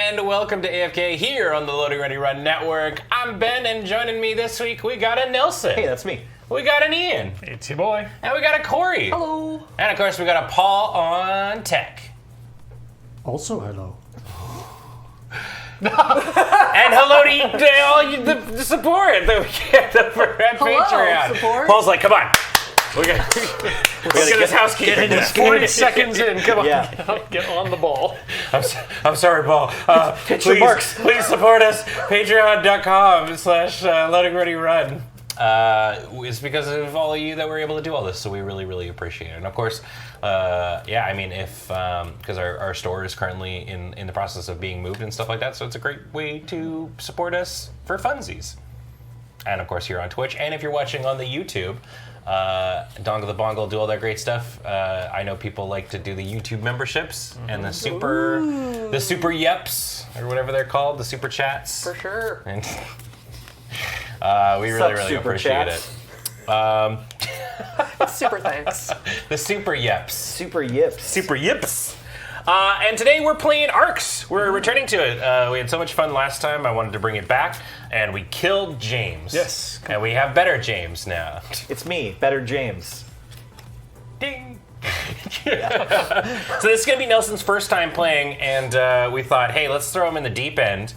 and welcome to AFK here on the Loading Ready Run Network. I'm Ben, and joining me this week, we got a Nelson. Hey, that's me. We got an Ian. It's your boy. And we got a Corey. Hello. And of course, we got a Paul on tech. Also, hello. And hello to all you, the support that we get over at Patreon. Support. Paul's like, come on. We got to get this housekeeping. 40 seconds in. Come on. Yeah. Get on the ball. I'm sorry, Paul. your marks. Please support us. Patreon.com/loadingreadyrun. It's because of all of you that we're able to do all this, so we really, really appreciate it. And of course, I mean, if because our store is currently in the process of being moved and stuff like that, so it's a great way to support us for funsies. And of course, here on Twitch, and if you're watching on the YouTube. Dongle the Bongle do all that great stuff. I know people like to do the YouTube memberships and the super yeps or whatever they're called, the super chats. For sure. And we really appreciate it. Super thanks. The super yeps. Super yips. Super yips. And today we're playing ARCS. We're returning to it. We had so much fun last time. I wanted to bring it back, and we killed James. Yes. And we have better James now. It's me, Better James. Ding. So this is going to be Nelson's first time playing, and we thought, hey, let's throw him in the deep end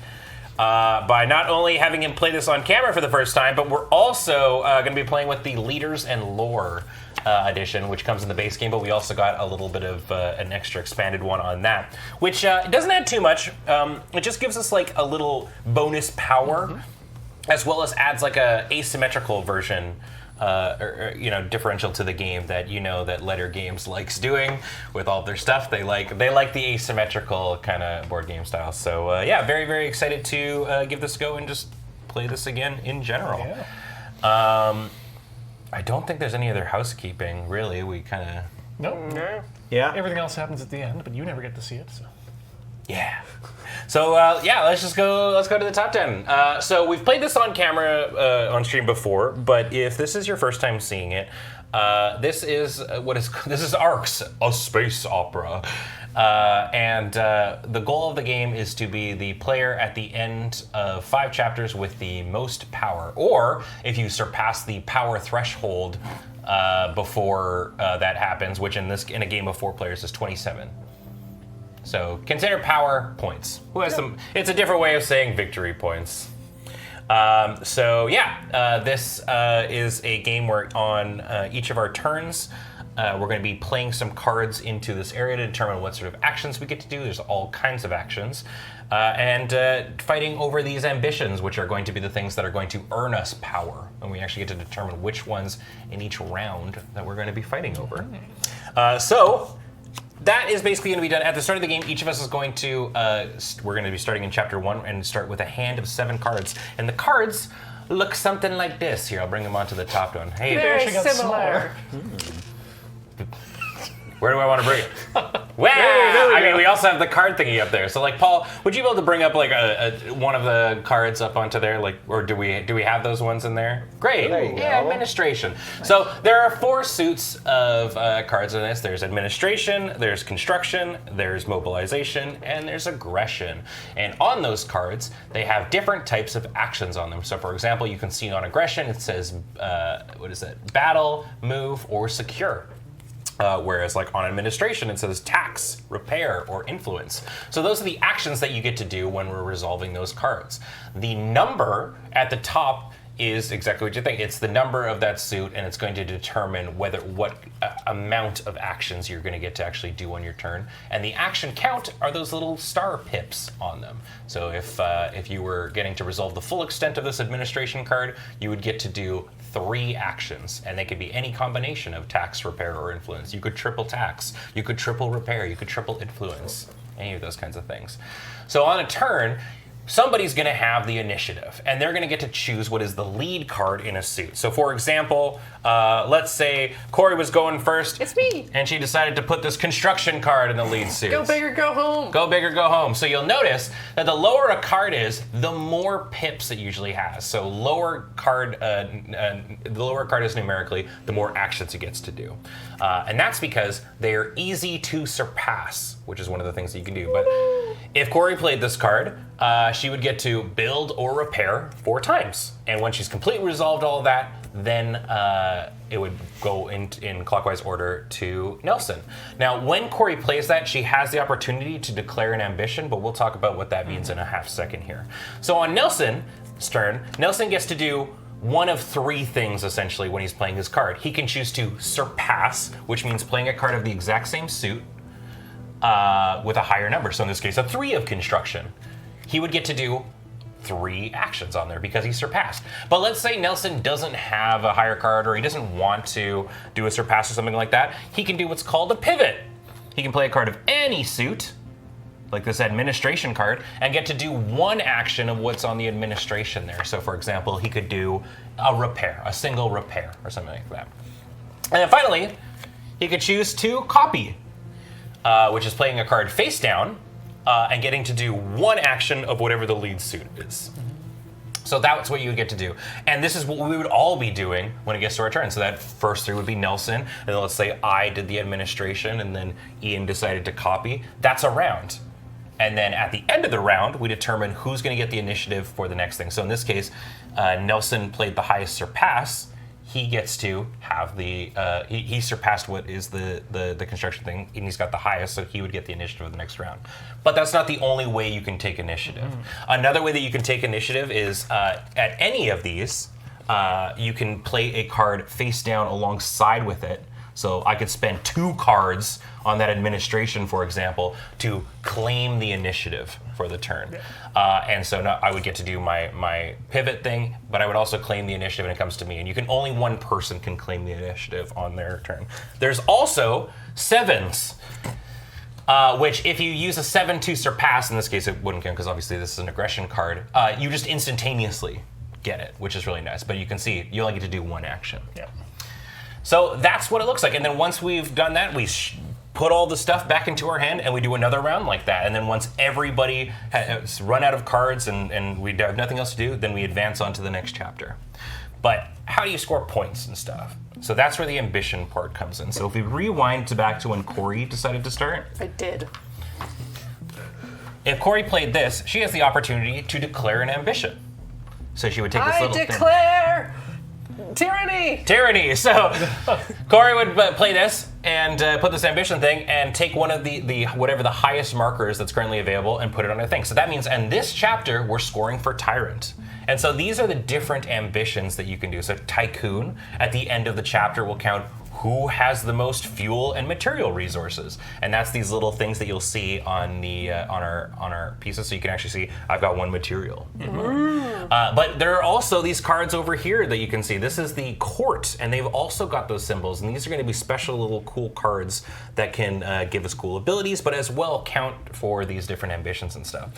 by not only having him play this on camera for the first time, but we're also going to be playing with the Leaders and Lore edition, which comes in the base game, but we also got a little bit of an extra expanded one on that, which doesn't add too much. It just gives us like a little bonus power, as well as adds like a asymmetrical version, or differential to the game that that Letter Games likes doing with all their stuff. They like the asymmetrical kind of board game style. So yeah, very, very excited to give this a go and just play this again in general. Yeah. I don't think there's any other housekeeping, really. We kind of... Nope. Yeah. Everything else happens at the end, but you never get to see it. So. Yeah. So, let's go to the top 10. So we've played this on camera, on stream before, but if this is your first time seeing it, this is ARCS, a space opera. And the goal of the game is to be the player at the end of 5 chapters with the most power, or if you surpass the power threshold before that happens, which in a game of 4 players is 27. So consider power points. Who has some? It's a different way of saying victory points. This is a game where on each of our turns. We're going to be playing some cards into this area to determine what sort of actions we get to do. There's all kinds of actions. And fighting over these ambitions, which are going to be the things that are going to earn us power. And we actually get to determine which ones in each round that we're going to be fighting over. So that is basically going to be done at the start of the game. Each of us is going to, we're going to be starting in chapter 1 and start with a hand of 7 cards. And the cards look something like this. Here, I'll bring them onto the top one. Hey, Very actually got similar. where do I want to bring it? Wow! We also have the card thingy up there. So, like, Paul, would you be able to bring up like one of the cards up onto there, like, or do we have those ones in there? Great. There you go. Administration. So there are 4 suits of cards in this. There's administration, there's construction, there's mobilization, and there's aggression. And on those cards, they have different types of actions on them. So, for example, you can see on aggression it says, battle, move, or secure. Whereas like on administration, it says tax, repair, or influence. So those are the actions that you get to do when we're resolving those cards. The number at the top is exactly what you think. It's the number of that suit, and it's going to determine what amount of actions you're going to get to actually do on your turn. And the action count are those little star pips on them. So if you were getting to resolve the full extent of this administration card, you would get to do 3 actions, and they could be any combination of tax, repair, or influence. You could triple tax, you could triple repair, you could triple influence, any of those kinds of things. So on a turn, somebody's going to have the initiative, and they're going to get to choose what is the lead card in a suit. So for example, let's say Corey was going first. It's me. And she decided to put this construction card in the lead suit. Go big or go home. Go big or go home. So you'll notice that the lower a card is, the more pips it usually has. So the lower card is numerically, the more actions it gets to do. And that's because they're easy to surpass, which is one of the things that you can do. But If Corey played this card, she would get to build or repair 4 times. And when she's completely resolved all of that, then it would go in clockwise order to Nelson. Now, when Corey plays that, she has the opportunity to declare an ambition, but we'll talk about what that means in a half second here. So on Nelson's turn, Nelson gets to do one of 3 things, essentially, when he's playing his card. He can choose to surpass, which means playing a card of the exact same suit with a higher number. So in this case, a 3 of construction. He would get to do 3 actions on there because he surpassed. But let's say Nelson doesn't have a higher card, or he doesn't want to do a surpass or something like that. He can do what's called a pivot. He can play a card of any suit, like this administration card, and get to do 1 action of what's on the administration there. So for example, he could do a repair, a single repair or something like that. And then finally, he could choose to copy, which is playing a card face down and getting to do 1 action of whatever the lead suit is. So that's what you would get to do. And this is what we would all be doing when it gets to our turn. So that first 3 would be Nelson, and then let's say I did the administration, and then Ian decided to copy. That's a round. And then at the end of the round, we determine who's going to get the initiative for the next thing. So in this case, Nelson played the highest surpass. He gets to have the, he surpassed what is the construction thing, and he's got the highest, so he would get the initiative of the next round. But that's not the only way you can take initiative. Another way that you can take initiative is at any of these, you can play a card face down alongside with it. So I could spend 2 cards on that administration, for example, to claim the initiative for the turn. And so now I would get to do my pivot thing, but I would also claim the initiative when it comes to me. And you can only 1 person can claim the initiative on their turn. There's also 7s, which if you use a 7 to surpass, in this case it wouldn't count because obviously this is an aggression card, you just instantaneously get it, which is really nice. But you can see you only get to do 1 action. Yeah. So that's what it looks like. And then once we've done that, we put all the stuff back into our hand and we do another round like that. And then once everybody has run out of cards and we have nothing else to do, then we advance on to the next chapter. But how do you score points and stuff? So that's where the ambition part comes in. So if we rewind back to when Corey decided to start. I did. If Corey played this, she has the opportunity to declare an ambition. So she would take this little thing. declare tyranny! Tyranny. So Corey would play this and put this ambition thing and take one of the whatever the highest markers that's currently available and put it on her thing. So that means in this chapter we're scoring for Tyrant. And so these are the different ambitions that you can do. So Tycoon at the end of the chapter will count who has the most fuel and material resources, and that's these little things that you'll see on the on our pieces. So you can actually see I've got 1 material. But there are also these cards over here that you can see. This is the court, and they've also got those symbols, and these are going to be special little cool cards that can give us cool abilities, but as well count for these different ambitions and stuff.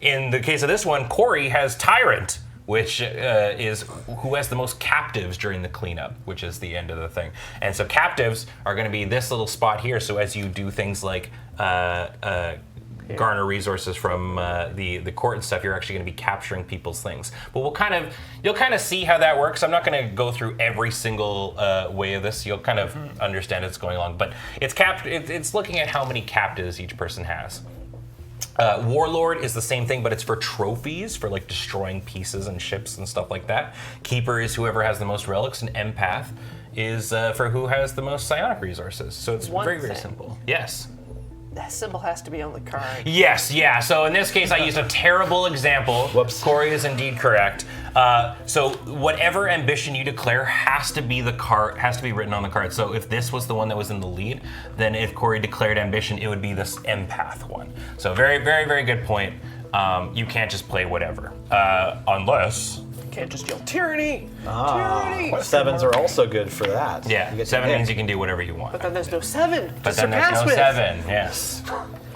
In the case of this one, Corey has Tyrant, which is who has the most captives during the cleanup, which is the end of the thing. And so captives are going to be this little spot here. So as you do things like garner resources from the court and stuff, you're actually going to be capturing people's things. But you'll kind of see how that works. I'm not going to go through every single way of this. You'll kind of understand it's going along. But it's looking at how many captives each person has. Warlord is the same thing, but it's for trophies, for like destroying pieces and ships and stuff like that. Keeper is whoever has the most relics, and Empath is for who has the most psionic resources. So it's very, very simple. Yes. That symbol has to be on the card. Yes, yeah. So in this case, I used a terrible example. Whoops. Corey is indeed correct. So whatever ambition you declare has to be written on the card. So if this was the one that was in the lead, then if Corey declared ambition, it would be this empath one. So very, very, very good point. You can't just play whatever, unless. Can't just yell tyranny. Tyranny. 7s are also good for that. Yeah, You get to 7 pick. means you can do whatever you want. But then there's no 7 to But then there's surpass no with. 7. Yes.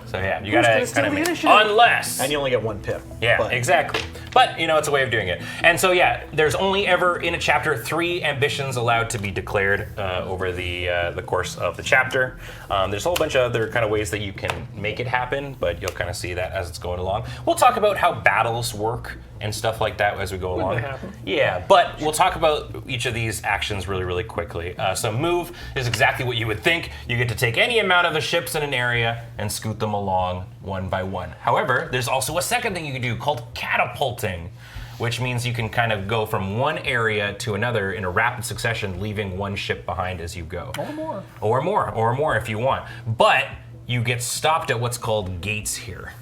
So yeah, you Who's gotta gonna steal kind the of initiative? unless. And you only get 1 pip. Yeah, but exactly. But it's a way of doing it. And so yeah, there's only ever in a chapter 3 ambitions allowed to be declared over the course of the chapter. There's a whole bunch of other kind of ways that you can make it happen, but you'll kind of see that as it's going along. We'll talk about how battles work and stuff like that as we go along. that happen? Yeah, but we'll talk about each of these actions really, really quickly. So move is exactly what you would think. You get to take any amount of the ships in an area and scoot them along one by one. However, there's also a second thing you can do called catapulting, which means you can kind of go from one area to another in a rapid succession, leaving one ship behind as you go. Or more if you want. But you get stopped at what's called gates here.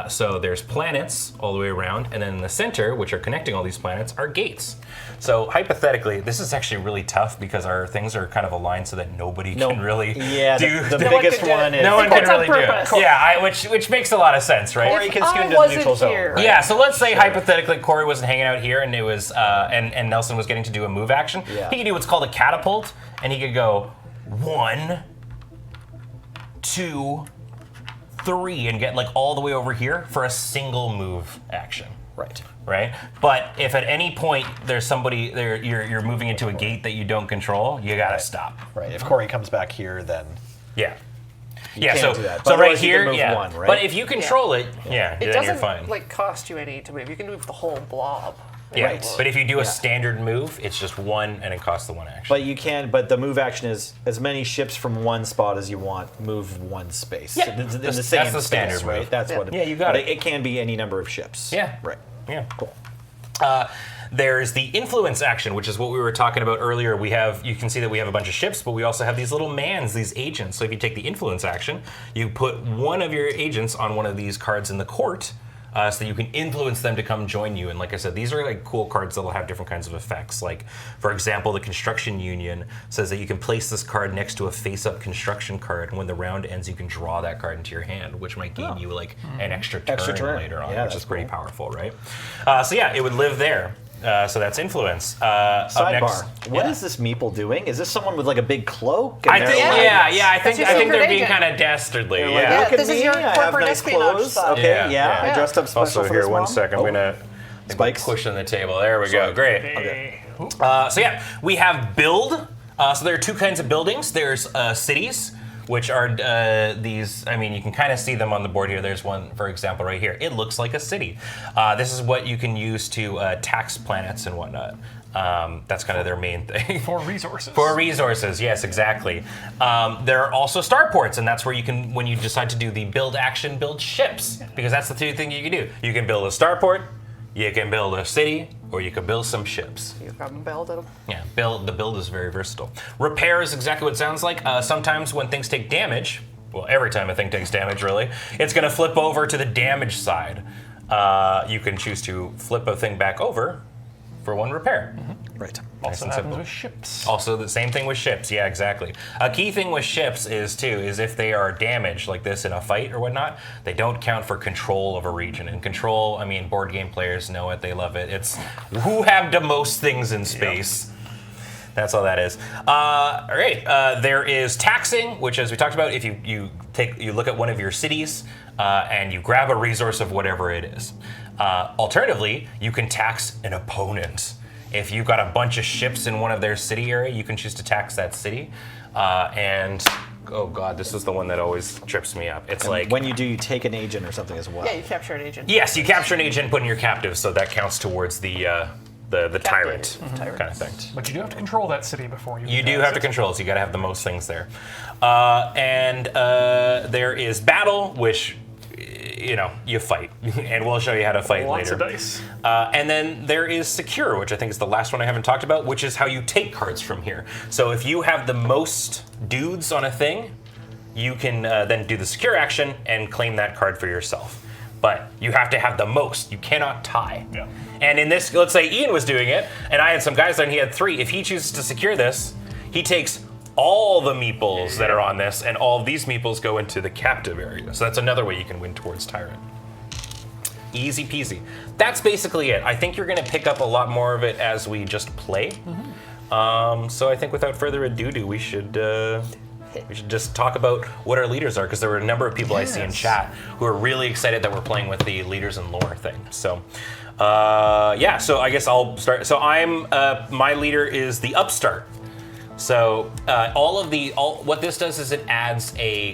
So there's planets all the way around, and then in the center, which are connecting all these planets, are gates. So hypothetically, this is actually really tough because our things are kind of aligned so that nobody can really Yeah, do. the No one biggest can do it. one is no one can It's on really do it. purpose. Yeah, which makes a lot of sense, right? Or you can If scoot I into the wasn't neutral zone. here- Right? Yeah, so let's say hypothetically Corey wasn't hanging out here and it was and Nelson was getting to do a move action. Yeah. He could do what's called a catapult, and he could go 1, 2, 3, and get like all the way over here for a single move action. Right. Right? But if at any point there's somebody there, you're moving into a gate that you don't control, you gotta stop. Right. If Corey comes back here, then Yeah. Yeah, can't so, do that. so But right otherwise you can here, move yeah. one, right? But if you control it, yeah, It then doesn't you're fine. like cost you any to move. You can move the whole blob. Yeah, Right. but if you do a Yeah. standard move, it's just one and it costs the one action. but you can. But the move action is as many ships from one spot as you want. Move one space. Yeah. In the That's same the standard space, right? move. That's Yeah. what. Yeah, you got but it. It can be any number of ships. Yeah. Right. Yeah. Cool. There's the influence action, which is what we were talking about earlier. You can see that we have a bunch of ships, but we also have these little mans, these agents. So if you take the influence action, you put one of your agents on one of these cards in the court, so that you can influence them to come join you. And like I said, these are like cool cards that will have different kinds of effects. Like, for example, the Construction Union says that you can place this card next to a face-up construction card, and when the round ends, you can draw that card into your hand, which might gain you like an extra turn later on, Yeah, which that's is pretty cool. powerful, right? So yeah, it would live there. So that's influence. Up Sidebar. next, What is this meeple doing? Is this someone with like a big cloak? I and think, they're like, I think your they're secret being agent. kind of dastardly. they're like, Yeah. Look at this is me, your I have corporate nice espionage clothes. stuff. Okay, Yeah, yeah, yeah. I dressed up special Also, for here, this one mom. second. Oh, I'm gonna spikes. pushing the table. There we go. Great. Okay. So yeah, we have build. So there are two kinds of buildings. There's cities, which are these. I mean, you can kind of see them on the board here. There's one, for example, right here. It looks like a city. This is what you can use to tax planets and whatnot. That's kind of their main thing. For resources. For resources, yes, exactly. There are also starports, and that's where you can, when you decide to do the build action, build ships, because that's the two things you can do. You can build a starport, you can build a city, or you can build some ships. You got builded them. Yeah, the build is very versatile. Repair is exactly what it sounds like. Sometimes when things take damage, well, every time a thing takes damage, really, it's going to flip over to the damage side. You can choose to flip a thing back over for one repair. Right. Nice Also and happens simple. with ships. Also, the same thing with ships. Yeah, exactly. A key thing with ships is if they are damaged like this in a fight or whatnot, they don't count for control of a region. And control, I mean, board game players know it. They love it. It's who have the most things in space. That's all that is. All right. There is taxing, which, as we talked about, if you look at one of your cities and you grab a resource of whatever it is. Alternatively, you can tax an opponent. If you've got a bunch of ships in one of their city area, you can choose to tax that city. And oh god, this is the one that always trips me up. It's like When you do, you take an agent or something as well. Yeah, you capture an agent. yes, you capture an agent, put in your captive, so that counts towards the tyrant Tyrant. kind of thing. But you do have to control that city before you. You can do tax have to it. control it, so you got to have the most things there. And there is battle, which you fight, and we'll show you how to fight Lots later. of dice. And then there is secure, which I think is the last one I haven't talked about, which is how you take cards from here. So if you have the most dudes on a thing, you can then do the secure action and claim that card for yourself. But you have to have the most. You cannot tie. Yeah. And in this, let's say Ian was doing it, and I had some guys there, and he had 3. If he chooses to secure this, he takes all the meeples that are on this, and all of these meeples go into the captive area. So that's another way you can win towards Tyrant. Easy peasy. That's basically it. I think you're going to pick up a lot more of it as we just play. So I think without further ado, we should just talk about what our leaders are, because there were a number of people I see in Yes. chat who are really excited that we're playing with the leaders and lore thing. So yeah, so I guess I'll start. So my leader is the upstart. So what this does is it adds a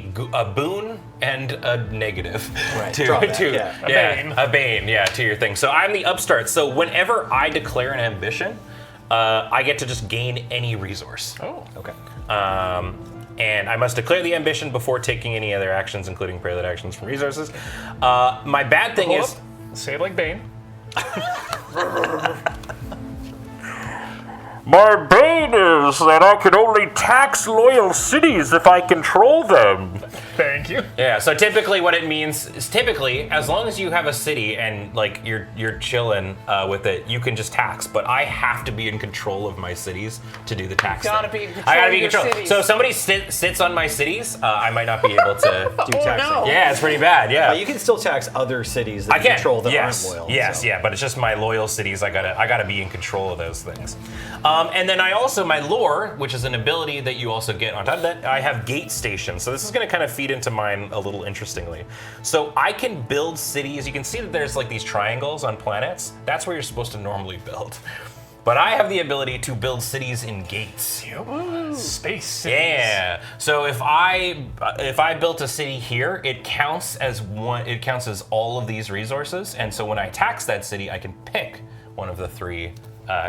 boon and a negative Drawback, a bane to your thing. So I'm the upstart. So whenever I declare an ambition, I get to just gain any resource. Oh. Okay. And I must declare the ambition before taking any other actions, including prelude actions from resources. My bad thing Hold is. up. Say it like Bane. My bane is that I can only tax loyal cities if I control them. Thank you. Yeah, so typically what it means is as long as you have a city and like you're chilling with it, you can just tax. But I have to be in control of my cities to do the tax. Gotta thing. be in control I gotta be of in your control. cities. So if somebody sits on my cities, I might not be able to Do taxing. no. Yeah, it's pretty bad. Yeah. You can still tax other cities that I you can. control that Yes. aren't loyal. Yes, so. yeah, but it's just my loyal cities. I gotta be in control of those things. And then my lore, which is an ability that you also get on top of that, I have gate stations. So this is gonna kind of feed into mine a little interestingly. So I can build cities. You can see that there's like these triangles on planets. That's where you're supposed to normally build. But I have the ability to build cities in gates. Space cities. Yeah. So if I built a city here, it counts as one. It counts as all of these resources, and so when I tax that city, I can pick one of the three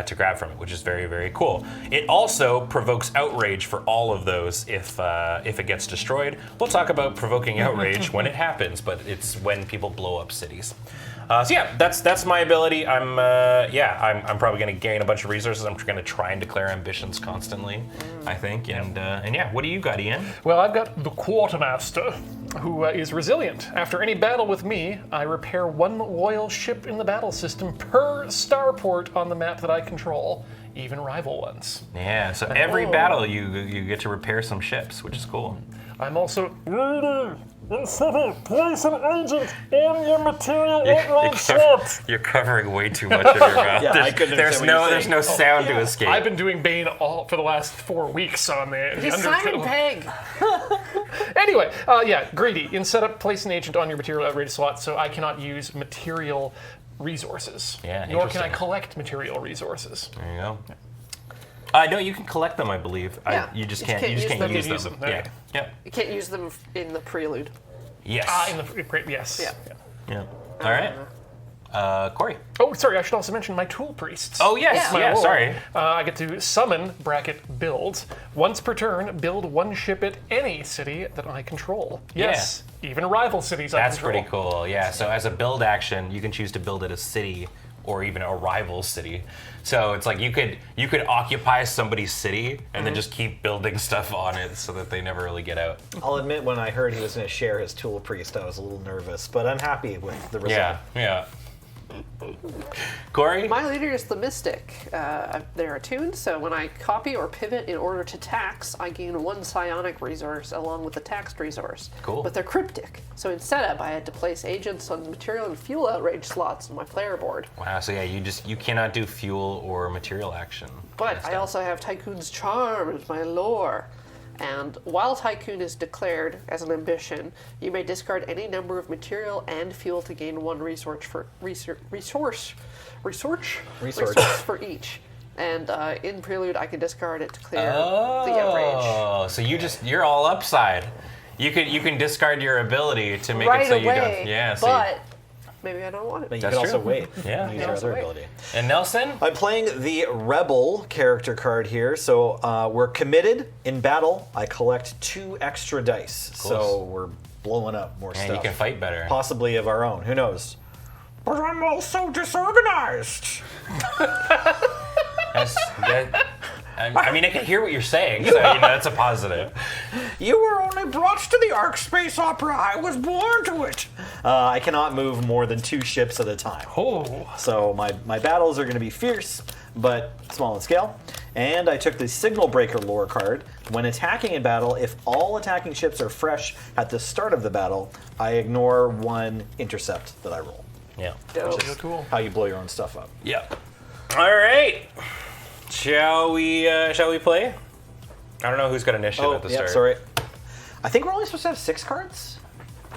to grab from it, which is very, very cool. It also provokes outrage for all of those if it gets destroyed. We'll talk about provoking outrage when it happens, but it's when people blow up cities. So yeah, that's my ability. I'm probably going to gain a bunch of resources. I'm going to try and declare ambitions constantly, I think. And yeah, what do you got, Ian? Well, I've got the Quartermaster, who is resilient. After any battle with me, I repair one loyal ship in the battle system per starport on the map that I control, even rival ones. Yeah, so every battle you get to repair some ships, which is cool. I'm also place an agent on your material outrage slots. You're covering way too much of your mouth. Yeah, I couldn't there's understand what you're there's no sound to I've escape. been doing Bane all for the last 4 weeks on the He's Simon Underkill. Pegg. Anyway, greedy. In setup, place an agent on your material outrage slot, so I cannot use material resources. Yeah, Nor can I interesting. collect material resources. There you go. No, you can collect them, I believe. Yeah, You just you can't. can't You just use can't them. use Use them. them, Yeah. okay. Yep. You can't use them in the prelude. Yes. In the yes. Yeah. Yeah. All right. Corey. Oh, sorry. I should also mention my tool priests. Oh yes. Yeah. Yeah. Roll. Sorry. I get to summon (build) once per turn. Build one ship at any city that I control. Yes, even rival cities I That's control. pretty cool. Yeah. So as a build action, you can choose to build at a city or even a rival city. So it's like you could occupy somebody's city and then just keep building stuff on it so that they never really get out. I'll admit, when I heard he was going to share his tool priest, I was a little nervous, but I'm happy with the result. Yeah. Yeah. Corey? My leader is the Mystic. They're attuned, so when I copy or pivot in order to tax, I gain one psionic resource along with the taxed resource. Cool. But they're cryptic, so in setup, I had to place agents on material and fuel outrage slots on my player board. Wow, so yeah, you cannot do fuel or material action. But I also have Tycoon's Charm as my lore. And while Tycoon is declared as an ambition, you may discard any number of material and fuel to gain one resource for each. And in Prelude, I can discard it to clear the outrage. Oh, so you're all upside. You can discard your ability to make Right it so away, you don't. Yeah. So but maybe I don't want But it. you That's can also true. wait. Yeah. And use Yeah. your Also other wait. ability. and Nelson? I'm playing the Rebel character card here, so we're committed in battle. I collect 2 extra dice, so we're blowing up more And stuff. you can fight better. Possibly of our own. Who knows? But I'm also disorganized. I mean, I can hear what you're saying, so that's a positive. You were only brought to the ARCS space opera. I was born to it. I cannot move more than 2 ships at a time. Oh, So my battles are going to be fierce, but small in scale. And I took the Signal Breaker lore card. When attacking in battle, if all attacking ships are fresh at the start of the battle, I ignore 1 intercept that I roll. Yeah. Dope. so cool. How you blow your own stuff up. Yeah. All right. Shall we play? I don't know who's got initiative at the start. sorry. I think we're only supposed to have 6 cards.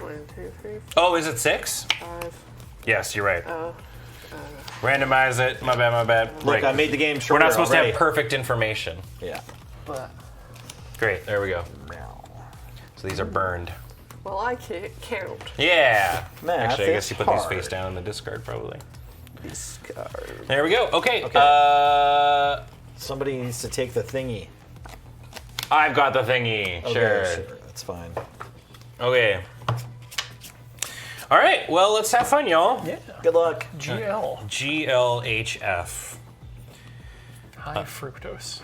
1, 2, 3, Oh, is it 6? 5. Yes, you're right. Randomize it. My bad. Look, Right. I made the game We're shorter not supposed to already. have perfect information. Yeah. But Great. There we go. So these are burned. well, I can't count. Yeah. Math Actually, I guess is you put these hard. face down in the discard, probably. Discard. There we go. Okay. Somebody needs to take the thingy. I've got the thingy. Okay, Sure. that's fine. Okay. All right. Well, let's have fun, y'all. Yeah. Good luck. GL. GLHF. High fructose.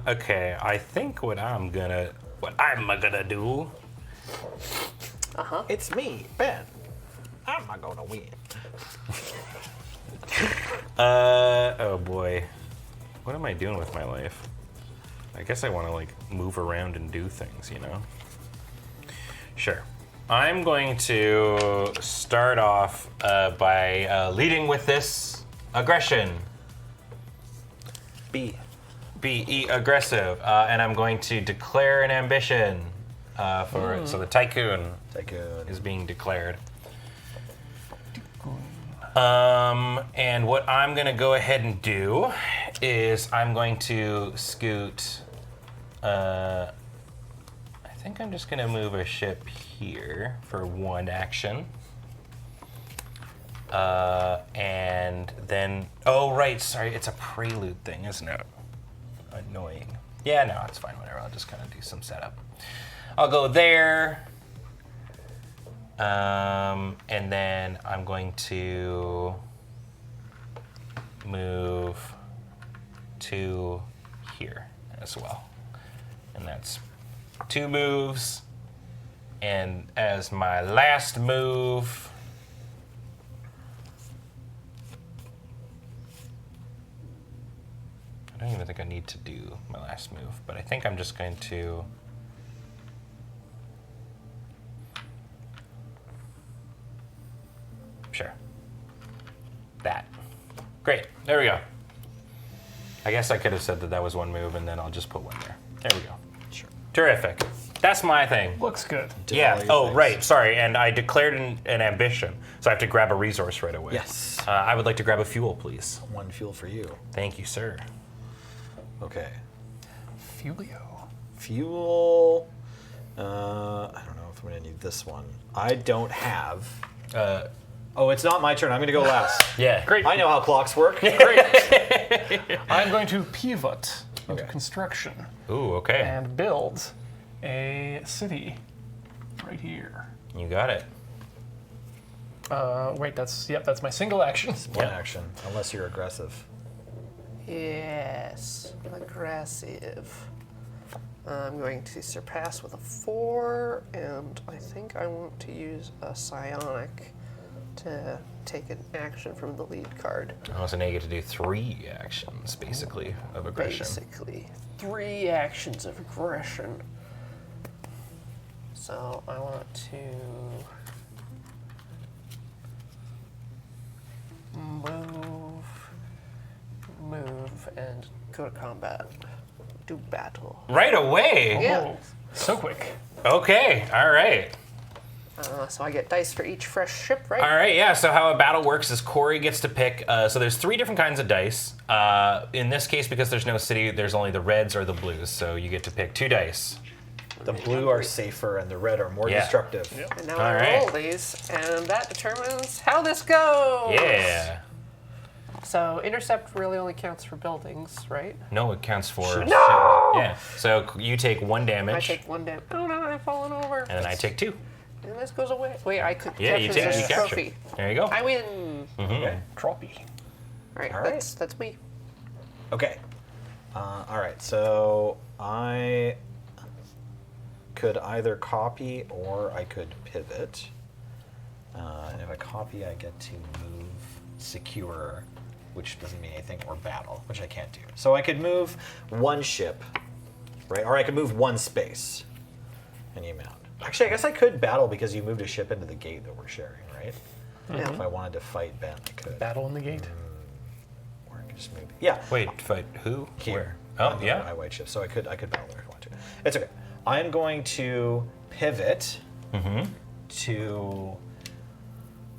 Okay. I think what I'm gonna do. It's me, Ben. I'm not gonna win. Oh boy. What am I doing with my life? I guess I want to like move around and do things, you know? Sure. I'm going to start off by leading with this aggression. B. Be aggressive. And I'm going to declare an ambition for it. So the tycoon Tycoon. is being declared. And what I'm going to go ahead and do is I'm going to scoot. I think I'm just going to move a ship here for one action. And then, oh, right, sorry, it's a prelude thing, isn't it? Annoying. Yeah, no, it's fine, whatever. I'll just kind of do some setup. I'll go there. And then I'm going to move to here as well. And that's 2 moves. And as my last move, I don't even think I need to do my last move, but I think I'm just going to sure. That. Great. There we go. I guess I could have said that that was one move, and then I'll just put one there. There we go. Sure. Terrific. That's my thing. Looks good. Yeah. all your Oh, things. right. Sorry. And I declared an ambition, so I have to grab a resource right away. Yes. I would like to grab a fuel, please. 1 fuel for you. Thank you, sir. Okay. Fulio. Fuel. I don't know if I'm gonna need this one. I don't have. Oh, it's not my turn. I'm gonna go last. Yeah. Great. I know how clocks work. I'm going to pivot into Okay. construction Ooh. Okay. and build a city right here. You got it. Wait, that's my single action. One Yeah. action, unless you're aggressive. Yes, aggressive. I'm going to surpass with a 4, and I think I want to use a psionic to take an action from the lead card. Oh, so now you get to do 3 actions, basically, of aggression. Basically, 3 actions of aggression. So I want to move, and go to combat. Do battle. Right away. Yeah. Oh, so quick. Okay. All right. So I get dice for each fresh ship, right? All right. Yeah. So how a battle works is Corey gets to pick. So there's 3 different kinds of dice. In this case, because there's no city, there's only the reds or the blues. So you get to pick 2 dice. The blue are safer and the red are more Yeah. destructive. And now All I right. roll these, and that determines how this goes. Yeah. So intercept really only counts for buildings, right? No, it counts for. No! Yeah. So you take 1 I damage, take 1 damage. Oh no, I've fallen over. and then I take 2. And this goes away. Wait, I could Yeah, capture you take. this You capture. trophy. There you go. I win. Okay. Troppy. All right, All right. that's me. Okay. All right. So I could either copy or I could pivot. And if I copy, I get to move secure, which doesn't mean anything, or battle, which I can't do. So I could move 1 ship, right? Or I could move 1 space. Any amount. Actually, I guess I could battle because you moved a ship into the gate that we're sharing, right? Yeah. If I wanted to fight Ben, I could. Battle in the gate. Or I could just move. Yeah. Wait, fight who? Here. Where? Oh, on the yeah. My white ship. So I could battle there if I want to. It's okay. I'm going to pivot to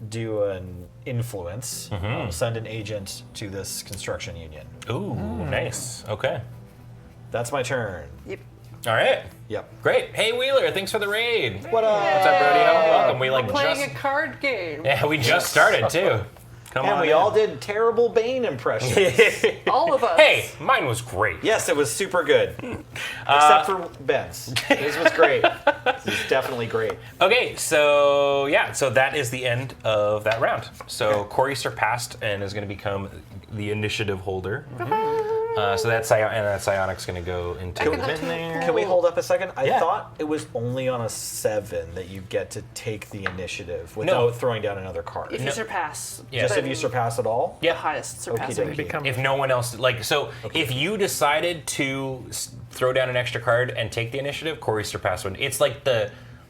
do an influence. I'll send an agent to this construction union. Ooh, nice. Okay. That's my turn. Yep. All right. Yep. Great. Hey, Wheeler, thanks for the raid. What up? What's up, Rodeo? Welcome. We Playing just a card game. yeah, we just started too. Come And on. we in. all did terrible Bane impressions. All of us. Hey, mine was great. Yes, it was super good. Except for Ben's. His was great. This is definitely great. Okay, so yeah, so that is the end of that round. So Corey surpassed and is going to become the initiative holder. So that psionic's going to go into the bin there. Can we hold up a second? I Yeah. thought it was only on a 7 that you get to take the initiative without throwing down another card. If you surpass, Yeah. Just then if you surpass it all? the highest surpassing. Okey-dokey. Become If no one else, like, so if you decided to throw down an extra card and take the initiative, Corey surpassed one. It's like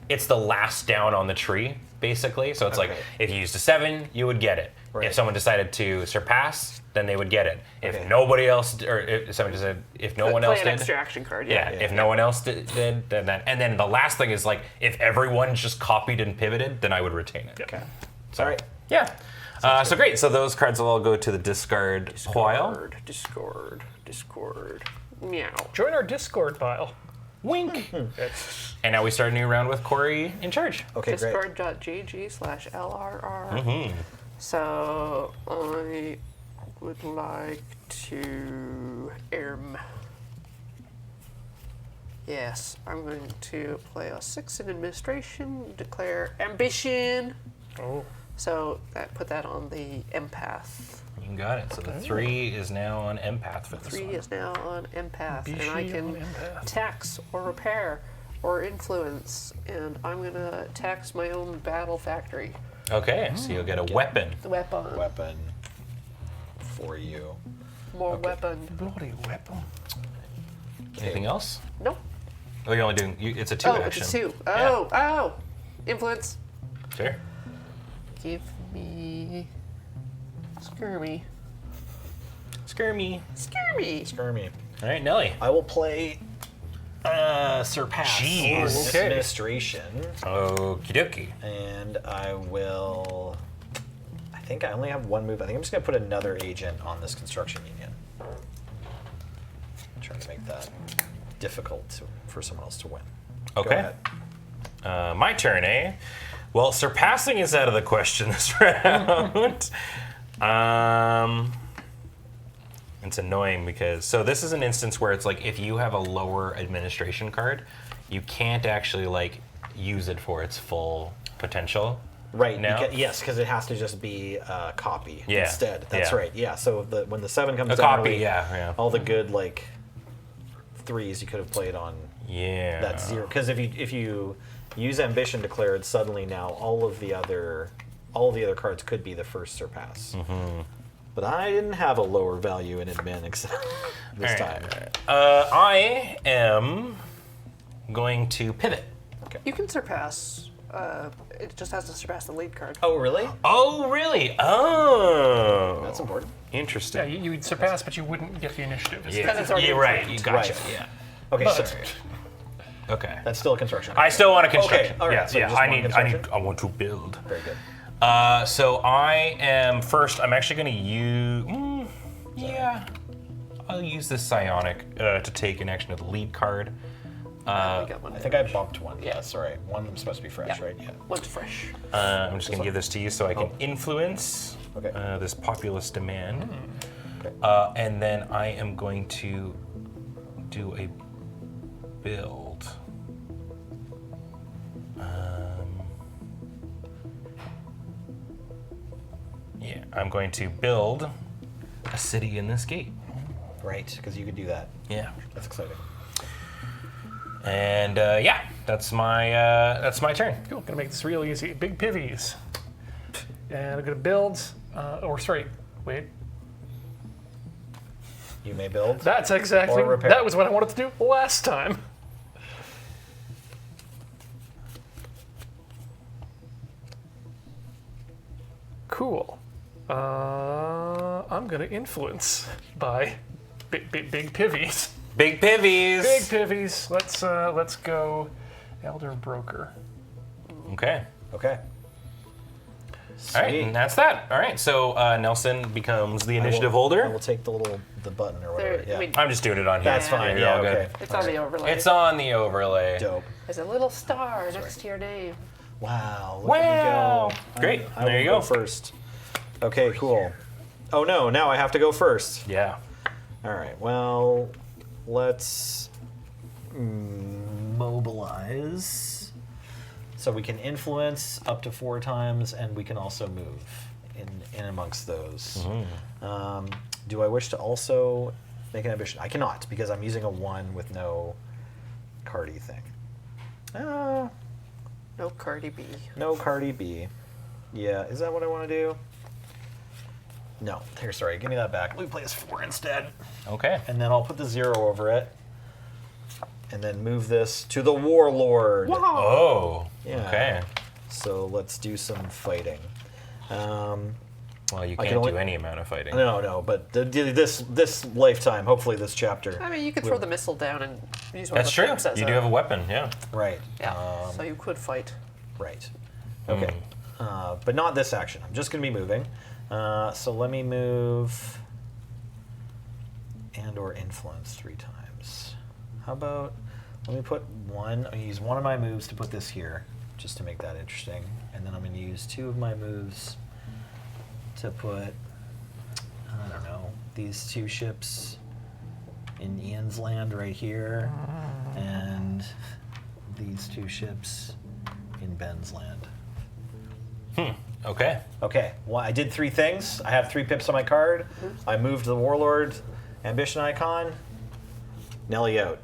it's the last down on the tree, basically. So it's like, Okay. if you used a 7, you would get it. Right. If someone decided to surpass, then they would get it. If Okay. nobody else, or if someone decided, if no one Play else an did, extra action card. yeah, if no one else did, then that. And then the last thing is like, if everyone just copied and pivoted, then I would retain it. Okay. So, All right. Yeah. So great. So those cards will all go to the discard pile. Discord. Meow. join our Discord pile. Wink. And now we start a new round with Corey in charge. Okay, great. Discord.gg/LRR. So I would like to Yes, I'm going to play a 6 in administration, declare ambition. Oh. So put that on the empath. You got it. So the 3 is now on empath for this 3 one. is now on empath, and I Bishi can on empath. tax or repair or influence, and I'm gonna tax my own battle factory. Okay, so you'll get a weapon. The weapon. Weapon for you. More weapon. Bloody weapon. Anything else? Nope. Oh, you're only doing. It's a 2 Oh, action. it's a 2. Yeah. Oh. Influence. Sure. Give me Skirmy. Skirmy. Skirmy. Skirmy. All right, Nelly. I will play Surpass. Jeez. Okay. Administration. Okie dokie. And I will. I think I only have one move. I think I'm just going to put another agent on this construction union. Trying to make that difficult for someone else to win. Go Okay. ahead. My turn, eh? Well, surpassing is out of the question this round. It's annoying because this is an instance where it's like if you have a lower administration card, you can't actually like use it for its full potential. Right. now. Yes, because it has to just be a copy Yeah, instead. That's yeah. right. Yeah. So when the 7 comes A down, copy, really, yeah. all the good like 3s you could have played on Yeah. that 0. Because if you use ambition declared, suddenly now all the other cards could be the first surpass. Mm-hmm. But I didn't have a lower value in admin except this time. I am going to pivot. You can surpass. It just has to surpass the lead card. Oh, really? Oh, really? Oh. That's important. Interesting. Yeah, you would surpass, but you wouldn't get the initiative. Because it's already You're right. You gotcha. Right. Yeah. Okay, But- so Okay. that's still a construction. I still want a construction. Okay, all right, Yeah, so yeah. just one construction? I want to build. Very good. So I am first. I'm actually going to use. Yeah. I'll use this psionic to take an action of the lead card. We got one. I think I bumped one. Yeah, sorry. One was supposed to be fresh, Yeah. right? Yeah. One's fresh. I'm just going to give this to you so I can influence Okay. this populist demand. Okay. And then I am going to do a build. Yeah, I'm going to build a city in this gate. Right, because you could do that. Yeah. That's exciting. And yeah, that's my turn. Cool. Gonna make this real easy. Big pivies. And I'm gonna build. Wait. You may build. That's exactly. Or repair. That was what I wanted to do last time. Cool. I'm gonna influence by big pivies. Big pivies. Big pivies. Let's go, Elder Broker. Okay. Okay. All right, and that's that. All right, so Nelson becomes the initiative holder. I will take the button or whatever. There- Yeah. wait. I'm just doing it on here. That's fine. You're Yeah, all good. okay. It's on the overlay. It's on the overlay. Dope. There's a little star next to your name. Wow. Look Wow. at me go. Great. I There will you go. first. Okay, cool. Oh no, now I have to go first. Yeah. All right. Well, let's mobilize. So we can influence up to 4 times, and we can also move in amongst those. Do I wish to also make an ambition? I cannot because I'm using a 1 with no Cardi thing. No Cardi B. No Cardi B. Yeah, is that what I want to do? No. Here, sorry. Give me that back. Let me play as 4 instead. Okay. And then I'll put the 0 over it. And then move this to the Warlord. Oh. Yeah. Okay. So let's do some fighting. Well, you can can't only- do any amount of fighting. No, but this lifetime, hopefully this chapter. I mean, you could throw the missile down and use one That's of the true. pips as You do have a weapon, yeah. Right. Yeah, so you could fight. Right. Okay. But not this action. I'm just going to be moving. So let me move and or influence 3 times. How about, let me put 1, I'm going to use 1 of my moves to put this here, just to make that interesting. And then I'm going to use 2 of my moves to put, I don't know, these 2 ships in Ian's land right here, and these 2 ships in Ben's land. Okay. Okay, well, I did 3 things. I have 3 pips on my card. I moved the Warlord ambition icon. Nelly out.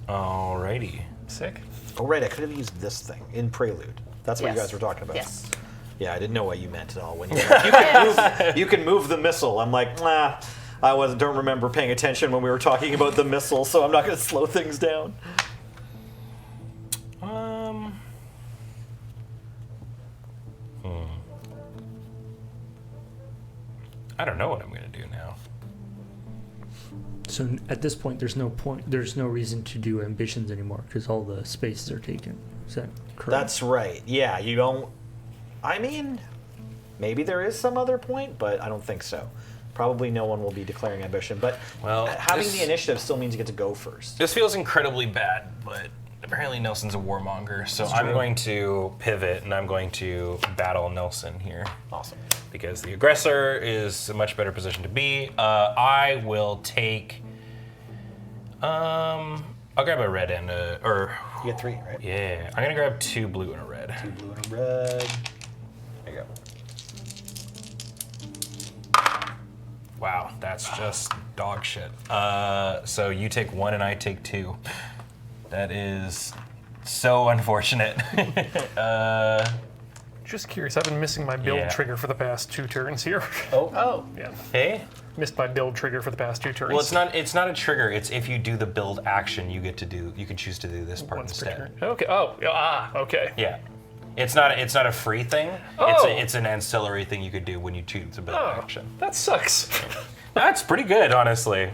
Alrighty. Sick. Oh, right, I could have used this thing in Prelude. That's what you Yes. guys were talking about. Yes. Yeah, I didn't know what you meant at all. When you were like, you can move the missile. I'm like, nah, don't remember paying attention when we were talking about the missile, so I'm not going to slow things down. I don't know what I'm going to do now. So at this point, there's no reason to do ambitions anymore because all the spaces are taken. Is that correct? That's right. Yeah, you don't. I mean, maybe there is some other point, but I don't think so. Probably no one will be declaring ambition, but Well, having this- the initiative still means you get to go first. This feels incredibly bad, but apparently Nelson's a warmonger, so I'm going to pivot and I'm going to battle Nelson here. Awesome. Because the aggressor is a much better position to be. I will take. I'll grab a red and a. Or. You get 3, right? Yeah, I'm gonna grab 2 blue and a red. 2 blue and a red. There you go. Wow, that's just dog shit. So you take 1 and I take 2. That is so unfortunate. Just curious, I've been missing my build Yeah. trigger for the past 2 turns here. Oh, Yeah, Hey? missed my build trigger for the past 2 turns. Well, it's not a trigger. It's if you do the build action, you can choose to do this part Once per instead. turn. Okay. Oh, okay. Yeah. It's not a free thing. Oh. It's an ancillary thing you could do when you choose the build Oh, action. that sucks. That's pretty good, honestly.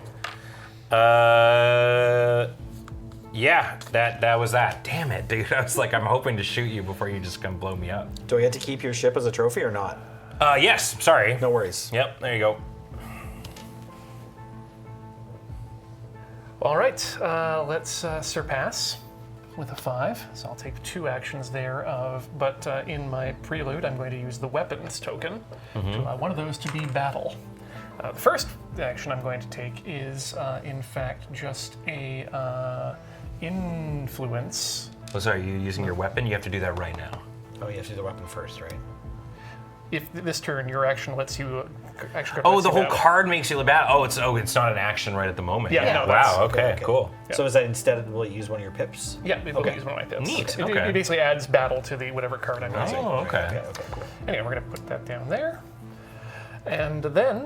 Yeah, that was that. Damn it, dude. I was like, I'm hoping to shoot you before you just come blow me up. Do I get to keep your ship as a trophy or not? Yes, sorry. No worries. Yep, there you go. All right, let's surpass with a 5. So I'll take 2 actions there. But in my prelude, I'm going to use the weapons token to allow one of those to be battle. The first action I'm going to take is, in fact, just a influence. Oh, sorry, are you using your weapon? You have to do that right now. Oh, you have to do the weapon first, right? If this turn, your action lets you actually. Oh, the you whole battle. card makes you battle. It's not an action right at the moment. Yeah, no, that's- Wow. Okay. Cool. So is that instead, will it use one of your pips? Yeah, it will Okay. use one of my pips. Neat, It okay. basically adds battle to the whatever card I'm using. Oh, okay. Okay, cool. Anyway, we're going to put that down there. And then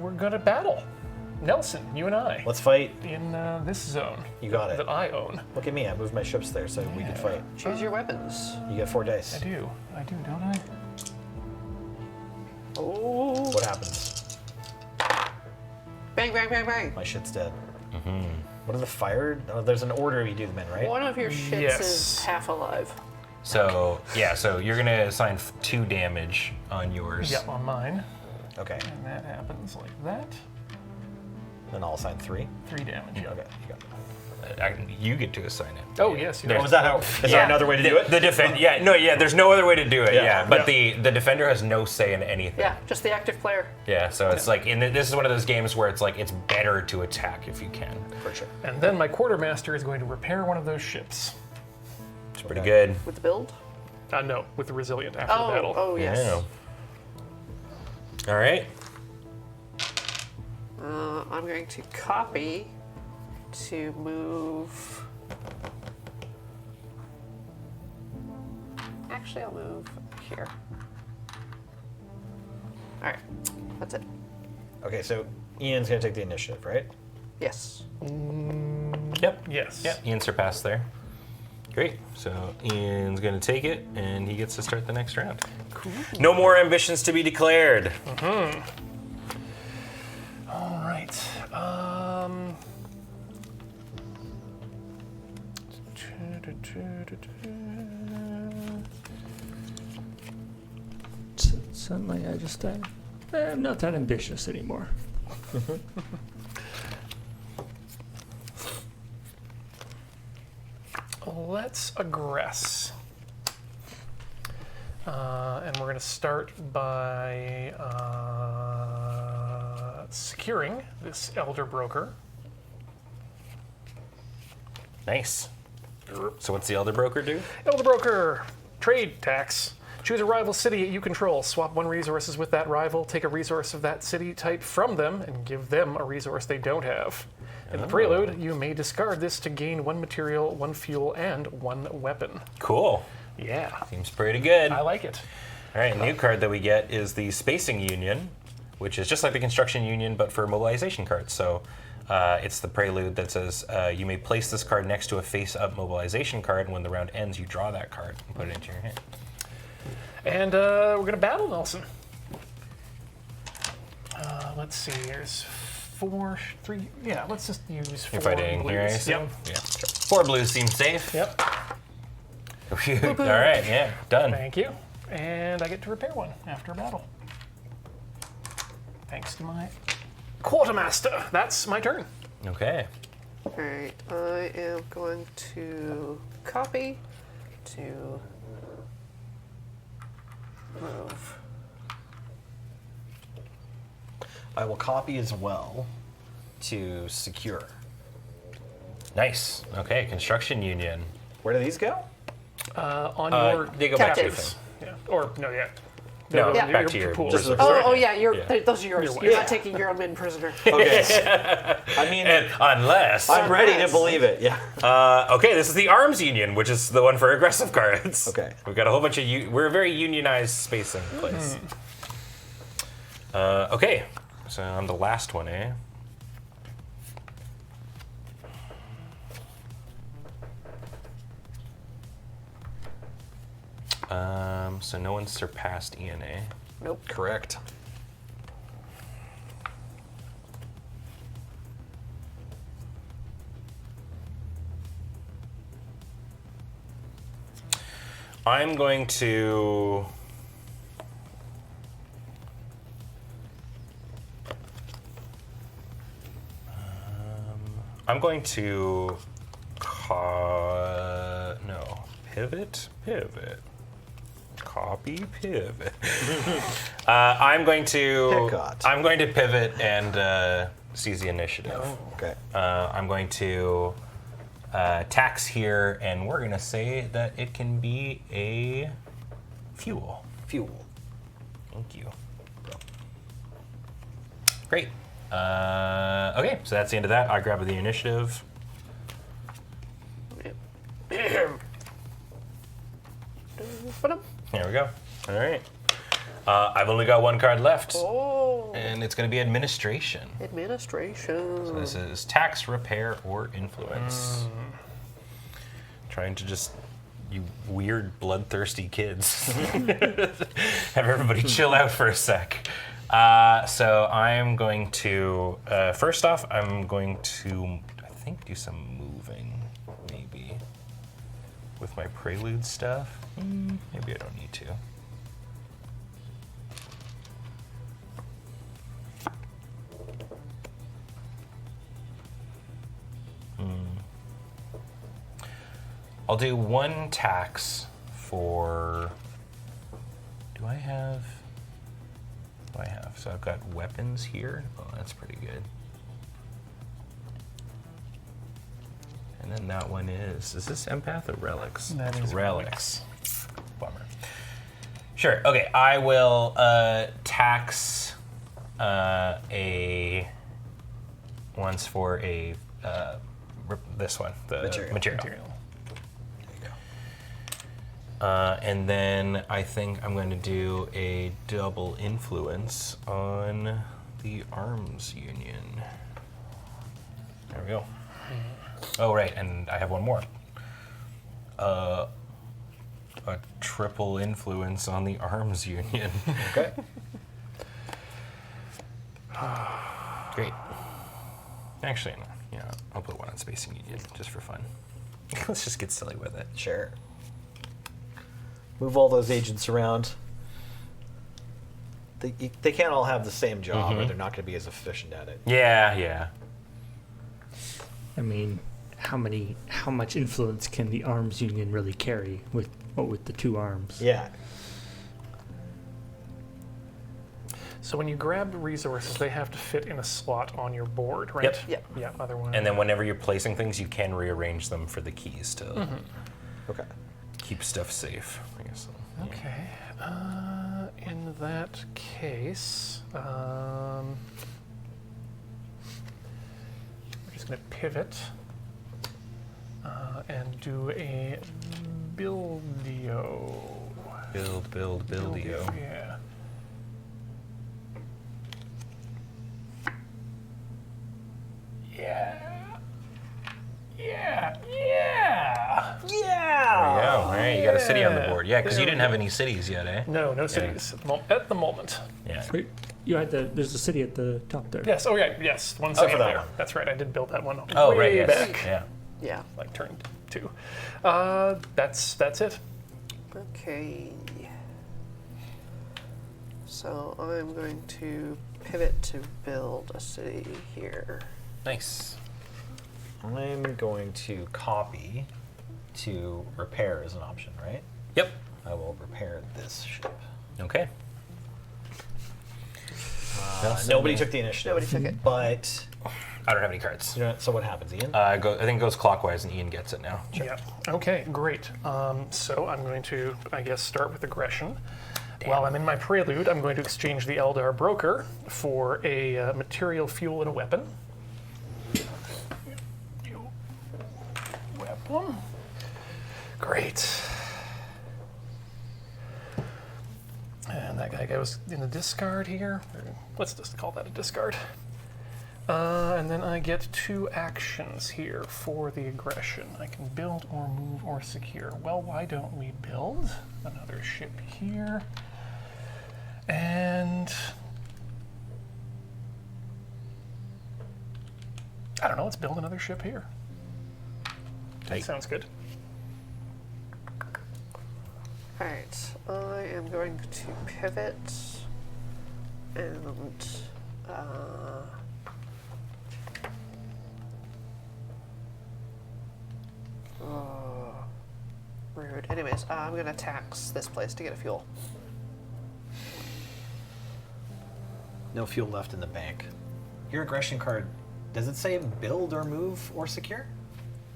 we're going to battle. Nelson, you and I, Let's fight. in this zone You got it. that I own. Look at me, I moved my ships there so we could fight. choose your weapons. You get 4 dice. I do, don't I? Oh, What happens? bang, bang, bang, bang. My shit's dead. What are the fired? Oh, there's an order you do them in, right? One of your ships Yes. is half alive. So yeah, so you're gonna assign 2 damage on yours. Yep, on mine. Okay. And that happens like that. Then I'll assign 3. 3 damage. Yep. Okay. You got it. You get to assign it. Oh, yes. You There's- know. Oh, is that how? Is there another way to do it? The defend. Yeah, no, yeah. There's no other way to do it. Yeah. Yeah, but the defender has no say in anything. Yeah, just the active player. Yeah, so it's like this is one of those games where it's like it's better to attack if you can. For sure. And then my quartermaster is going to repair one of those ships. It's pretty good. With the build? No, with the resilient after the battle. Oh, yes. Yeah. All right. I'm going to copy to move. Actually, I'll move here. All right, that's it. Okay, so Ian's gonna take the initiative, right? Yes. Yep. Yes. Yep. Ian surpassed there. Great. So Ian's gonna take it, and he gets to start the next round. Cool. No more ambitions to be declared. All right. Suddenly I just I'm not that ambitious anymore. Let's aggress. And we're going to start by securing this Elder Broker. Nice. So what's the Elder Broker do? Elder Broker, trade tax. Choose a rival city you control. Swap 1 resources with that rival. Take a resource of that city type from them and give them a resource they don't have. In the prelude, you may discard this to gain 1 material, 1 fuel, and 1 weapon. Cool. Yeah, Seems pretty good. I like it. All right, new card that we get is the Spacing Union, which is just like the Construction Union, but for mobilization cards. So it's the prelude that says you may place this card next to a face-up mobilization card, and when the round ends, you draw that card and put it into your hand. And we're going to battle Nelson. Let's see, there's 3, yeah, let's just use 4 You're fighting blues. here, I assume? Yep. Yeah. 4 blues seems safe. Yep, Phew. All right, yeah, done. thank you. And I get to repair 1 after a battle. Thanks to my quartermaster. That's my turn. Okay. All right, I am going to copy to move. I will copy as well to secure. Nice. Okay, Construction Union. Where do these go? On your They go back to your captives. thing. yeah, or no, yeah. No, Yeah. back to your pool. Just the- Oh, yeah, Yeah. those are yours. Your You're way. not taking your own prisoner. Okay. I mean, Unless. I'm ready to Unless. believe it. Yeah. Okay, this is the Arms Union, which is the one for aggressive cards. Okay. We've got a whole bunch of we're a very unionized spacing place. Okay, so on the last one, eh? So no one's surpassed ENA. Nope. Correct. I'm going to. I'm going to. Pivot. Copy, pivot. I'm going to. Picot. I'm going to pivot and seize the initiative. Okay. I'm going to tax here, and we're going to say that it can be a fuel. Fuel. Thank you. Great. Okay, so that's the end of that. I grab the initiative. Here we go. All right. I've only got 1 card left, Oh, and it's going to be administration. administration. This is tax, repair, or influence. Trying to just, you weird, bloodthirsty kids. Have everybody chill out for a sec. So I'm going to, first off, I'm going to, I think, do some moving, maybe. with my prelude stuff. Maybe I don't need to. I'll do 1 tax for. Do I have? So I've got weapons here. Oh, that's pretty good. And then that one is this empath or relics? That It's is relics. Bummer. Sure. Okay. I will tax a once for a this one, the material. And then I think I'm going to do a double influence on the arms union. There we go. Oh, right, and I have one more. A triple influence on the arms union. Okay. Great. Actually, no. Yeah, I'll put one on spacing union just for fun. Let's just get silly with it. Sure. Move all those agents around. They can't all have the same job, or they're not going to be as efficient at it. Yeah. I mean, how much influence can the arms union really carry with the 2 arms? Yeah. So when you grab resources, they have to fit in a slot on your board, right? Yep. Yep. Yeah, otherwise. And then whenever you're placing things, you can rearrange them for the keys to Okay. keep stuff safe, I guess. Okay. In that case, we're just going to pivot and do a buildio. Buildio. Yeah. Yeah. There you go. All right, you got a city on the board. Yeah, because you There didn't we have go. any cities yet, eh? No cities at the moment. Yeah. Wait, there's a city at the top there. Yes. Oh yeah. Yes. One city for up that there. one. That's right. I did build that one. Oh, way right, yes. back. Yeah. Yeah. Like turn 2. That's it. Okay. So I'm going to pivot to build a city here. Nice. I'm going to copy to repair as an option, right? Yep. I will repair this ship. Okay. Nobody took the initiative. Nobody took it. But, I don't have any cards. so what happens, Ian? I think it goes clockwise, and Ian gets it now. Yeah. Okay. Great. So I'm going to, I guess, start with aggression. While I'm in my prelude, I'm going to exchange the Eldar Broker for a material, fuel, and a weapon. Weapon. Great. And that guy goes in the discard here. Let's just call that a discard. And then I get 2 actions here for the aggression. I can build or move or secure. Well, why don't we build another ship here? And I don't know, let's build another ship here. That Tight. sounds good. Alright, I am going to pivot and rude. Anyways, I'm gonna tax this place to get a fuel. No fuel left in the bank. Your aggression card, does it say build or move or secure?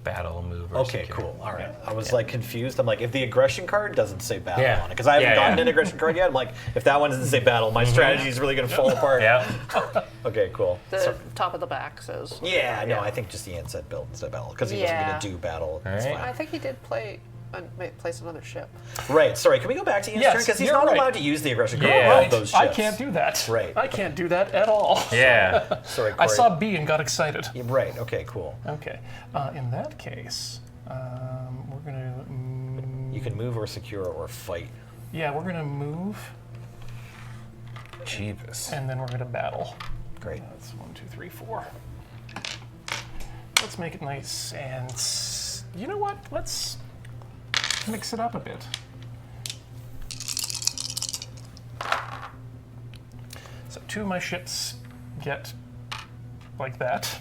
Battle, move, or Okay, secure. cool. All right. Yeah. I was like confused. I'm like, if the aggression card doesn't say battle Yeah. on it, because I haven't Yeah, gotten yeah. an aggression card yet. I'm like, if that one doesn't say battle, my strategy is really going to fall apart. Yeah. Okay, cool. The top of the back says. Yeah, no, I think just Ian said build instead of battle because he wasn't Yeah. going to do battle. It's Alright. fine. I think he did place another ship. Right. Sorry. Can we go back to Ian's Yes, turn because he's you're not right. allowed to use the aggression card Yeah. on those ships. I can't do that. Right. I can't do that at all. Yeah. Sorry, I Corey. saw B and got excited. Yeah, right. Okay. Cool. Okay. In that case, we're gonna. You can move or secure or fight. Yeah, we're gonna move, Jeebus. and then we're gonna battle. Great. That's 1, 2, 3, 4. Let's make it nice and you know what? Let's mix it up a bit. So 2 of my ships get like that.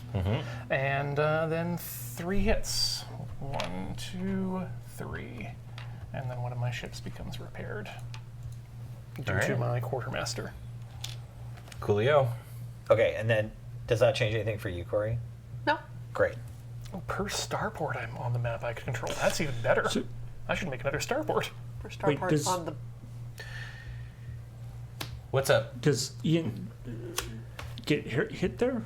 And then 3 hits. 1, 2, 3. And then one of my ships becomes repaired due to my quartermaster. Coolio. Okay, and then does that change anything for you, Corey? No. Great. Per starport I'm on the map I can control. That's even better. I should make another starport. For starport on the. What's up? Does Ian get hit there?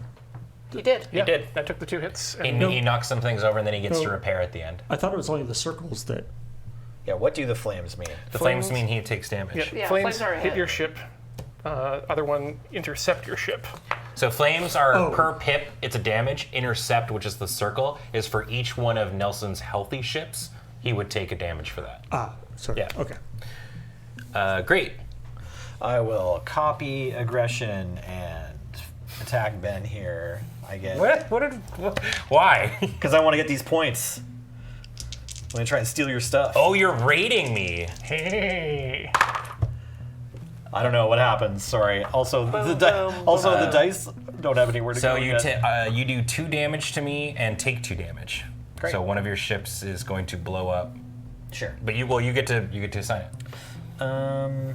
He did. Yeah, He did. I took the 2 hits. He, And he knocks some things over and then he gets to No. repair at the end. I thought it was only the circles that. Yeah, what do the flames mean? The flames mean he takes damage. yeah, Yeah, flames flames are a hit hit. your ship. Other one intercept your ship. So flames are Oh. per pip, it's a damage. Intercept, which is the circle, is for each one of Nelson's healthy ships. He would take a damage for that. Sorry. Yeah. Okay. Great. I will copy aggression and attack Ben here. I get Why? because I want to get these points. I'm gonna try and steal your stuff. Oh, you're raiding me. Hey. I don't know what happens. Sorry. Also, the boom, dice don't have anywhere to So go. you yet. you do 2 damage to me and take 2 damage. Great. So one of your ships is going to blow up. Sure. But you get to assign it.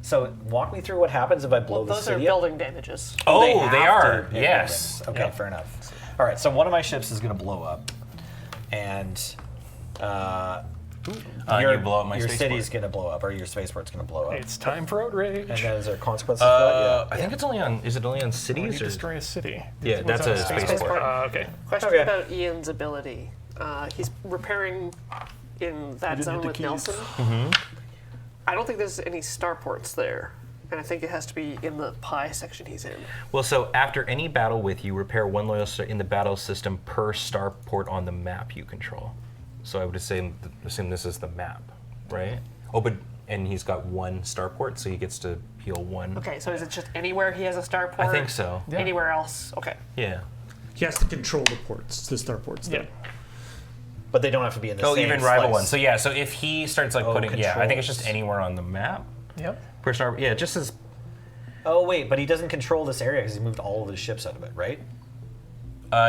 So walk me through what happens if I blow the Those are city up. building damages. Oh, they have are. to hit Yes. buildings. Okay, fair enough. All right, so one of my ships is going to blow up, and You blow up my your spaceport. city's going to blow up, or your spaceport's going to blow up. It's time for outrage. And then is there consequences for that? I think it's only on. Is it only on When you cities or? destroy a city. Yeah, What's that's on a spaceport? spaceport. Okay. Question Okay. about Ian's ability. He's repairing in that zone with Nelson. I don't think there's any starports there. And I think it has to be in the pie section he's in. Well, so after any battle with you, repair 1 loyal star in the battle system per starport on the map you control. So I would assume this is the map, right? Oh, but and he's got 1 starport, so he gets to heal 1. Okay, so is it just anywhere he has a starport? I think so. Yeah. Anywhere else? Okay. Yeah. He has to control the ports, the starports. Yeah. But they don't have to be in the Oh, same even rival slice. one. So yeah. So if he starts like putting, I think it's just controls. anywhere on the map. Yep. Per star. Yeah, just as. Oh wait, but he doesn't control this area because he moved all of his ships out of it, right?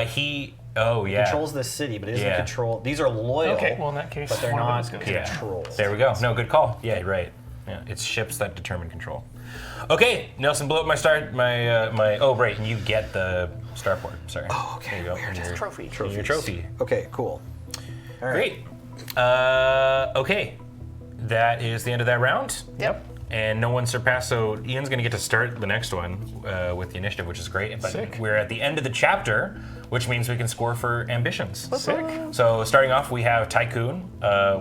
He. Oh yeah. Controls this city, but he doesn't Yeah. control. These are loyal. Okay, well in that case, but they're one of them not is good. Yeah. controlled. There we go. No, good call. Yeah, right. Yeah, it's ships that determine control. Okay, Nelson, blew up my my. Oh, right, and you get the starport. Sorry. Oh, okay, There you go. weird. And your Trophy. Your trophy. Okay, cool. All right. Great. Okay, that is the end of that round. Yep. And no one surpassed, so Ian's going to get to start the next one with the initiative, which is great. But Sick. we're at the end of the chapter, which means we can score for ambitions. Sick. So starting off, we have Tycoon,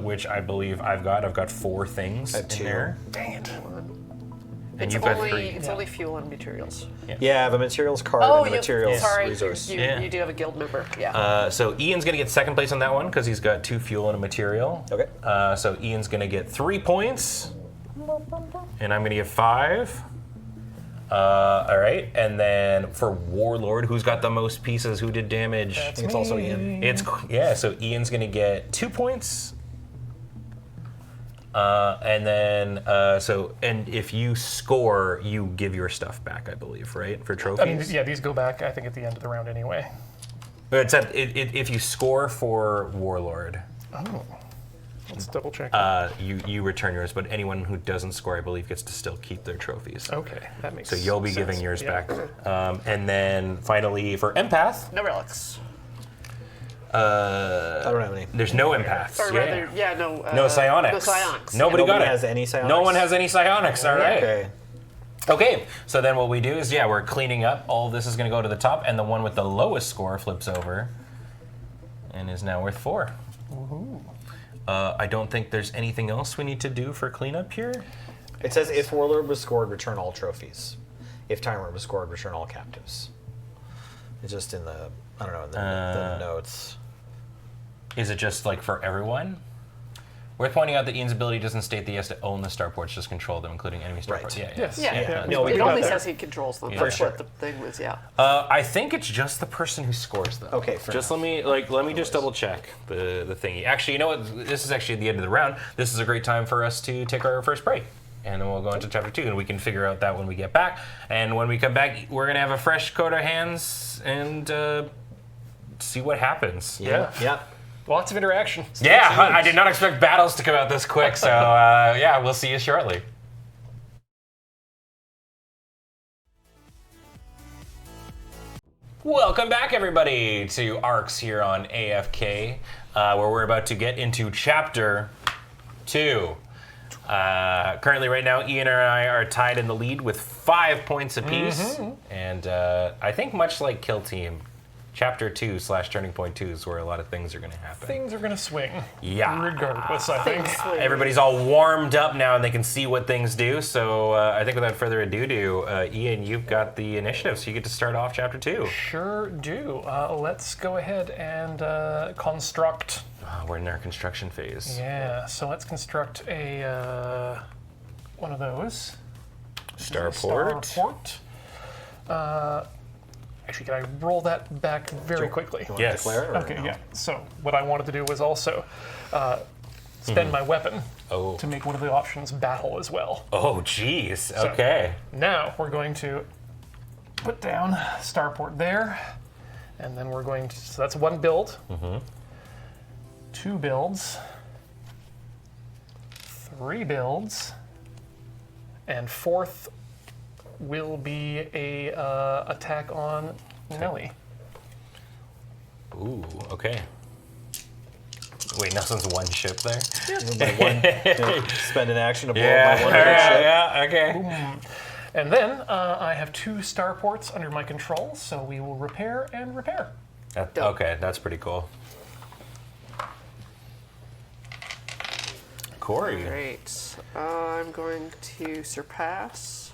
which I believe I've got. I've got 4 things I have in 2. there. Dang it. And It's you've got only 3. it's only fuel and materials. Yeah, I have a materials card Oh, and a materials sorry, resource. you, Yeah. you do have a guild member. Yeah. So Ian's going to get second place on that one because he's got 2 fuel and a material. Okay. So Ian's going to get 3 points. And I'm going to get 5. All right. And then for Warlord, who's got the most pieces? Who did damage? I think it's also Ian. Yeah, so Ian's going to get 2 points. And then, and if you score, you give your stuff back, I believe, right? For trophies? I mean, yeah, these go back, I think, at the end of the round anyway. But it's if you score for Warlord, Oh. Let's double check. you return yours, but anyone who doesn't score, I believe, gets to still keep their trophies. Okay, that makes So sense. you'll be giving yours Yeah. back. And then finally, for Empath, No relics. I don't have any. there's no Empaths. Or rather, no. No psionics. No psionics. Nobody got Nobody it. has any psionics? No one has any psionics. All right. Okay. Okay. So then what we do is, we're cleaning up. All this is going to go to the top, and the one with the lowest score flips over, and is now worth 4. I don't think there's anything else we need to do for cleanup here. It says if Warlord was scored, return all trophies. If Timer was scored, return all captives. It's just in the, I don't know, the notes. Is it just like for everyone? Worth pointing out that Ian's ability doesn't state that he has to own the starports, just control them, including enemy starports. Right. Yeah, yeah. Yes. Yeah. No, we it got only there. says he controls them. Yeah. That's For what the thing was. Yeah. I think it's just the person who scores them. Okay, fair Just enough. let me just double check the thingy. Actually, you know what? This is actually the end of the round. This is a great time for us to take our first break. And then we'll go into chapter 2, and we can figure out that when we get back. And when we come back, we're going to have a fresh coat of hands and see what happens. Yeah. Yep. Lots of interaction. Yeah, I did not expect battles to come out this quick, so yeah, we'll see you shortly. Welcome back, everybody, to ARCS here on AFK, where we're about to get into Chapter 2. Currently, right now, Ian and I are tied in the lead with 5 points apiece, and I think much like Kill Team, Chapter 2 / Turning Point 2 is where a lot of things are going to happen. Things are going to swing. Yeah. Regardless, I think. Everybody's all warmed up now and they can see what things do. So I think without further ado, Ian, you've got the initiative, so you get to start off Chapter 2. Sure do. Let's go ahead and construct. We're in our construction phase. Yeah, so let's construct a one of those. Starport. Starport. Actually, can I roll that back very quickly? You want to Yes. declare or Okay, no? yeah. So what I wanted to do was also spend my weapon Oh. to make one of the options battle as well. Oh, jeez. Okay. Now we're going to put down starport there, and then we're going to. So that's one build. 2 builds. 3 builds. And 4th will be a attack on Nelly. Ooh, okay. Wait, Nelson's one ship there? Spend an action to blow Yeah, my one other ship. yeah, okay. And then I have 2 starports under my control, so we will repair and repair. Okay, that's pretty cool. Corey. Great. I'm going to surpass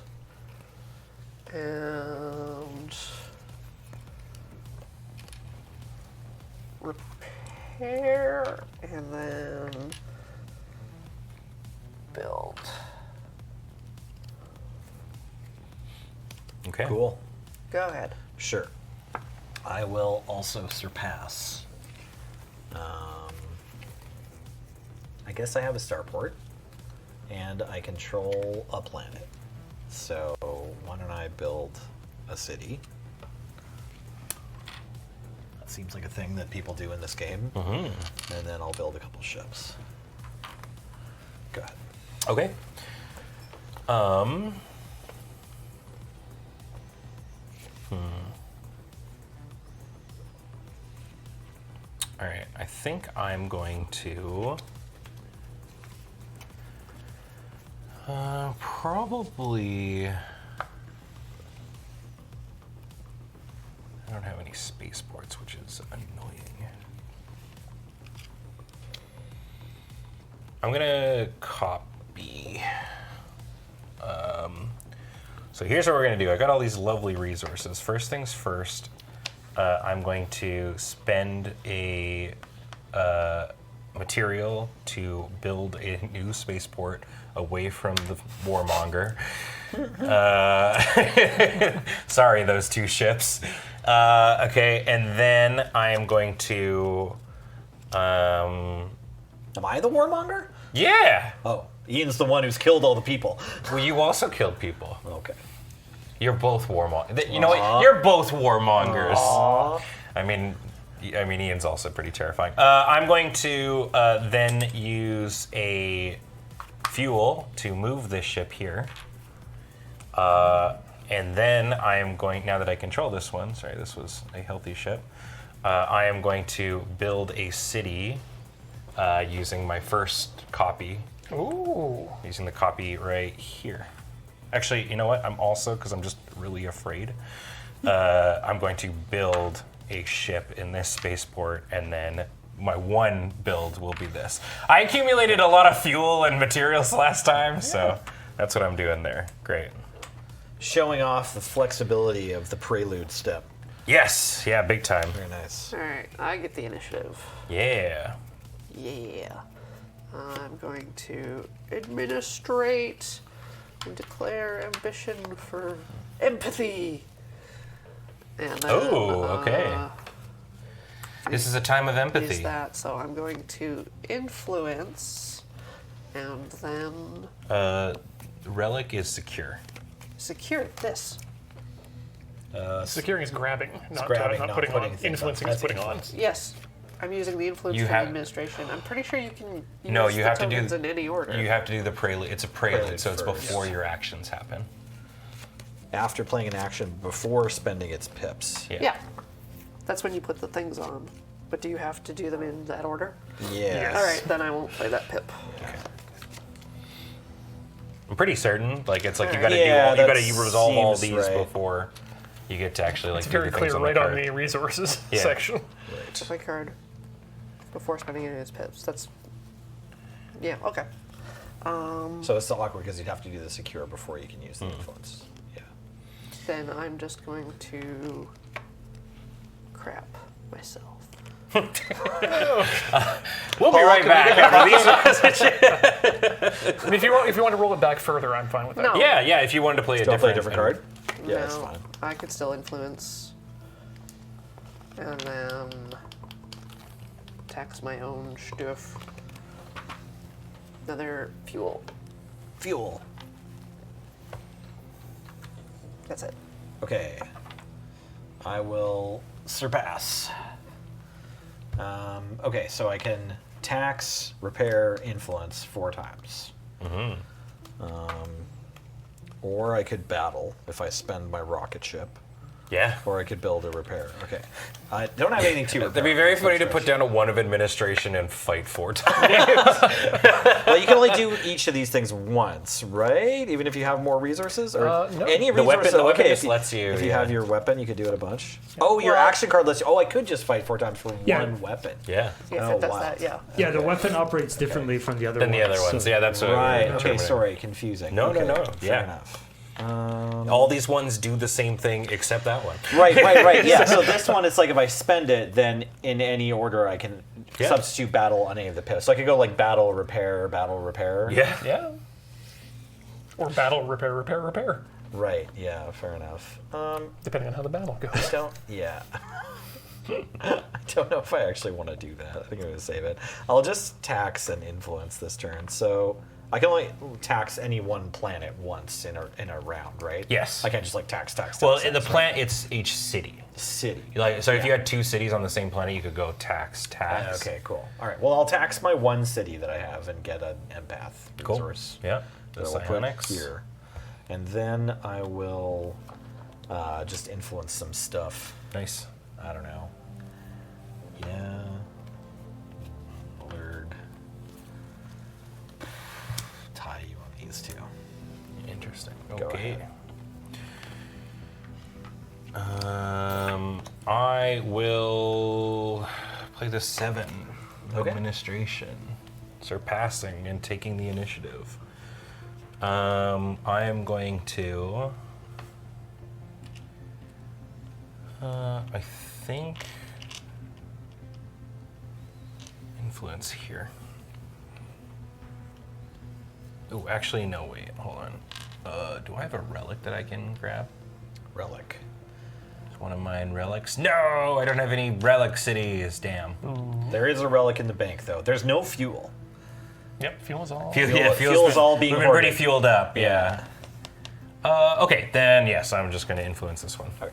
and repair and then build. Okay. Cool. Go ahead. Sure. I will also surpass. I guess I have a starport, and I control a planet. So why don't I build a city? That seems like a thing that people do in this game. And then I'll build a couple ships. Go ahead. Okay. All right, I think I'm going to probably. I don't have any spaceports, which is annoying. I'm gonna copy. So here's what we're gonna do. I got all these lovely resources. First things first, I'm going to spend a material to build a new spaceport away from the warmonger. Sorry, those 2 ships. Okay, and then I am going to. Am I the warmonger? Yeah. Oh, Ian's the one who's killed all the people. Well, you also killed people. Okay. You're both warmongers. You know what? You're both warmongers. I mean, Ian's also pretty terrifying. I'm going to then use a fuel to move this ship here. And then I am going, now that I control this one, sorry, this was a healthy ship, I am going to build a city using my first copy. Ooh. Using the copy right here. Actually, you know what? I'm also, because I'm just really afraid, I'm going to build a ship in this spaceport, and then my one build will be this. I accumulated a lot of fuel and materials last time, so that's what I'm doing there. Great. Showing off the flexibility of the prelude step. Yes, yeah, big time. Very nice. All right, I get the initiative. Yeah. Yeah. I'm going to administrate and declare ambition for empathy. And then, Oh, okay. This is a time of use empathy. that, so I'm going to influence, and then Relic is secure. secure this. Securing is grabbing, not, grabbing, not not putting putting on. things Influencing on. is putting That's on. influence. Yes, I'm using the influence You for have- the administration. I'm pretty sure you can use No, you the have to do tokens in any order. You have to do the prelude. It's a prelude, Prelude so it's first. before your actions happen. After playing an action before spending its pips. Yeah, that's when you put the things on. But do you have to do them in that order? Yes. All right, then I won't play that pip. I'm pretty certain. Like it's like you Alright. gotta Yeah, do. You gotta that resolve all seems these right. before you get to actually like It's do very the things clear on right the on card. the resources Yeah. section. Play card before spending any of his pips. That's yeah. Okay. So it's still awkward because you'd have to do the secure before you can use the influence. Yeah. Then I'm just going to crap myself. We'll be right back after these. And if you want to roll it back further, I'm fine with that. No. Yeah, yeah. If you wanted to play Still a play different, a different card? Yeah, no, it's fine. I could still influence, and then tax my own stuff. Another fuel. Fuel. That's it. Okay. I will surpass. Okay, so I can tax, repair, influence 4 times. Or I could battle if I spend my rocket ship. Yeah. Or I could build a repair. Okay. I don't have anything to repair. It'd be very funny to put down a 1 of administration and fight 4 times. Well, you can only do each of these things once, right? Even if you have more resources? Or No. any The weapon- resources. the weapon okay, just if lets you, If you yeah. have your weapon, you could do it a bunch. Oh, your action card lets you. Oh, I could just fight 4 times for Yeah. one weapon. Yeah. If Oh, it does wow. that, yeah. Yeah, the weapon operates differently from the other Than ones. the other ones. so- Yeah, that's what Right. we're Okay. determining. Sorry. Confusing. No, no, Okay, no, Fair yeah. enough. All these ones do the same thing except that one. Right. Yeah. So this one, it's like if I spend it, then in any order I can Yeah. substitute battle on any of the pips. So I could go like battle, repair, battle, repair. Yeah. Yeah. Or battle, repair, repair, repair. Right. Yeah. Fair enough. Depending on how the battle goes. Don't. Yeah. I don't know if I actually want to do that. I think I'm going to save it. I'll just tax and influence this turn. So I can only tax any one planet once in a round, right? Yes. I can't just like tax. Well, tax, in the right? planet, it's each city. City. Like, so if you had 2 cities on the same planet, you could go tax. Okay, cool. All right. Well, I'll tax my one city that I have and get an empath Cool. resource. Yeah. The that I'll put psionics. here, and then I will just influence some stuff. Nice. I don't know. Yeah. Blurred. Tie you on these two. Interesting. Go Okay. ahead. I will play the 7. Okay. Administration. Surpassing and taking the initiative. I am going to. I think. Influence here. Oh, actually, no, wait, hold on. Do I have a relic that I can grab? Relic. Is one of mine relics? No, I don't have any relic cities, damn. There is a relic in the bank, though. There's no fuel. Yep, fuel's all. Fuel's all being We've been pretty hoarded. fueled up, yeah. Okay, then yes, I'm just going to influence this one. Okay.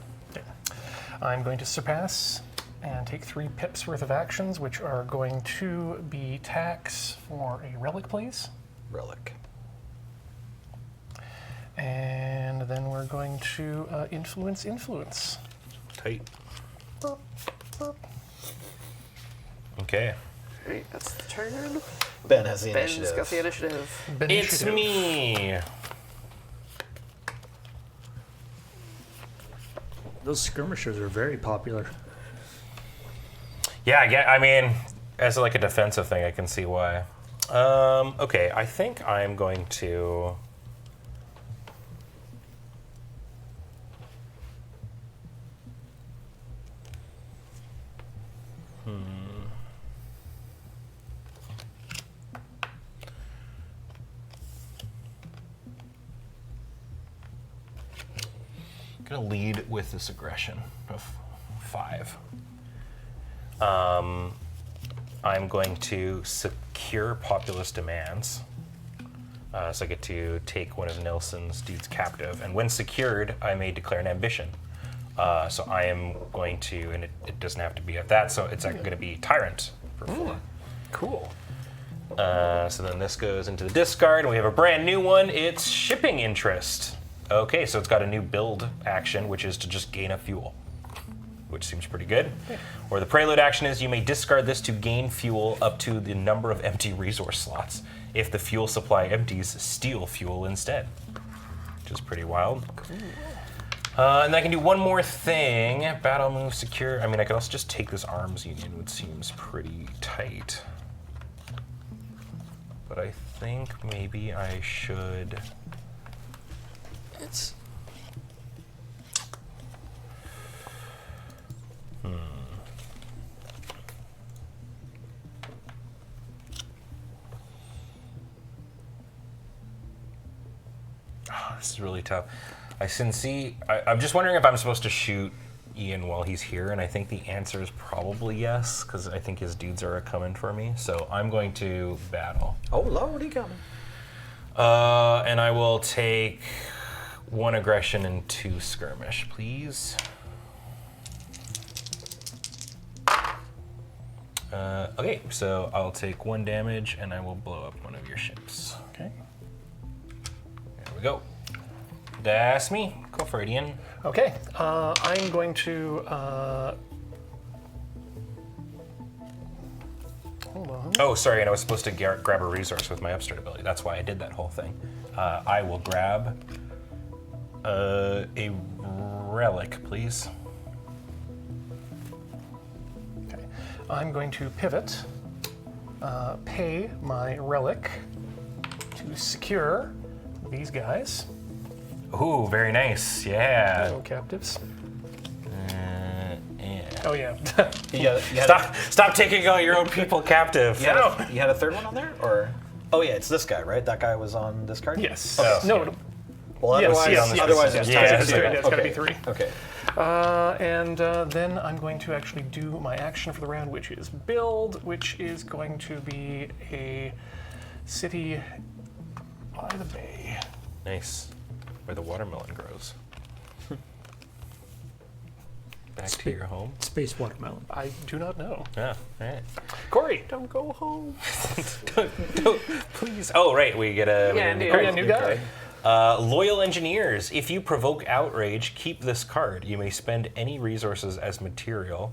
I'm going to surpass and take 3 pips worth of actions, which are going to be tax for a relic, please. Relic. And then we're going to influence. Tight. Okay. Right, that's the turn. Ben has the Ben's initiative. got the initiative. It's Initiative. me. Those skirmishers are very popular. Yeah, I mean, as like a defensive thing, I can see why. Okay, I think I'm going to. gonna lead with this aggression of 5. I'm going to secure populist demands. So I get to take one of Nelson's dudes captive, and when secured, I may declare an ambition. So I am going to, and it doesn't have to be at that, so it's going to be Tyrant for 4. Cool. So then this goes into the discard, and we have a brand new one. It's Shipping Interest. Okay, so it's got a new build action, which is to just gain a fuel, which seems pretty good. Or the prelude action is you may discard this to gain fuel up to the number of empty resource slots. If the fuel supply empties, steal fuel instead, which is pretty wild. Cool. And then I can do one more thing. Battle move, secure. I mean, I could also just take this arms union, which seems pretty tight. But I think maybe I should... It's This is really tough. I'm just wondering if I'm supposed to shoot Ian while he's here, and I think the answer is probably yes, because I think his dudes are coming for me. So I'm going to battle. Oh, lordy coming. And I will take 1 aggression and 2 skirmish, please. Okay, so I'll take 1 damage, and I will blow up one of your ships. Okay. There we go. That's me. Go for it, Ian. Okay. I'm going to. Hold on. Oh, sorry, and I was supposed to grab a resource with my upstart ability. That's why I did that whole thing. I will grab a relic, please. Okay. I'm going to pivot, pay my relic to secure these guys. Ooh, very nice. Yeah. No captives. Yeah. Oh yeah. Stop taking all your own people captive. You had a third one on there? Or oh yeah, it's this guy, right? That guy was on this card? Yes. Oh, No. Well, Yes, otherwise, yes, yes, otherwise yes, it's yes, time it's to three, do it's gotta be 3. Okay. And then I'm going to actually do my action for the round, which is build, which is going to be a city by the bay. Nice. Where the watermelon grows. Back to your home. space watermelon. I do not know. Yeah, all right. Corey, don't go home. don't, please. Oh, right, we get a... Yeah, we new get a Yeah, new guy. Loyal Engineers. If you provoke outrage, keep this card. You may spend any resources as material,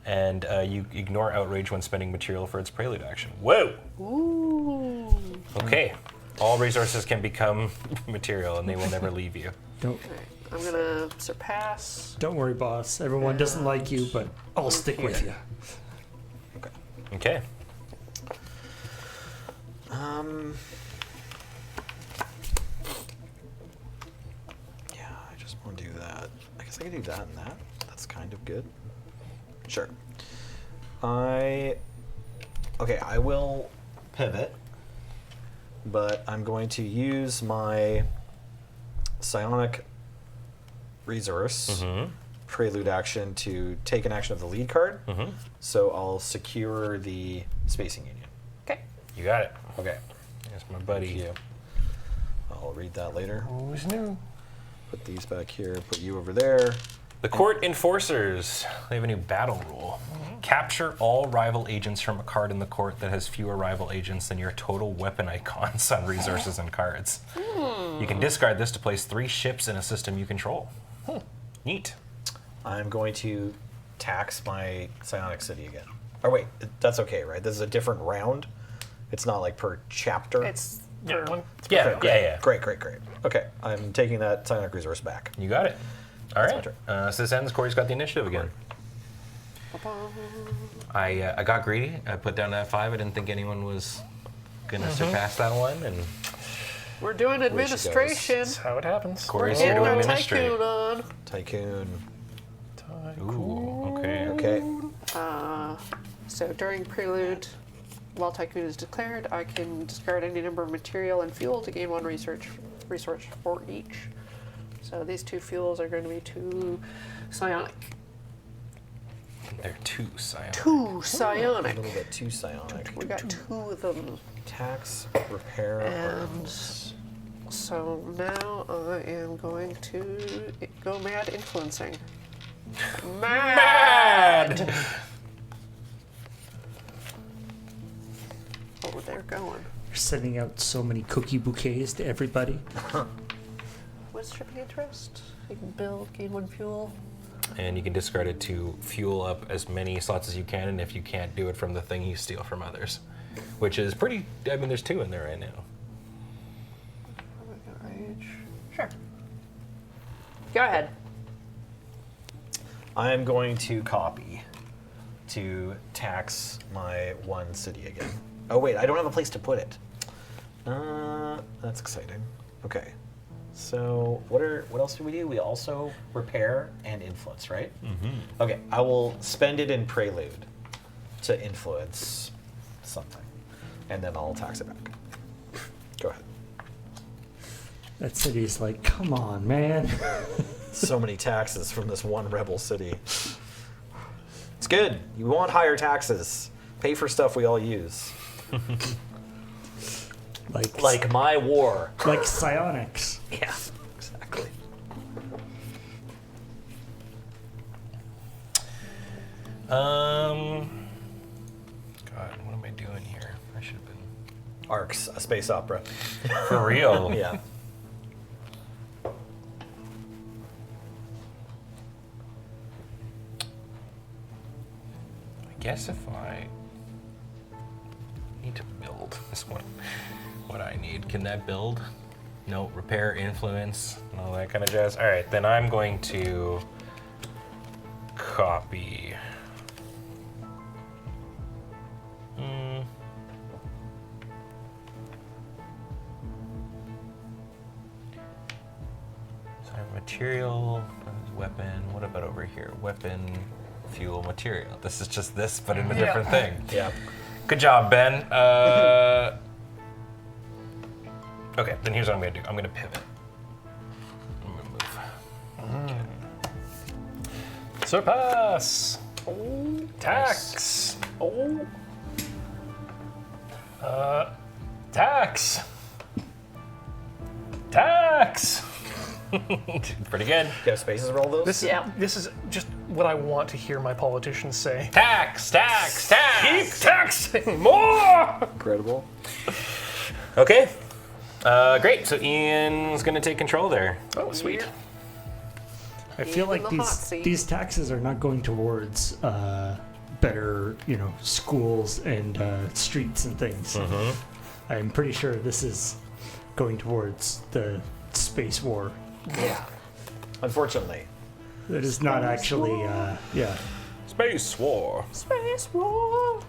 and you ignore outrage when spending material for its prelude action. Whoa! Ooh. Okay. All resources can become material, and they will never leave you. Don't Okay. I'm gonna surpass. don't worry, boss. Everyone doesn't like you, but I'll stick with you. Okay. Yeah, I just want to do that. I guess I can do that and that. That's kind of good. Sure. I will pivot, but I'm going to use my psionic resource prelude action to take an action of the lead card. So I'll secure the spacing union. Okay. You got it. Okay. That's my buddy. I'll read that later. Who's new? Put these back here. Put you over there. The Court Enforcers. They have a new battle rule. Capture all rival agents from a card in the court that has fewer rival agents than your total weapon icons on resources and cards. You can discard this to place 3 ships in a system you control. Neat. I'm going to tax my psionic city again. Or wait, that's okay, right? This is a different round. It's not like per chapter. It's Yeah, one. Yeah, yeah. Great. Okay, I'm taking that psionic resource back. You got it. All That's right. my turn. So this ends. Corey's got the initiative again. I got greedy. I put down that 5. I didn't think anyone was gonna surpass that one, and We're doing administration. That's how it happens. Corey's We're here to getting our administrate. tycoon on. Tycoon. Ooh, okay. Okay. So during prelude, while tycoon is declared, I can discard any number of material and fuel to gain 1 resource for each. So these 2 fuels are going to be 2 psionic. They're 2 psionic. 2 psionic. A little bit too psionic. We got 2 of them. Tax, repair, And arms. so now I am going to go mad influencing. Mad! Oh, they're going. You're sending out so many cookie bouquets to everybody. What's shipping interest? You can build, gain 1 fuel. And you can discard it to fuel up as many slots as you can, and if you can't do it from the thing, you steal from others. Which is pretty, I mean, there's 2 in there right now. Rage. Sure. Go ahead. I'm going to copy to tax my 1 city again. Oh wait, I don't have a place to put it. That's exciting. Okay. So what else do we do? We also repair and influence, right? Mm-hmm. Okay, I will spend it in prelude to influence something, and then I'll tax it back. Go ahead. That city's like, come on, man. So many taxes from this one rebel city. It's good. You want higher taxes. Pay for stuff we all use. Like my war. Like psionics. Yeah, exactly. God, what am I doing here? I should have been ARCS, a space opera. for real. Yeah. I guess if I need to build this one, what I need, can that build? No, repair, influence, and all that kind of jazz. All right, then I'm going to copy. So I have material, weapon. What about over here? Weapon, fuel, material. This is just this, but in a different thing. Yeah. Good job, Ben. Okay, then here's what I'm gonna do. I'm gonna pivot. I'm gonna move. Surpass. Tax. Tax. Tax. Pretty good. You have spaces roll those? This is just what I want to hear my politicians say. Tax, tax, tax. Keep taxing more. Incredible. Okay. Great. So Ian's gonna take control there. Oh, sweet. I feel like In the hot seat. these taxes are not going towards better, schools and streets and things. I'm pretty sure this is going towards the space war. Yeah. Unfortunately. It is not actually, yeah. Space war. Space war.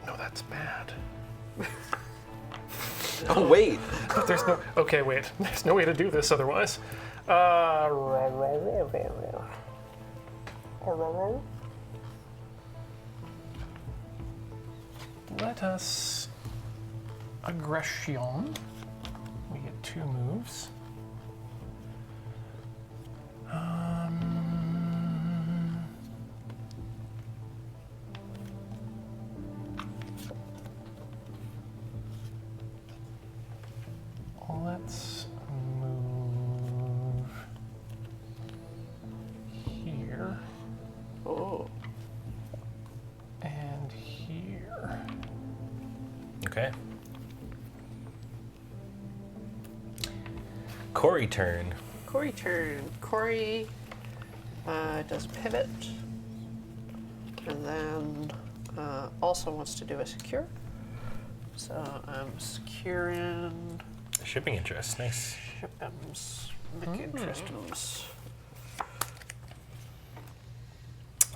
No, that's bad. Oh, wait. There's no. Okay, wait. There's no way to do this otherwise. Let us aggression. We get 2 moves. Let's move here Oh. and here. Okay. Corey turn. Corey turn. Corey does pivot. And then also wants to do a secure. So I'm securing Shipping interest. Nice. ship'ems, make interestums.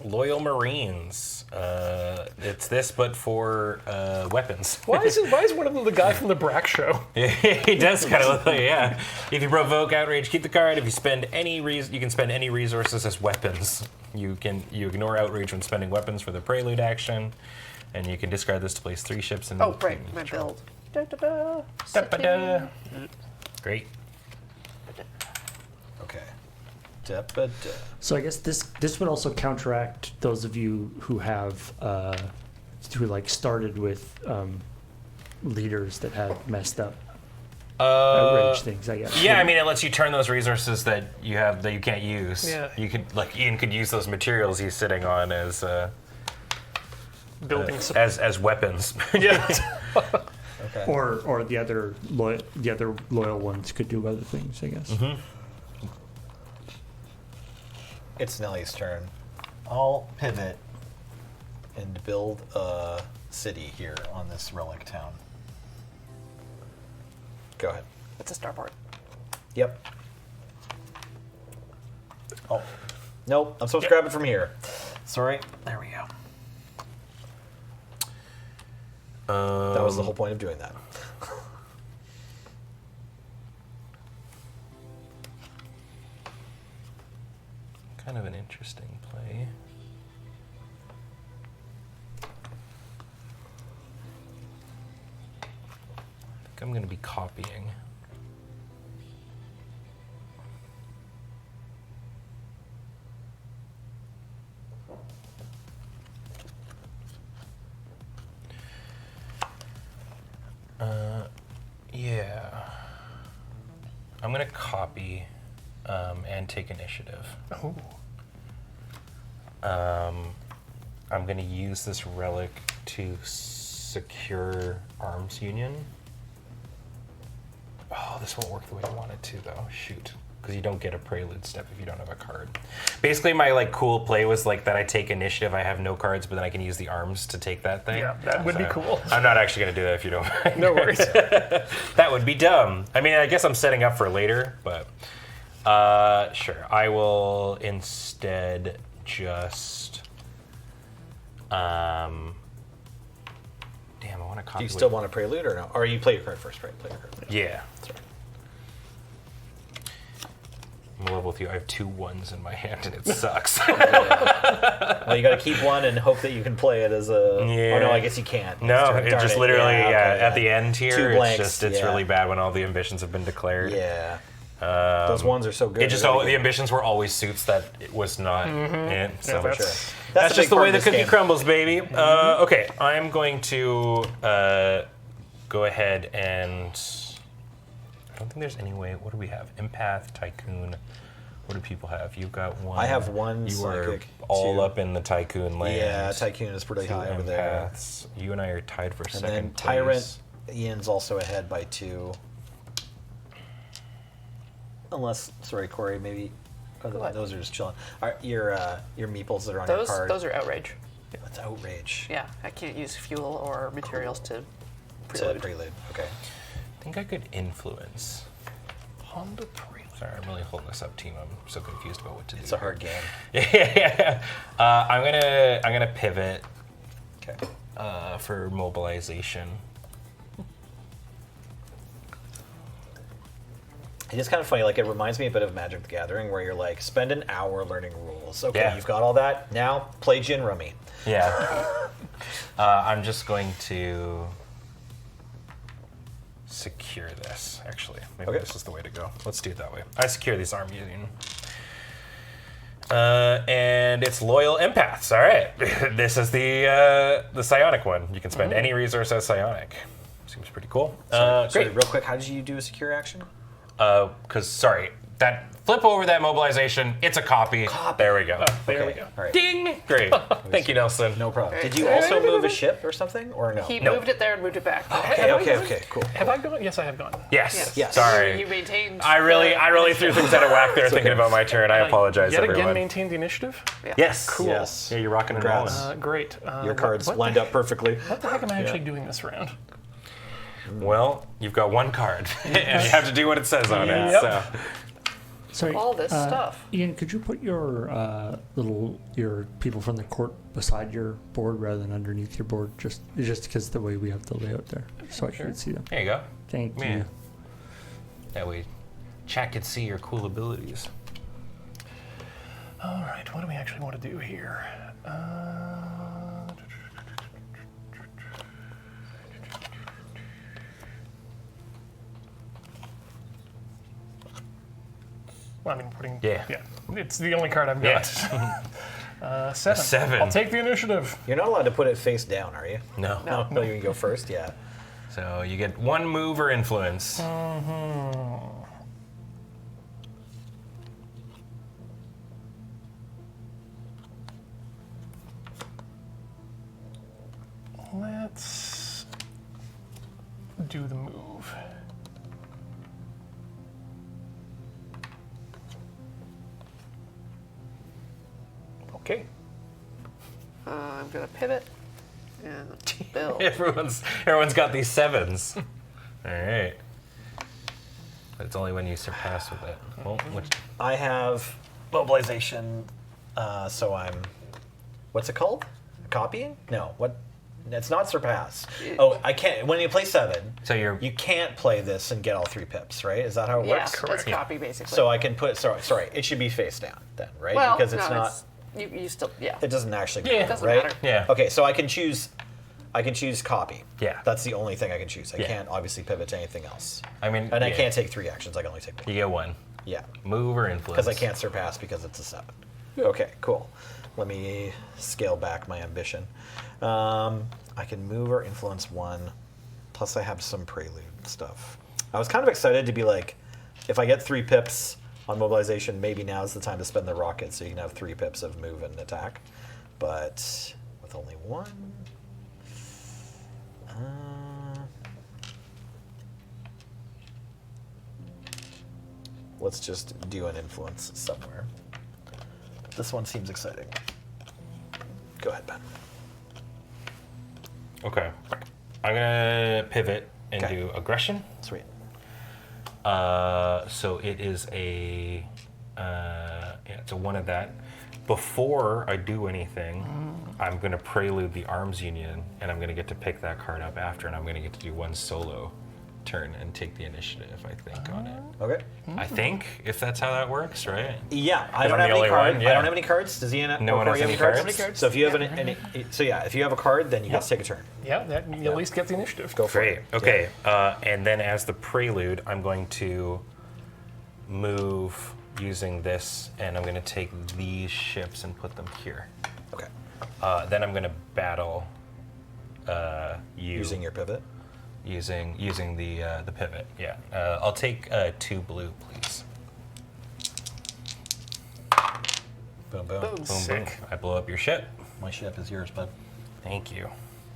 Loyal Marines. It's this, but for weapons. Why is one of them the guy from the Brack show? He does kind of look like, yeah. If you provoke outrage, keep the card. If you spend any you can spend any resources as weapons. You ignore outrage when spending weapons for the prelude action. And you can discard this to place 3 ships in. Oh, right, in my control. build. Da-da-da. Da-ba-da. Great. Okay. Da-ba-da. So I guess this would also counteract those of you who have who like started with leaders that had messed up outrage things. I guess. Yeah, I mean, it lets you turn those resources that you have that you can't use. Yeah. You could, like, Ian could use those materials he's sitting on as Building as weapons. Yeah. Okay. Or the other loyal ones could do other things. I guess. Mm-hmm. It's Nellie's turn. I'll pivot and build a city here on this relic town. Go ahead. It's a starport. Yep. Oh. Nope, I'm supposed to grab it from here. Sorry. There we go. That was the whole point of doing that. Kind of an interesting play. I think I'm going to be copying. Yeah. I'm going to copy and take initiative. Oh. I'm going to use this relic to secure arms union. Oh, this won't work the way I want it to, though. Shoot. Because you don't get a prelude step if you don't have a card. Basically, my like cool play was like that I take initiative, I have no cards, but then I can use the arms to take that thing. Yeah, that would be cool. I'm not actually going to do that if you don't mind. No worries. That would be dumb. I mean, I guess I'm setting up for later, but sure. I will instead just damn, I want to copy. Do you still want a prelude or no? Or you play your card first, right? Play your card. Yeah. That's right. I'm in love with you. I have 2 1s in my hand and it sucks. Well, you got to keep one and hope that you can play it as a. Yeah. Oh no, I guess you can't. No, Darn it just it. literally, okay, at the end here, 2 blanks, it's yeah. really bad when all the ambitions have been declared. Yeah. Those ones are so good. It just the ambitions were always suits that it was not in. So Yeah, Sure. that's a just big the part way of the this cookie game. crumbles, baby. Okay, I'm going to go ahead and I don't think there's any way. What do we have? Empath, Tycoon. What do people have? You've got 1. I have 1 You are psychic. all 2. up in the Tycoon land. Yeah, Tycoon is pretty 2 high over there. empaths. You and I are tied for And second then place. Tyrant, Ian's also ahead by 2. Unless, sorry, Corey, maybe What? those are just chilling. Your meeples that are on your card. Those are outrage. That's outrage. Yeah, I can't use fuel or materials to It's a prelude. prelude. Okay. I think I could influence. Honda Prelude. Sorry, I'm really holding this up, team. I'm so confused about what to do. It's a hard game. Yeah. I'm gonna pivot Okay. for mobilization. It's kind of funny. Like, it reminds me a bit of Magic the Gathering, where you're like, spend an hour learning rules. Okay, Yeah. you've got all that. Now play Gin Rummy. Yeah. I'm just going to secure this, actually. Maybe Okay. this is the way to go. Let's do it that way. I secure this arm union. And it's loyal empaths. All right. This is the psionic one. You can spend any resource as psionic. Seems pretty cool. Sorry, Great. real quick, how did you do a secure action? Sorry, that flip over that mobilization. It's a copy. There we go. There we Okay, go. All right. Ding. Great. Thank you, Nelson. No problem. Alright. Did you also move a ship or something, or no? He No. moved it there and moved it back. Okay, cool. Have I gone? Yes, I have gone. Yes. Yes. Sorry. You maintained. I really threw things out of whack there thinking about my turn. I apologize, Yet everyone. again, maintain the initiative. Yeah. Yes. Cool. Yes. Yeah, you're rocking and rolling. Congrats. Great. Your cards what lined the, up perfectly. What the heck am I actually doing this round? Well, you've got 1 card, and you have to do what it says on it. Yep. So. Sorry, All this stuff. Ian, could you put your your people from the court beside your board rather than underneath your board, just because the way we have the layout there, so I can see them. There you go. Thank Yeah. you. That way, chat can see your cool abilities. All right, what do we actually want to do here? Well, I mean, putting. Yeah. It's the only card I've got. 7. 7. I'll take the initiative. You're not allowed to put it face down, are you? No. No, you can go first. Yeah. So you get 1 move or influence. Let's do the move. Okay. I'm gonna pivot and build. Everyone's got these 7s. All right. But it's only when you surpass with it. Well, I have mobilization, so I'm. What's it called? Copying? No. What? It's not surpass. Oh, I can't. When you play 7, so you can't play this and get all 3 pips, right? Is that how it Yeah, works? it's copy basically. So I can put. Sorry. It should be face down then, right? well, because it's no, not. you still It doesn't actually. Yeah, matter, it doesn't right? matter. Yeah. Okay, so I can choose copy. Yeah. That's the only thing I can choose. I Yeah. can't obviously pivot to anything else. I mean, And I yeah. can't take 3 actions. I can only take 1. You get 1. Yeah. Move or influence. Because I can't surpass because it's a 7. Okay, cool. Let me scale back my ambition. I can move or influence 1. Plus I have some prelude stuff. I was kind of excited to be like, if I get 3 pips on mobilization, maybe now's the time to spend the rocket so you can have 3 pips of move and attack. But with only 1... let's just do an influence somewhere. This one seems exciting. Go ahead, Ben. Okay. I'm gonna pivot and Okay. do aggression. Sweet. So it is a it's a 1 of that. Before I do anything, I'm gonna prelude the arms union, and I'm gonna get to pick that card up after, and I'm gonna get to do 1 solo turn and take the initiative. I think on it. Okay. I think if that's how that works, right? Yeah, I I'm don't the have any only cards. one, I yeah. don't have any cards. Does Ian? No or one Corey has have any cards? cards? So if you have if you have a card, then you get to take a turn. Yeah, that you at least get the initiative. Go for Great. it. Okay. And then as the prelude, I'm going to move using this, and I'm going to take these ships and put them here. Okay. Then I'm going to battle you Using your pivot. using the pivot. Yeah. I'll take 2 blue, please. Boom, boom. Boom. Boom, Sick. boom. I blow up your ship. My ship is yours, bud. Thank you.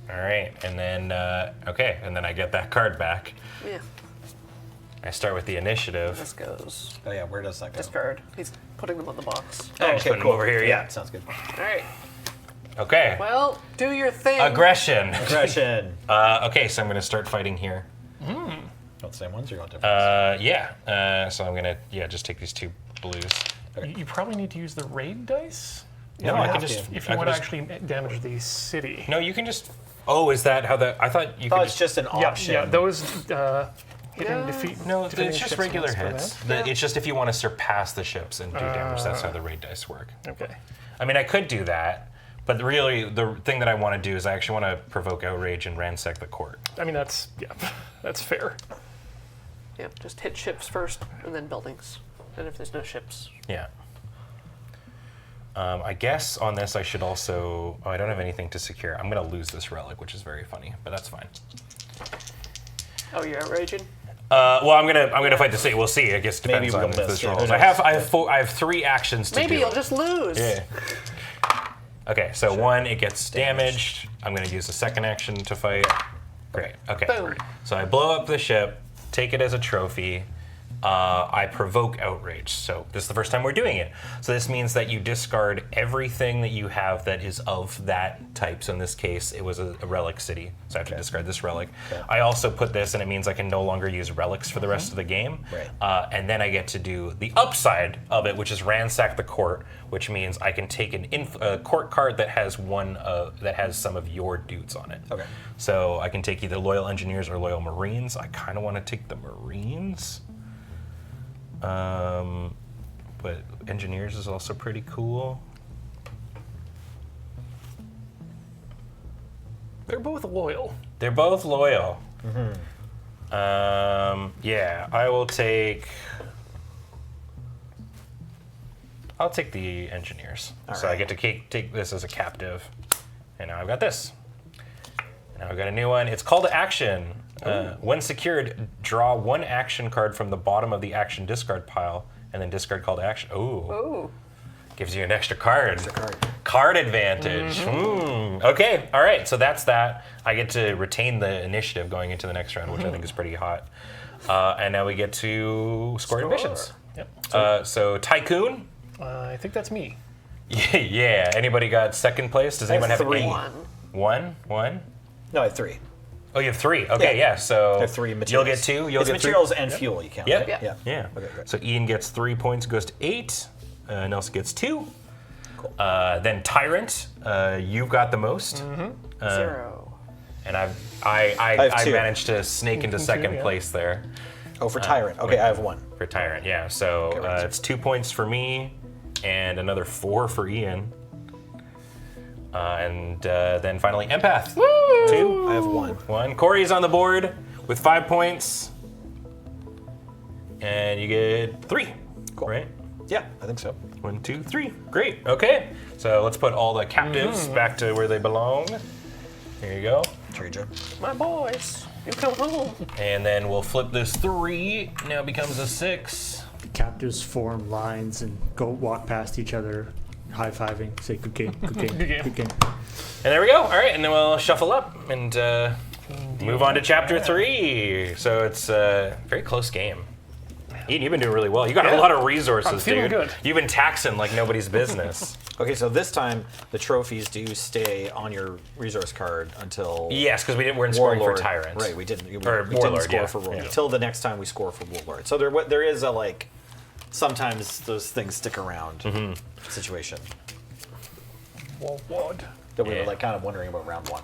All right, and then okay, and then I get that card back. Yeah, I start with the initiative. this goes. Oh yeah, where does that go? Discard. He's putting them on the box. I just put them over here. Yeah. Sounds good. All right. Okay. Well, do your thing. Aggression. Aggression. Okay, so I'm going to start fighting here. Don't the same ones or you want different? Yeah. So I'm going to just take these 2 blues. You probably need to use the raid dice No, you I can have just. to. if I you can want to just- actually damage the city. No, you can just. Oh, is that how that? I thought you Oh, could it's just an Yeah, option. yeah, those hitting No. defeat. No, defeating it's just ships regular and stuff hits. like It's just if you want to surpass the ships and do damage, that's how the raid dice work. that. Okay. I mean, I could do that, but really, the thing that I want to do is I actually want to provoke outrage and ransack the court. I mean, that's fair. Yep, just hit ships first and then buildings. And if there's no ships, Yeah. I guess on this I should also. Oh, I don't have anything to secure. I'm going to lose this relic, which is very funny, but that's fine. oh, you're outraging. Well, I'm gonna fight the city. We'll see. I guess it Maybe depends we'll on if miss, this yeah, rolls. who I have 3 actions to Maybe do. you'll just lose. Yeah. Okay, so 1, it gets damaged. I'm going to use the second action to fight. Great. Okay. Boom. So I blow up the ship, take it as a trophy. I provoke outrage. So this is the first time we're doing it. So this means that you discard everything that you have that is of that type. So in this case, it was a relic city. So I have to discard this relic. Okay. I also put this, and it means I can no longer use relics for the rest of the game. Right. And then I get to do the upside of it, which is ransack the court, which means I can take a court card that has that has some of your dudes on it. Okay. So I can take either loyal engineers or loyal marines. I kind of want to take the marines. But engineers is also pretty cool. They're both loyal. They're both loyal. Yeah, I will take. I'll take the engineers. All so I right. get to take this as a captive. And now I've got this. Now I've got a new one. It's called action. When secured, draw 1 action card from the bottom of the action discard pile, and then discard call to action. Ooh. Gives you an extra card. Card advantage. Okay, all right, so that's that. I get to retain the initiative going into the next round, which I think is pretty hot. And now we get to score ambitions. Yep. So Tycoon. I think that's me. Yeah, anybody got second place? Does anyone have 3. any? 1. One? No, I have 3. Oh, you have 3. Okay, yeah. So I have 3 materials. you'll get 2. You'll It's get 3. materials and fuel you count. Yep. right? Yeah. Yeah. Yeah. Okay, great. So Ian gets 3 points, goes to 8. Nelson gets 2. Cool. Then Tyrant, you got the most. 0. And I have 2. managed to snake into second yeah. place there Oh, for Tyrant. Okay, I have 1. for Tyrant. Yeah. So right. it's 2 points for me, and another 4 for Ian. And then finally Empath. 2. I have 1. 1. Corey's on the board with 5 points, and you get 3. Cool. Right. Yeah, I think so. 1, 2, 3. Great. Okay. So let's put all the captives back to where they belong. Here you go. Sure, Joe. My boys, you come home. And then we'll flip this 3. Now becomes a 6. Captives form lines and go walk past each other, high-fiving, say good game, good game, Good game. good game. And there we go. All right. And then we'll shuffle up and move on to chapter 3. So it's a very close game. Ian, you've been doing really well. You got a lot of resources, I'm feeling dude. good. You've been taxing like nobody's business. Okay, so this time the trophies do stay on your resource card until Yes, because we're in scoring Warlord. for Tyrant. Right, we didn't. We Or didn't Warlord, score yeah. for Warlord Yeah. until the next time we score for Warlord. So there is a like. Sometimes those things stick around situation Well, what? that we Yeah. were like kind of wondering about round 1.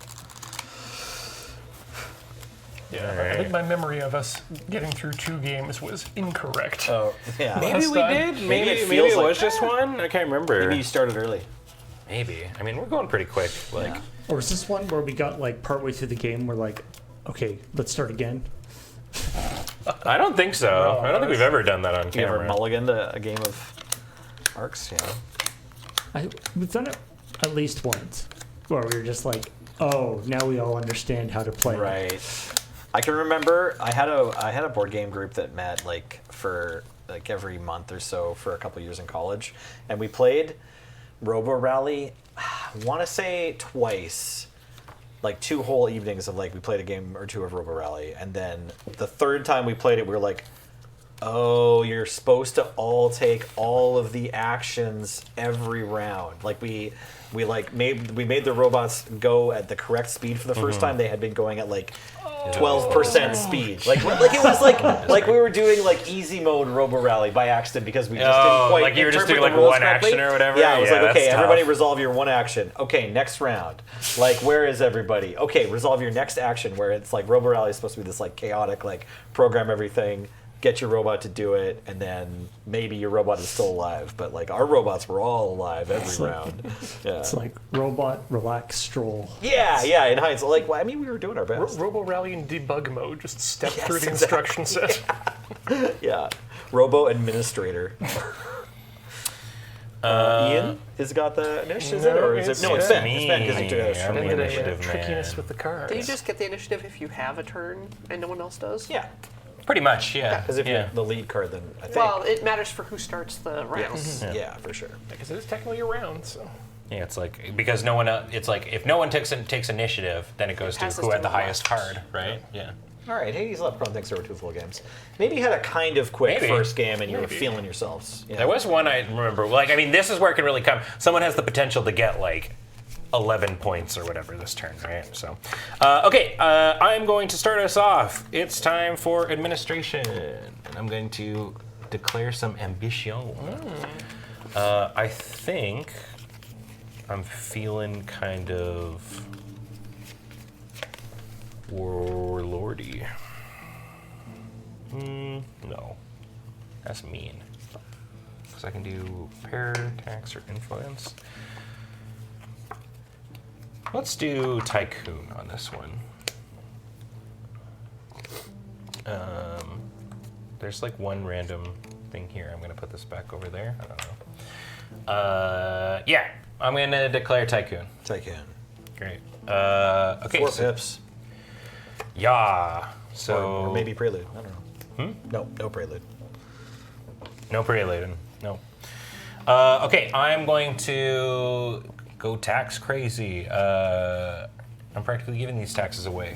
Yeah, I think my memory of us getting through 2 games was incorrect. Oh, yeah. Maybe Last we time. did. Maybe it Maybe feels it like was just one. I can't remember. Maybe you started early. Maybe. I mean, we're going pretty quick. Like, Yeah. Or was this one where we got like partway through the game, we're like, okay, let's start again? I don't think so. No, I don't think we've ever done that on You ever camera. mulliganed a game of ARCS? Yeah. We've done it at least once, where we were just like, oh, now we all understand how to play. Right. I can remember I had a board game group that met like for like every month or so for a couple years in college, and we played Robo Rally. I want to say twice, like 2 whole evenings of like we played a game or 2 of Robo Rally, and then the third time we played it, we were like, oh, you're supposed to all take all of the actions every round. Like we made the robots go at the correct speed for the first time. They had been going at like 12% speed. Like it was like we were doing like easy mode Robo Rally by accident because we just didn't quite like you were just doing interpret like the rules one correctly. action or whatever? Yeah, it was like, that's okay, everybody tough. resolve your one action. Okay, next round. Like, where is everybody? Okay, resolve your next action, where it's like Robo Rally is supposed to be this like chaotic, like program everything, get your robot to do it, and then maybe your robot is still alive. But like our robots were all alive every round. Yeah. It's like robot relax stroll. Yeah, in hindsight, like, well, I mean, we were doing our best. Robo Rally in debug mode, just step Yes, through the exactly. instruction set. Yeah, Robo Administrator. Ian has got the initiative, is it? Or is it? No, it's Ben. It's Ben because he took it I'm out. the And initiative trickiness man. with the cards. Do you just get the initiative if you have a turn and no one else does? Yeah, Pretty much, yeah. because if yeah. you're the lead card, then I think. Well, it matters for who starts the round. yes. Yeah, for sure. Because it is technically a round, so. Yeah, it's like because no one. It's like if no one takes initiative, then it goes to passes who to had the the highest left. card, right? Yeah. All right, Hades Leprechaun thinks there were 2 full games. Maybe you had a kind of quick Maybe. first game and you were Maybe. feeling yourselves. Yeah. There was one I remember. Like, I mean, this is where it can really come. Someone has the potential to get like 11 points or whatever this turn, right? So, okay, I'm going to start us off. It's time for administration, and I'm going to declare some ambition. I think I'm feeling kind of warlordy. No, that's mean. Because I can do pair, tax, or influence. Let's do Tycoon on this one. There's like one random thing here. I'm going to put this back over there. I don't know. Yeah, I'm gonna declare Tycoon. Tycoon. Great. Okay. 4 pips. Yeah. So Or maybe Prelude. I don't know. No Prelude. no prelude. No. Okay, I'm going to go tax crazy. I'm practically giving these taxes away.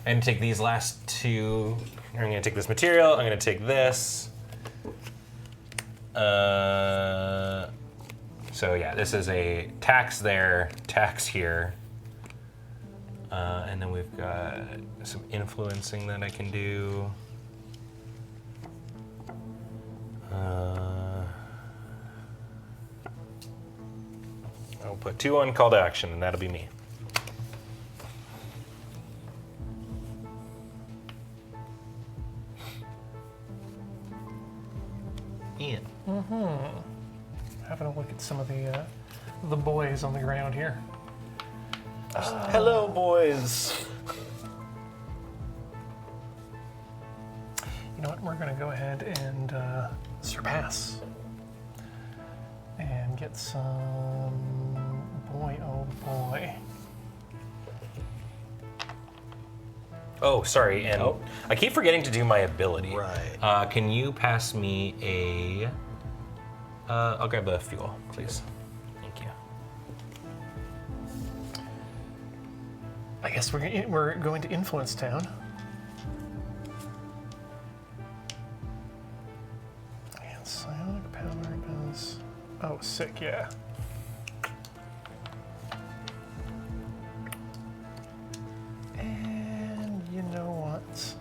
I'm going to take these last 2. I'm going to take this material. I'm going to take this. So yeah, this is a tax there, tax here. And then we've got some influencing that I can do. I'll put 2 on call to action, and that'll be me. Ian. Having a look at some of the boys on the ground here. Hello, boys. You know what? We're going to go ahead and surpass and get some boy. Oh boy. Oh, sorry, and I keep forgetting to do my ability. Right. Can you pass me a... I'll grab the fuel, please. Thank you. I guess we're going to Influence Town. And psionic power does. Oh, sick! Yeah. And you know what?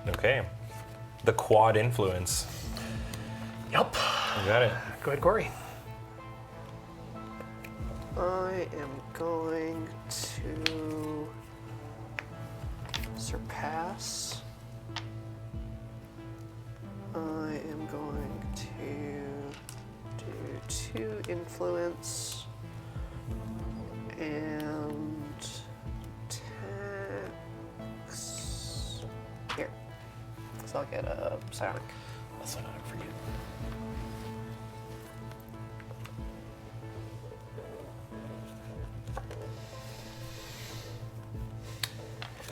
Okay. The quad influence. Yup. You got it. Go ahead, Corey. I am going to surpass. I am going to do 2 influence and tax. Here. So I'll get a psionic. I'll sign up for you.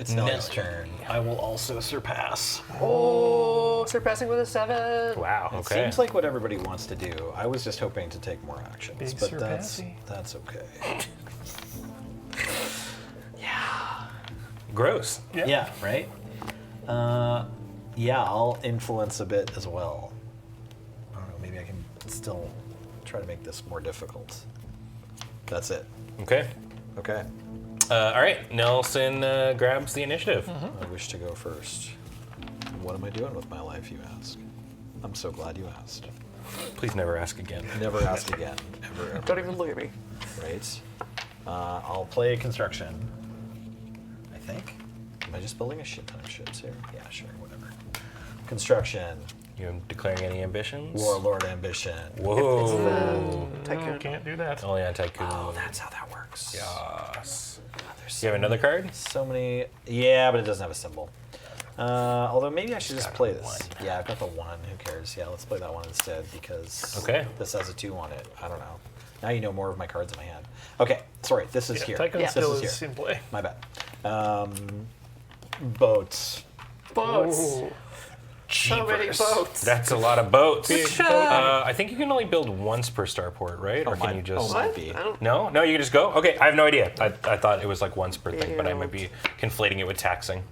It's Nellie's turn. I will also surpass. Oh, surpassing with a 7. Wow, It okay. seems like what everybody wants to do. I was just hoping to take more actions, Big but that's surpassy. okay. Gross. Yeah. Yeah, right? Yeah, I'll influence a bit as well. I don't know, maybe I can still try to make this more difficult. That's it. Okay. Okay. All right, Nelson grabs the initiative. I wish to go first. What am I doing with my life, you ask? I'm so glad you asked. Please never ask again. Never ask again. Ever. Don't even look at me. Right. I'll play construction. I think. Am I just building a shit ton of ships here? Yeah, sure, whatever. Construction. You declaring any ambitions? Warlord ambition. Whoa. Tycoon. Can't do that. Only on Tycoon. Oh, that's how that works. Yes. There's You have another card? so many. Yeah, but it doesn't have a symbol. Although maybe I should just got play a this. 1. Yeah, I've got the 1. Who cares? Yeah, let's play that one instead because Okay. this has a 2 on it. I don't know. Now you know more of my cards in my hand. Okay, sorry. This is here. Tycoon Yeah. still This is is here. in play. My bad. Boats. Boats. Ooh. So many Jeepers. boats. That's a lot of boats. ship. I think you can only build once per starport, right? Or can might- you just... might What? be. I don't. No? No, you can just go? Okay, I have no idea. I thought it was like once per thing, but I Yeah. might be conflating it with taxing.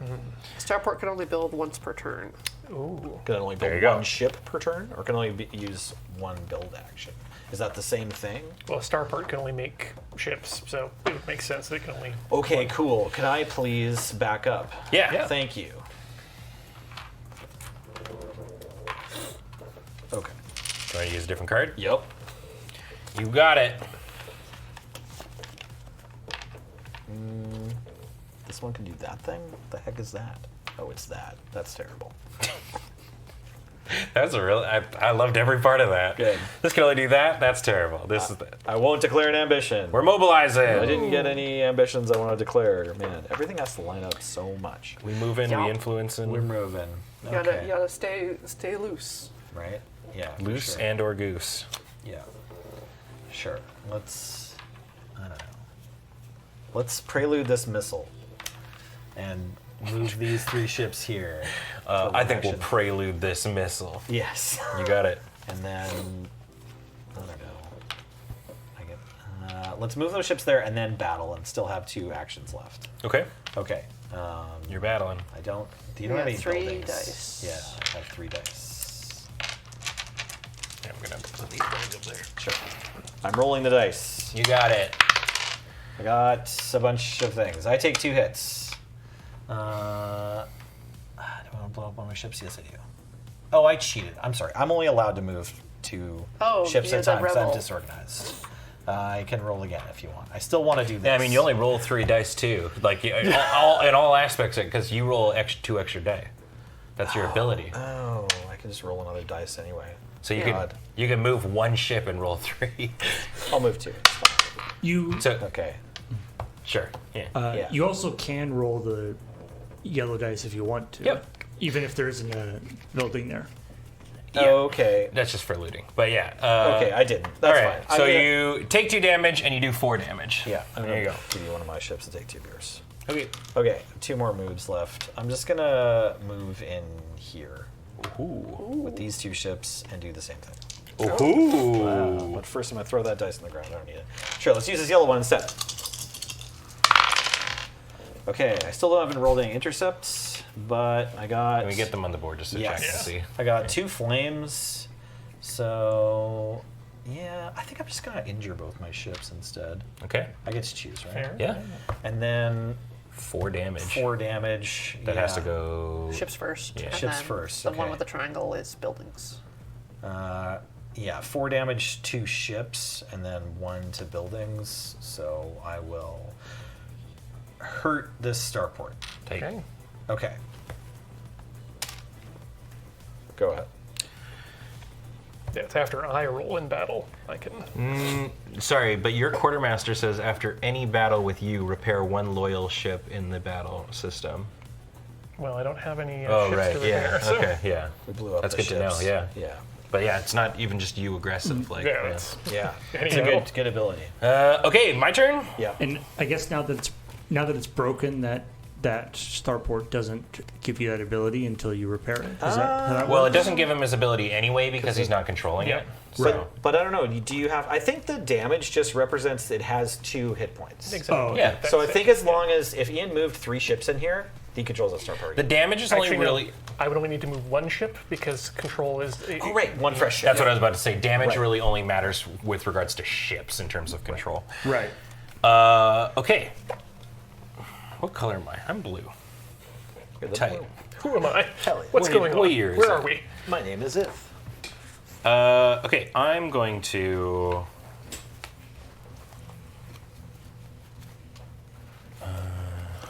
Starport can only build once per turn. Ooh. Can it only There build you go. one ship per turn, or can only use 1 build action? Is that the same thing? Well, Starport can only make ships, so it would make sense that it can only. Okay, cool. Can I please back up? Yeah. Thank you. Okay. Trying to use a different card? Yep. You got it. This one can do that thing? What the heck is that? Oh, it's that. That's terrible. That's a real. I loved every part of that. Good. This can only do that. That's terrible. This is. I won't declare an ambition. We're mobilizing. I didn't get any ambitions I want to declare. Man, everything has to line up so much. We move in. Yeah. We influence and We're moving. You gotta stay loose. Right? Yeah. for loose sure. and or goose. Yeah. Sure. Let's. I don't know. Let's prelude this missile. And move these 3 ships here. I think we'll action. prelude this missile. Yes. You got it. And then. I don't know. Let's move those ships there and then battle and still have 2 actions left. Okay. Okay. You're battling. I don't. Do you You know have got any 3 buildings? dice. Yeah, I have 3 dice. Yeah, I'm gonna put these guys up there. Sure. I'm rolling the dice. You got it. I got a bunch of things. I take 2 hits. Do I want to blow up one of my ships? Yes, I do. Oh, I cheated. I'm sorry. I'm only allowed to move 2 ships you're at a the time because I'm rebel. disorganized. I can roll again if you want. I still want to do this. Yeah, I mean, you only roll 3 dice too. Like in all aspects, because you roll 2 extra die. That's your ability. Oh, I can just roll another dice anyway. So you God. can move 1 ship and roll 3. I'll move 2. It's fine. You So Okay. sure. Yeah. Yeah. you also can roll the yellow dice if you want to. Yep. Even if there isn't a building there. Yeah. Okay. That's just for looting. But yeah. Okay, I didn't. All That's right. fine. So I'm gonna- you take 2 damage and you do 4 damage. Yeah, I'm There you gonna go. give you one of my ships and take 2 of yours. Okay. Okay, 2 more moves left. I'm just gonna move in here Ooh. with these 2 ships and do the same thing. Ooh. But first I'm gonna throw that dice on the ground. I don't need it. Sure, let's use this yellow one instead. Okay, I still don't have enrolled any intercepts, but I got. Let me get them on the board just to check and Yes. see. I got 2 flames. So yeah, I think I'm just gonna injure both my ships instead. Okay. I get to choose, right? Fair. Yeah. And then 4 damage. 4 damage. That has to yeah. go. Ships first. Yeah. and Ships then first, The one okay. with the triangle is buildings. Yeah, 4 damage to ships and then 1 to buildings. So I will hurt this starport. Take. Okay. Okay. Go ahead. Yeah, it's after I roll in battle. I can. Sorry, but your quartermaster says after any battle with you, repair 1 loyal ship in the battle system. Well, I don't have any Oh, ships right. to repair. Yeah. So. Okay. Yeah. We blew up That's the good to know. ships. Yeah. Yeah. But yeah, it's not even just you aggressive. Like. Yeah, that's Yeah. Any It's a battle. good ability. Okay, my turn. Yeah. And I guess now that it's broken, that starport doesn't give you that ability until you repair it. Is that how that Well, it works? doesn't give him his ability anyway because he's not controlling Yeah. it. So. But I don't know. Do you have? I think the damage just represents it has 2 hit points. Exactly. Oh, Yeah. That's So I it. think as long as if Ian moved 3 ships in here, he controls that starport. The damage is only Actually, no, really. I would only need to move 1 ship because control is. Oh right, 1 fresh ship. That's what I was about to say. Damage Right. really only matters with regards to ships in terms of control. Right. Okay. What color am I? I'm blue. You're the Tight. blue. Who am I? Hell yeah. What's going what on? year is Where it? are we? My name is If. Okay, I'm going to.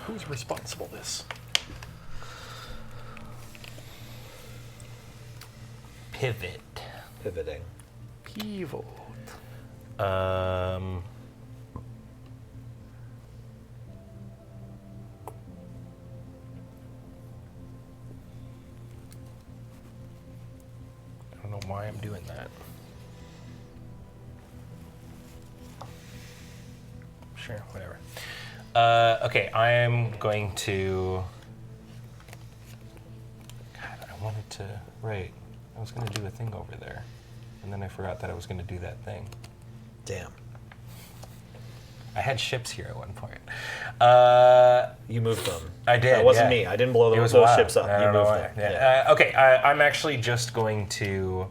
Who's responsible this? Pivot. Pivoting. Pivot. Um. I don't know why I'm doing that. Sure, whatever. Okay, I am going to. God, I wanted to. Right. I was going to do a thing over there. And then I forgot that I was going to do that thing. Damn. I had ships here at one point. You moved them. I did. That wasn't yeah. me. I didn't blow It those was wild. ships up. I You don't know moved why. them. Yeah. Okay, I'm actually just going to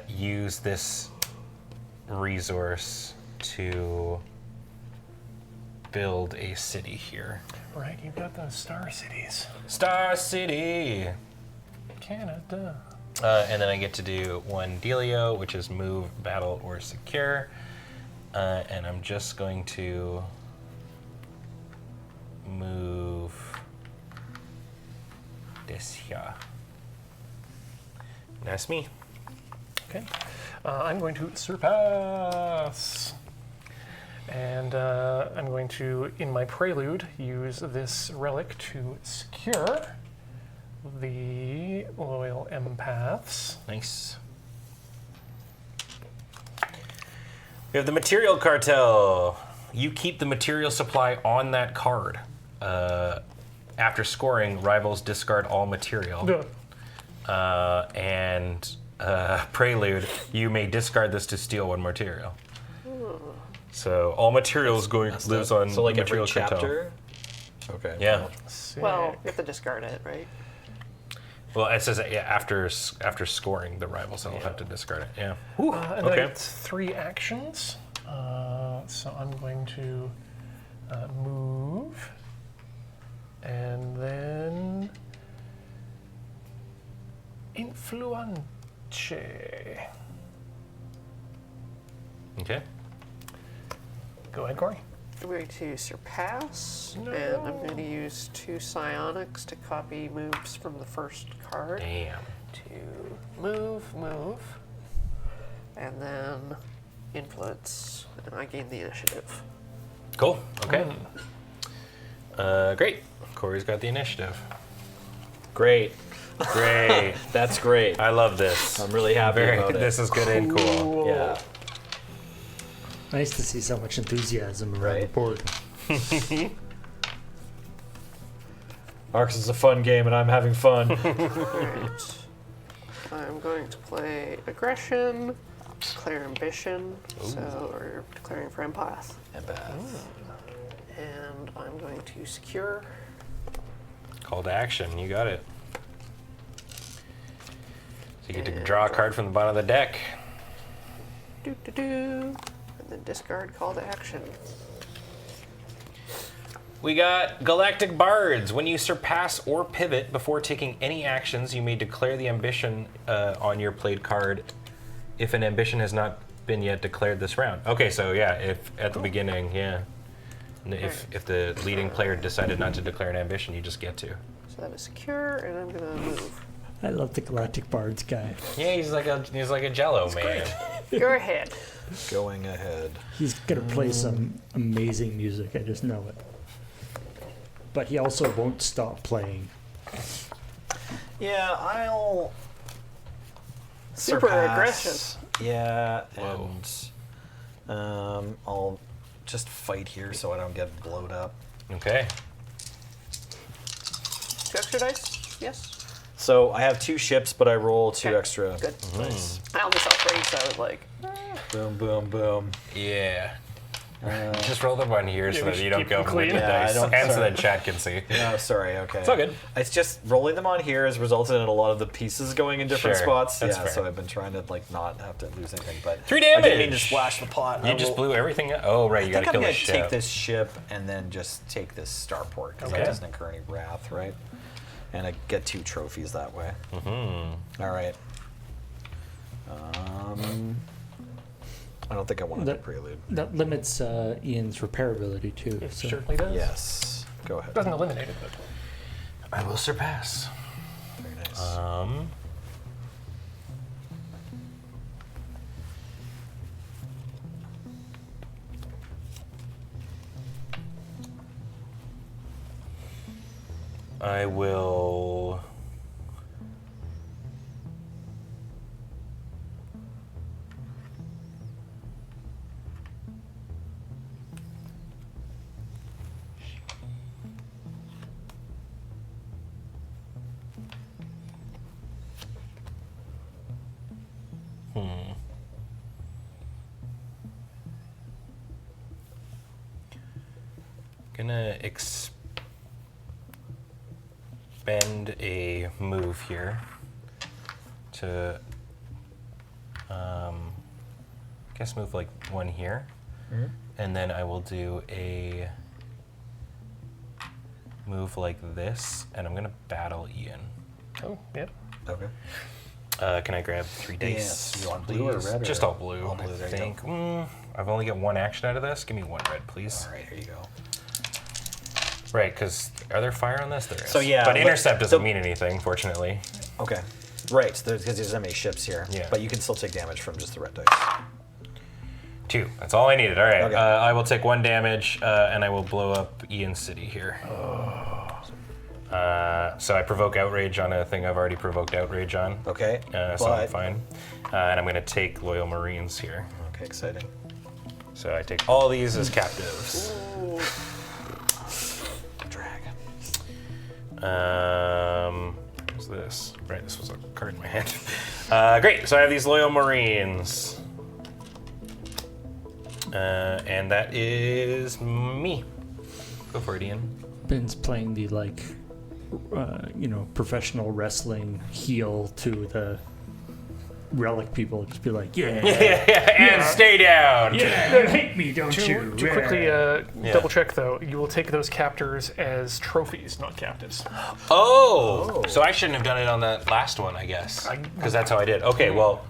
use this resource to build a city here. Right, you've got those star cities. Star City! Canada. And then I get to do 1 dealio, which is move, battle, or secure. And I'm just going to move this here. That's me. Okay. I'm going to surpass. And I'm going to, in my prelude, use this relic to secure the loyal empaths. Nice. We have the material cartel. You keep the material supply on that card. After scoring, rivals discard all material. And prelude, you may discard this to steal one material. So all materials lives on So like the every material cartel. chapter. Okay. Yeah. Well, you have to discard it, right? Well, it says that, after scoring, the rivals will have to discard it. Yeah. And then I Okay. get 3 actions. So I'm going to move, and then influence. Okay. Go ahead, Corey. I'm going to surpass, No. and I'm going to use 2 psionics to copy moves from the first card. Damn. To move, and then influence, and I gain the initiative. Cool. Okay. Great. Corey's got the initiative. Great. Great. That's great. I love this. I'm really happy about it. This is good and cool. Yeah. Nice to see so much enthusiasm around the Right. board. ARCS is a fun game, and I'm having fun. Alright. I'm going to play aggression, declare ambition, or declaring for empath. Empath. And I'm going to secure. Call to action. You got it. So you get to draw a card from the bottom of the deck. And then discard call to action. We got Galactic Bards. When you surpass or pivot before taking any actions, you may declare the ambition on your played card if an ambition has not been yet declared this round. Okay, so yeah, if at the beginning, yeah. If the leading player decided not to declare an ambition, you just get to. So that is secure, and I'm going to move. I love the Galactic Bards guy. Yeah, he's like a Jello man. You're ahead. Going ahead. He's gonna play some amazing music, I just know it. But he also won't stop playing. Yeah, I'll Super surpass. Yeah, Whoa. and I'll just fight here so I don't get blowed up. Okay. 2 extra dice? Yes. So I have 2 ships, but I roll 2 Okay. extra. Good. Nice. I only saw 3, so I was like, Boom, boom, boom. Yeah. Just roll the one here so we that you should don't keep go them from clean. the Yeah, I dice, don't- and so sorry. that chat can see. No, sorry, okay. It's all good. It's just rolling them on here has resulted in a lot of the pieces going in different Sure, spots. that's yeah, fair. so I've been trying to not have to lose anything. But 3 I didn't mean to damage. splash the pot. You just blew everything up. Oh, right, you I gotta think kill I'm the gonna ship. take this ship and then just take this starport because Okay. that doesn't incur any wrath, right? And I get 2 trophies that way. Mm-hmm. All right. I don't think I want to That- prelude. That limits Ian's repairability too. It So certainly does. Yes. Go ahead. Doesn't eliminate it, but I will surpass. Very nice. I will. Gonna expend a move here to, I guess move like 1 here, and then I will do a move like this, and I'm gonna battle Ian. oh, yeah. Okay. Can I grab 3 dice? Yes. You want blue or please? red or- Just all blue. All blue, I there you go. think. I've only got 1 action out of this. Give me 1 red, please. All right, here you go. Right, because are there fire on this? There is. So, yeah, but but- intercept doesn't so- mean anything, fortunately. Okay. Right, because there's so many ships here. Yeah. But you can still take damage from just the red dice. 2. That's all I needed. All right. Okay. I will take 1 damage, and I will blow up Ian City here. So I provoke outrage on a thing I've already provoked outrage on. Okay. So I'm fine. And I'm going to take Loyal Marines here. Okay, exciting. So I take all these as captives. Drag. What's this? Right, this was a card in my hand. Great. So I have these Loyal Marines. And that is me. Go for it, Ian. Ben's playing the professional wrestling heel to the relic people. Just be like, And stay down. yeah, you hate me, don't To you? quickly double check though, you will take those captors as trophies, not captives. Oh, so I shouldn't have done it on that last one, I guess, because that's how I did. Okay, well,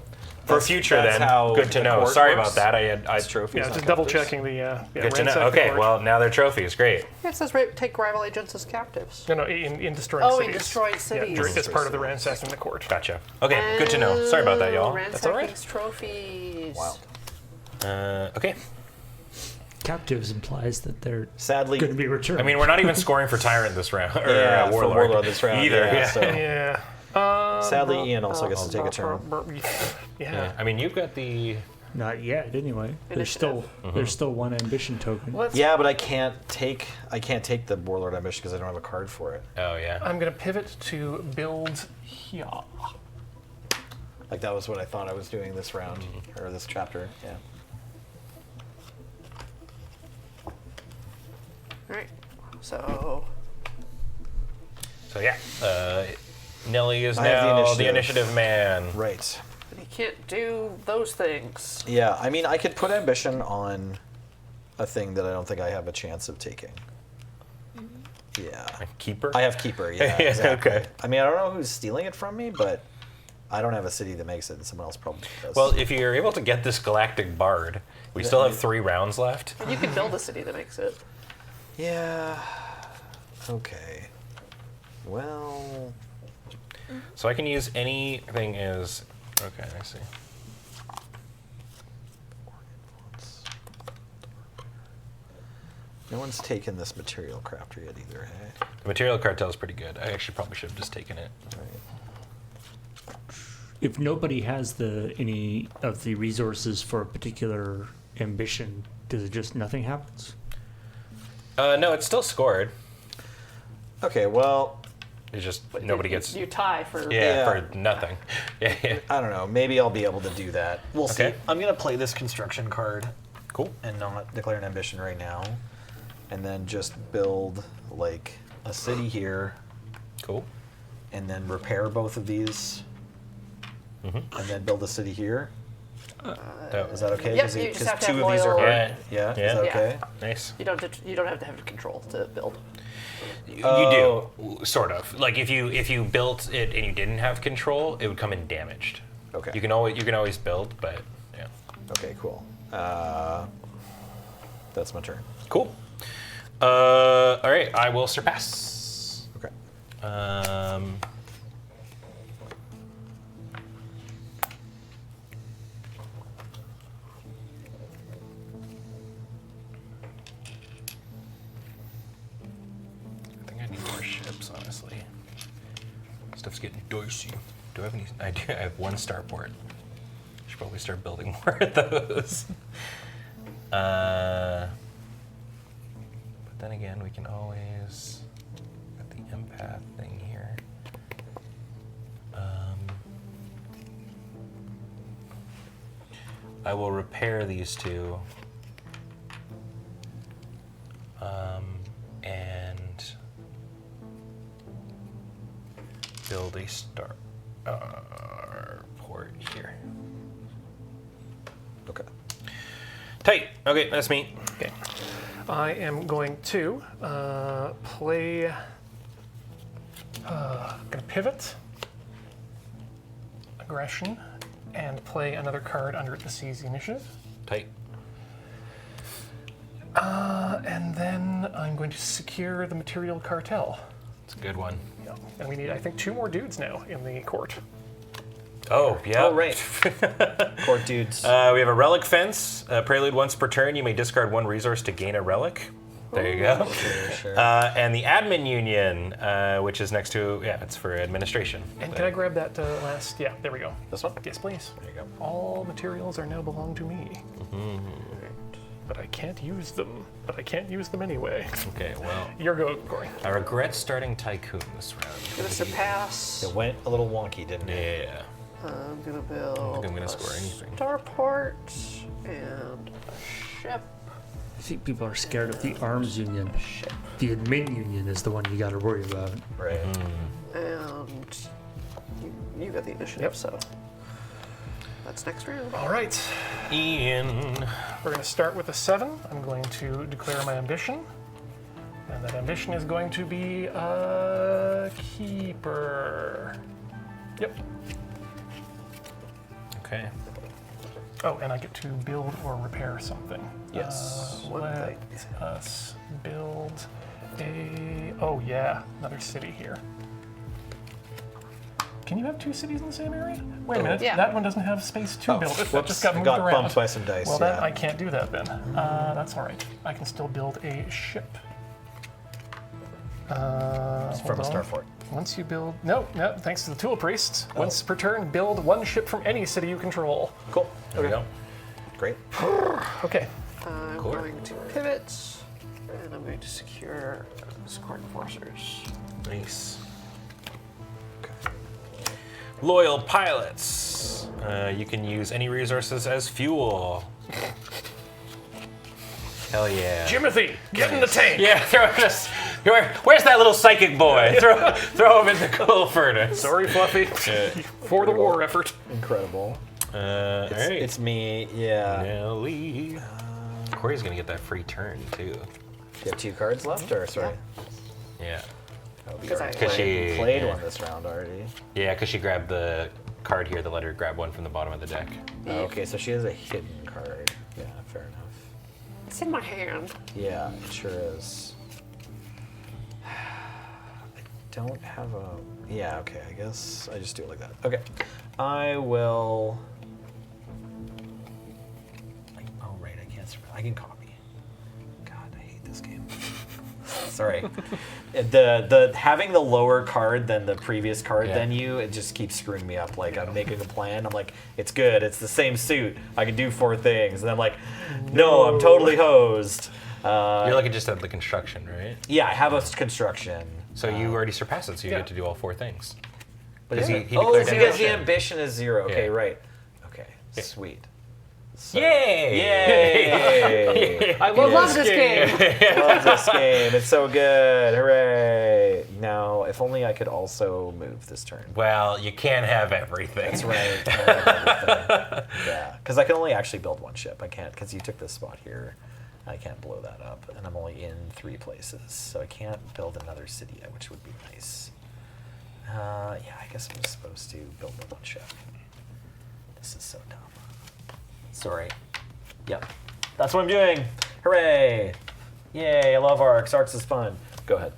for future that's then, how good to the know. court Sorry works? about that. I Trophies. Yeah, not just double captives. checking the. good to know. ransack the Okay, court. well now they're trophies. Great. It says take rival agents as captives. No, in destroying Oh, cities. in destroying cities. Yeah, as part of the ransacking the court. Gotcha. Okay, good to know. Sorry about that, y'all. Ransacking That's all right. trophies. Wow. Okay. Captives implies that they're Sadly, going to be returned. I mean, we're not even scoring for Tyrant this round, or yeah, for Warlord. Warlord this round either. Yeah, Yeah. so. Yeah. Sadly, Ian also gets to take a turn. Yeah. I mean, you've got the. not yet. Anyway, Initiative. there's still one ambition token. Let's. Yeah, but I can't take the Warlord ambition because I don't have a card for it. Oh yeah. I'm gonna pivot to build here. Like that was what I thought I was doing this round or this chapter. Yeah. Alright. So So yeah. Nelly is I have the now the initiative. initiative man. Right. you can't do those things. Yeah, I mean, I could put ambition on a thing that I don't think I have a chance of taking. Yeah. Keeper. I have Keeper, yeah. Yeah, exactly. okay. I mean, I don't know who's stealing it from me, but I don't have a city that makes it, and someone else probably does. Well, if you're able to get this Galactic Bard, we still have 3 rounds left. You can build a city that makes it. yeah. Okay. Well, So I can use anything as. Okay, I see. no one's taken this material crafter yet either, hey? The Material Cartel is pretty good. I actually probably should have just taken it. Right. If nobody has any of the resources for a particular ambition, does it just nothing happens? No, it's still scored. Okay, well, It's just But nobody you, gets. You tie for. Yeah, Yeah. for nothing. Yeah. I don't know. Maybe I'll be able to do that. We'll Okay. see. I'm going to play this construction card Cool. and not declare an ambition right now. And then just build, like, a city here, Cool. and then repair both of these, and then build a city here. Is that okay? Yep, you just have to 2 have of these are loyal- hard. Yeah. Yeah. Is Yeah. that Yeah. okay? Nice. You don't have to have control to build. You Oh. do, sort of. Like if you built it and you didn't have control, it would come in damaged. Okay. You can always build, but yeah. Okay, cool. That's my turn. Cool. All right, I will surpass. Okay. I think I need more ships, honestly. Stuff's getting dicey. Do I have any? I do. I have 1 starport. Should probably start building more of those. But then again, we can always get the empath thing here. I will repair these 2. And build a star port here. Okay. Tight. Okay, that's me. Okay. I am going to play. Gonna pivot, aggression, and play another card under the Seize the Initiative. Tight. And then I'm going to secure the Material Cartel. It's a good one. Yeah. And we need, I think, 2 more dudes now in the court. Oh, yeah. Oh, right. Court dudes. We have a relic fence. Prelude once per turn. You may discard 1 resource to gain a relic. There you go. Sure. And the admin union, which is next to, it's for administration. And can I grab that last? Yeah, there we go. This one? Yes, please. There you go. All materials are now belong to me. But I can't use them. But I can't use them anyway. Okay, well, Your go, Corey. I regret starting Tycoon this round. Gonna surpass. It went a little wonky, didn't it? Yeah. I'm gonna build. I don't think I'm gonna a score anything. Starport and a ship. I think people are scared of the arms union. The admin union is the one you got to worry about. Right. And you got the initiative, Yep. so that's next round. All right. Ian. We're going to start with a 7. I'm going to declare my ambition. And that ambition is going to be a keeper. Yep. Okay. Oh, and I get to build or repair something. Yes. Let us build a... Oh, yeah. Another city here. Can you have 2 cities in the same area? Wait a minute. Yeah. That one doesn't have space to build it. That Whoops, just got moved got around. bumped by some dice, Well, then yeah. I can't do that then. That's all right. I can still build a ship. From a Hold on. starport. Once you build... No, thanks to the Tool Priest. Once per turn, build 1 ship from any city you control. Cool. There we go. Great. Okay. I'm Cool. going to pivot, and I'm going to secure Scorn Enforcers. Nice. Loyal pilots. You can use any resources as fuel. Hell yeah. Jimothy, get in the tank! Yeah, throw us. Where's that little psychic boy? Throw him in the coal furnace. Sorry, Fluffy. For the war effort. Incredible. All right. It's me, yeah. Nelly. Corey's gonna get that free turn too. You have 2 cards left, or sorry? Yeah. Because I Because she Played yeah. one this round already. Yeah, because she grabbed the card here. The let her grab one from the bottom of the deck. Okay, so she has a hidden card. Yeah, fair enough. It's in my hand. Yeah, it sure is. I don't have a... Yeah, okay, I guess I just do it like that. Okay. I will... Oh, right, I can't... I can copy. God, I hate this game. Sorry. The having the lower card than the previous card Yeah. than you, it just keeps screwing me up. Like, I'm making a plan. I'm like, it's good. It's the same suit. I can do 4 things. And I'm like, no, I'm totally hosed. You're looking just at the construction, right? Yeah, I have a construction. So you already surpassed it, so you yeah. get to do all 4 things. But Because yeah. he Oh, declared it's because the ambition. ambition is 0. Okay, Yeah. right. Okay, sweet. So, Yay! Yay! I love this game. Love this game. It's so good. Hooray! Now, if only I could also move this turn. Well, you can't have everything. That's right. I have everything. Yeah, because I can only actually build 1 ship. I can't, because you took this spot here. I can't blow that up, and I'm only in 3 places, so I can't build another city yet, which would be nice. Yeah, I guess I'm supposed to build the 1 ship. This is so dumb. Sorry. Yep. That's what I'm doing. Hooray! Yay, I love ARCS. ARCS is fun. Go ahead.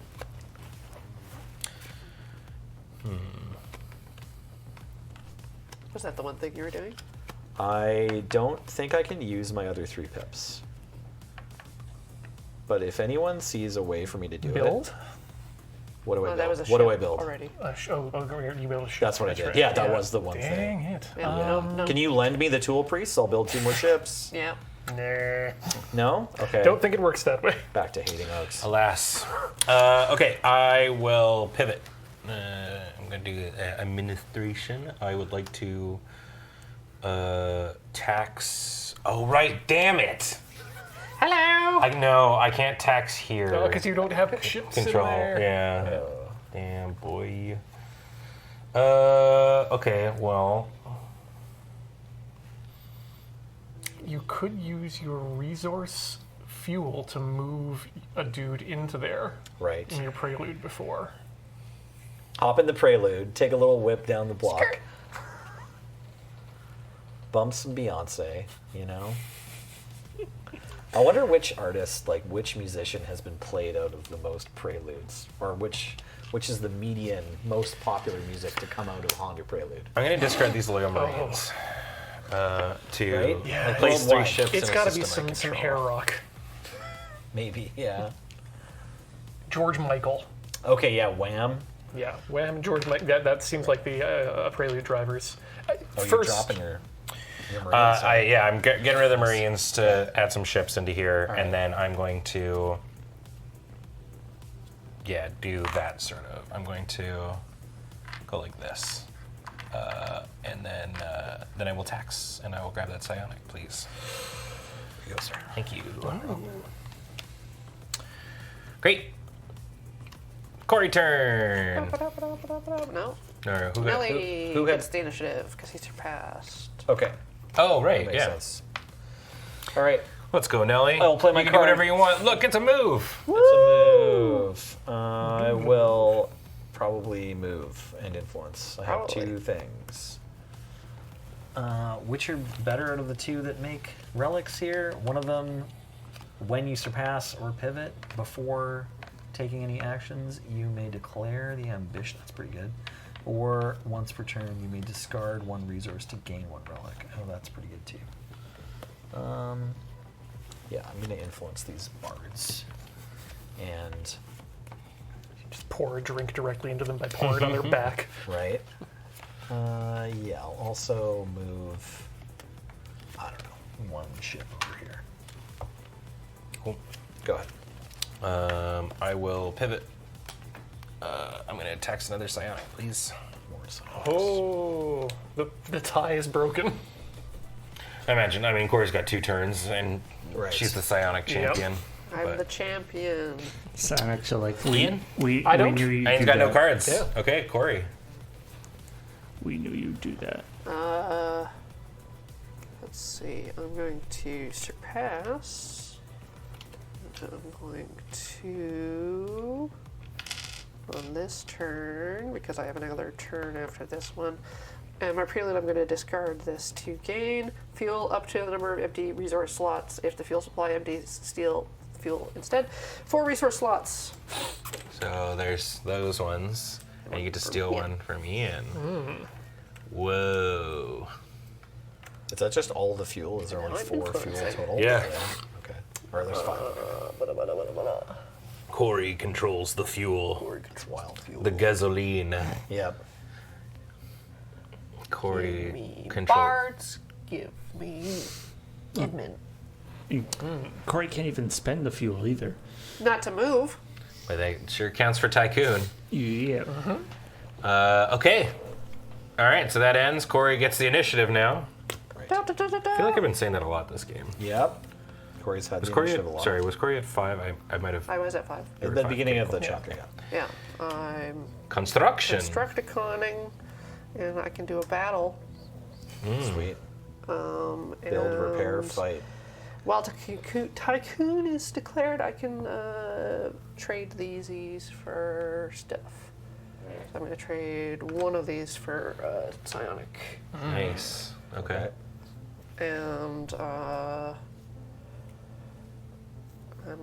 Was that the one thing you were doing? I don't think I can use my other 3 pips. But if anyone sees a way for me to do Build? it, what do I Oh, build? that was a What do ship I build? already. You build a ship. That's what I did. right. Yeah, that was the one Dang thing. it. Yeah, no. Can you lend me the tool priests? I'll build 2 more ships. Yeah. Nah. No? Okay. Don't think it works that way. Back to hating ARCS. Alas. Okay, I will pivot. I'm going to do administration. I would like to tax... Oh, right, damn it! Hello. I can't tax here. Oh, because you don't have ships Control, in there. yeah. Damn, boy. Okay, well... You could use your resource fuel to move a dude into there Right. in your prelude before. Hop in the prelude, take a little whip down the block. Skirt. Bump some Beyonce, you know? I wonder which artist, like which musician has been played out of the most preludes, or which which is the median, most popular music to come out of Honda Prelude. I'm going to discard these Loyal Marines to Right? Yeah. place 3 Worldwide. ships It's in a got to be system I some control. hair rock. Maybe, yeah. George Michael. Okay, yeah, Wham. Yeah, Wham, George Michael. That seems like the Prelude drivers. Oh, you're dropping your Marines. I'm getting rid of the Marines to add some ships into here, right. and then I'm going to, do that sort of. I'm going to go like this, and then I will tax, and I will grab that psionic, please. Here you go, sir. Thank you. Great. Corey turn. No. Or who got? Nelly who had- gets the initiative because he surpassed. Okay, Oh, right. makes Yeah. sense. All right, Let's go, Nelly. I will play my You can do card. whatever you want. Look, it's a move. it's a move. I will probably move and influence. I have Probably. 2 things. Which are better out of the 2 that make relics here? One of them, when you surpass or pivot before taking any actions, you may declare the ambition. That's pretty good. Or once per turn, you may discard 1 resource to gain 1 relic. Oh, that's pretty good too. Yeah, I'm going to influence these bards. And, Just pour a drink directly into them by pouring it on their back. right. Yeah, I'll also move, I don't know, 1 ship over here. Cool. Go ahead. I will pivot. I'm going to tax another psionic, please. More so. Oh, the tie is broken. I mean, Corey's got 2 turns, and Right. she's the psionic champion. I'm but- the champion. Sonic, so like Ian? we I don't. knew you. And he's do got no that. cards. Yeah. Okay, Corey. We knew you'd do that. Let's see. I'm going to surpass. And I'm going to on this turn because I have another turn after this one. And my prelude, I'm going to discard this to gain fuel up to the number of empty resource slots. If the fuel supply empties, steal fuel instead. 4 resource slots. So there's those ones, and you get to steal Ian. one from Ian. Whoa. Is that just all the fuel? Is there Yeah, only I'm 4 fuel influencing. total? Yeah. Okay. Or there's 5. Corey controls the fuel, It's wild fuel. the gasoline. Yep. Corey Give me controls. bards. Give me Edmund. Corey can't even spend the fuel either. Not to move. But that sure counts for Tycoon. Yeah. Okay. All right, so that ends. Corey gets the initiative now. Da, da, da, da, da. I feel like I've been saying that a lot this game. Yep. Corey's had Was the Corey initiative a at, lot. sorry, was Corey at 5? I might have. I was at 5. At the fine. beginning of the Okay, chapter, yeah. Yeah. I'm Construction. constructiconing, and I can do a battle. Sweet. Build, Build, repair, fight. While Tycoon is declared, I can trade these for stuff. So I'm going to trade one of these for psionic. Nice. Okay. And I'm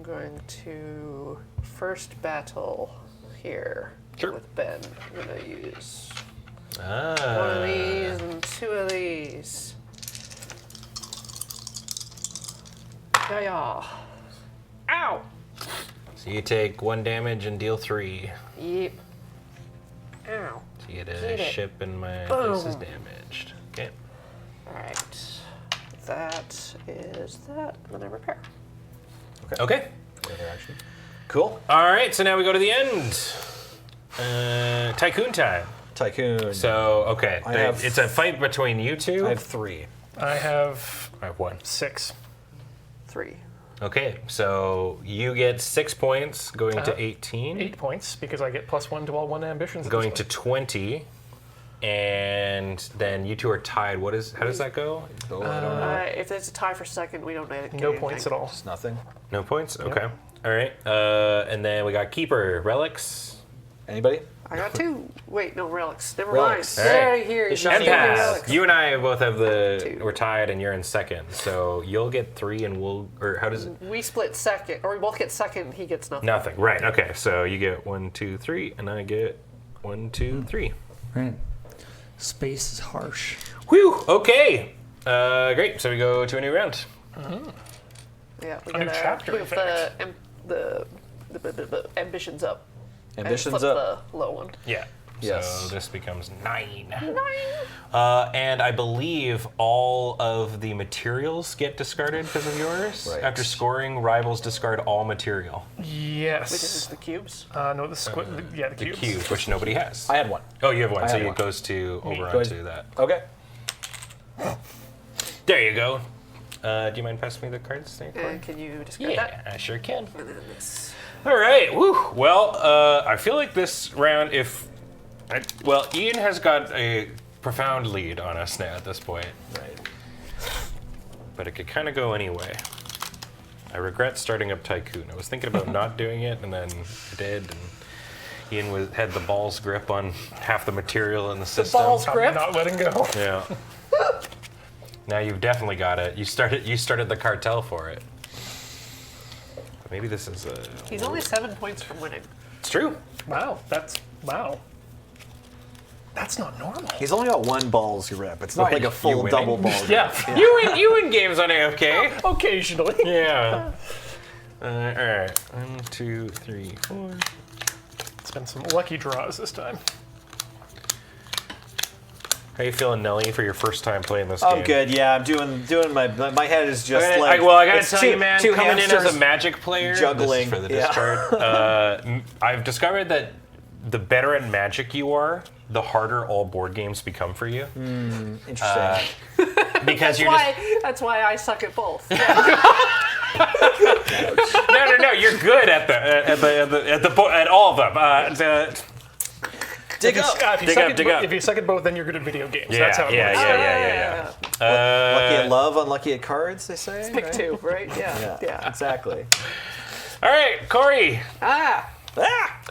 going to first battle here Sure. with Ben. I'm going to use Ah. one of these and 2 of these. Yeah. Ow! So you take 1 damage and deal 3. Yep. Ow. So you get a Get it. ship and my Boom. face is damaged. Okay. Alright. That is that. And then I repair. Okay. Other action. Cool. All right, so now we go to the end. Tycoon time. Tycoon. So, okay. I have- It's a fight between you 2. I have 3. I have I have 1. 6. 3. Okay, so you get 6 points, going to 18, 8 points because I get +1 to all 1 ambitions. at going this to 20, and then you 2 are tied. How does that go? Oh, I don't know. If there's a tie for second, we don't get point. No points at all. It's nothing. No points? Okay. All right. And then we got Keeper, Relics. Anybody? I got 2. Wait, no, relics. Never Relics. mind. All right. There, here. The You shiny give me ones. relics. You and I both have Two. we're tied, and you're in second. So you'll get 3, and or how does it? We split second, or we both get second. He gets nothing. Nothing. Right. Okay. So you get 1, 2, 3, and I get 1, 2, 3. Right. Space is harsh. Whew. Okay. Great. So we go to a new round. Yeah, we A new gotta chapter, in move fact. the ambitions up. Ambitions and flip up. the low one. Yeah. Yes. So this becomes 9. And I believe all of the materials get discarded because of yours. Right. After scoring, rivals discard all material. Yes. Which is the cubes. No, the The cubes. cubes, which nobody has. I had 1. Oh, you have 1, I so had it one. goes to over Go ahead. onto that. Okay. There you go. Do you mind passing me the cards there, Corey? And can you discard that? Yeah, I sure can. And then this. All right. Woo. Well, I feel like this round, Ian has got a profound lead on us now at this point. Right. But it could kind of go anyway. I regret starting up Tycoon. I was thinking about not doing it, and then I did. And Ian had the balls grip on half the material in the system. balls I'm grip? not letting go. Yeah. Now you've definitely got it. You started the cartel for it. But maybe this is a. He's only 7 points from winning. It's true. Wow, that's not normal. He's only got 1 balls grip. It's not Wait, like a you full winning? double ball grip. Yeah, You win games on AFK. occasionally. Yeah. All right. 1, 2, 3, 4. It's been some lucky draws this time. How you feeling, Nelly, for your first time playing this game? I'm good. Yeah, I'm doing my head is just I like. gotta it's tell two- you, man, two coming in as hamsters a Magic player, juggling. this is for the Yeah. discard. I've discovered that the better at Magic you are, the harder all board games become for you. Interesting. Because you're just That's why I suck at both. no. You're good at all of them. Dig up. If you suck at both, then you're good at video games. That's how it works. Yeah. Lucky at love, unlucky at cards. They say. Pick right? 2, right? Yeah. Yeah. Exactly. All right, Corey. Ah.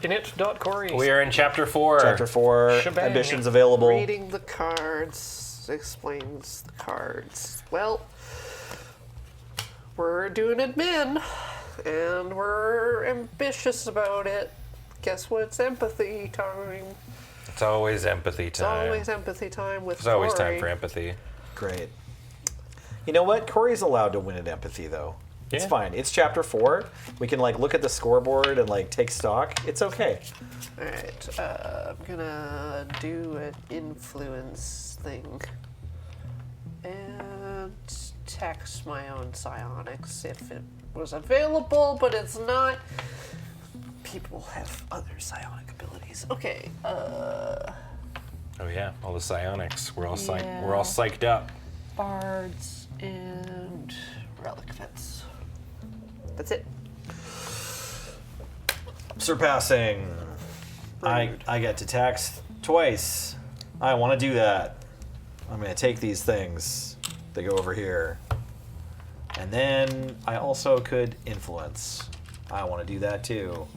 Init.Corey. We are in Chapter 4. Chapter 4. Shebang. Ambitions available. Reading the cards explains the cards. Well, we're doing admin, and we're ambitious about it. Guess what? It's empathy time. It's always empathy time. It's always empathy time with There's always Corey. time for empathy. Great. You know what? Corey's allowed to win at empathy, though. It's Yeah. fine. It's Chapter 4. We can look at the scoreboard and take stock. It's okay. All right, I'm gonna do an influence thing and text my own psionics if it was available, but it's not. People have other psionic abilities. Okay. Oh yeah, all the psionics. We're all Yeah. we're all psyched up. Bards and relic fence. That's it. Surpassing. I get to tax twice. I want to do that. I'm going to take these things. They go over here. And then I also could influence. I want to do that too.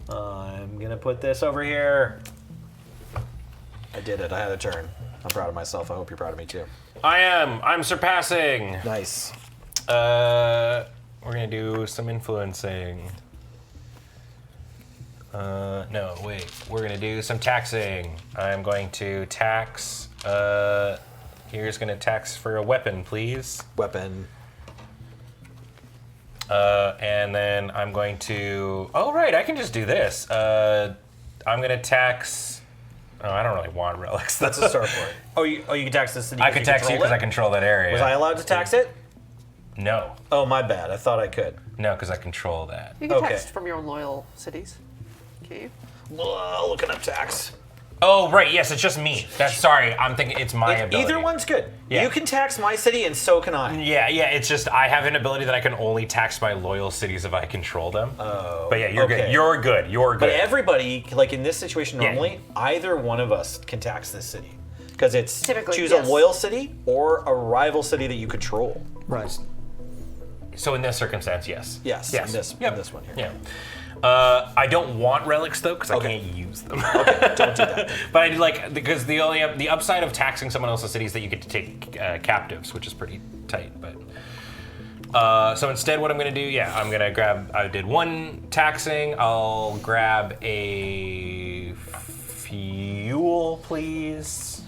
I'm going to put this over here. I did it. I had a turn. I'm proud of myself. I hope you're proud of me too. I'm surpassing. Nice. We're gonna do some influencing. No, wait. We're gonna do some taxing. I'm going to tax. Here's gonna tax for a weapon, please. Weapon. And then I'm going to. Oh right, I can just do this. I'm gonna tax. Oh, I don't really want relics. That's a start point. Oh, you can tax the city. I can tax you because I control that area. Was I allowed to tax it? No, Oh, my bad. I thought I could. no, because I control that. You can Okay. text from your own loyal cities. Can you? Whoa, looking up tax. Oh right, yes, it's just me. That's sorry. I'm thinking it's my ability. Either one's good. Yeah. You can tax my city, and so can I. Yeah, it's just I have an ability that I can only tax my loyal cities if I control them. Oh. But yeah, you're okay. good. You're good. You're good. But everybody, in this situation normally, either one of us can tax this city. Because it's Typically, choose yes. a loyal city or a rival city that you control. Right. So in this circumstance, yes. Yes. Yes. In this Yep. in this one here. Yeah. I don't want relics though, because Okay. I can't use them. Okay, don't do that. But I do like, because the upside of taxing someone else's city is that you get to take captives, which is pretty tight. But so instead, what I'm gonna do, I'm gonna grab. I did 1 taxing. I'll grab a fuel, please.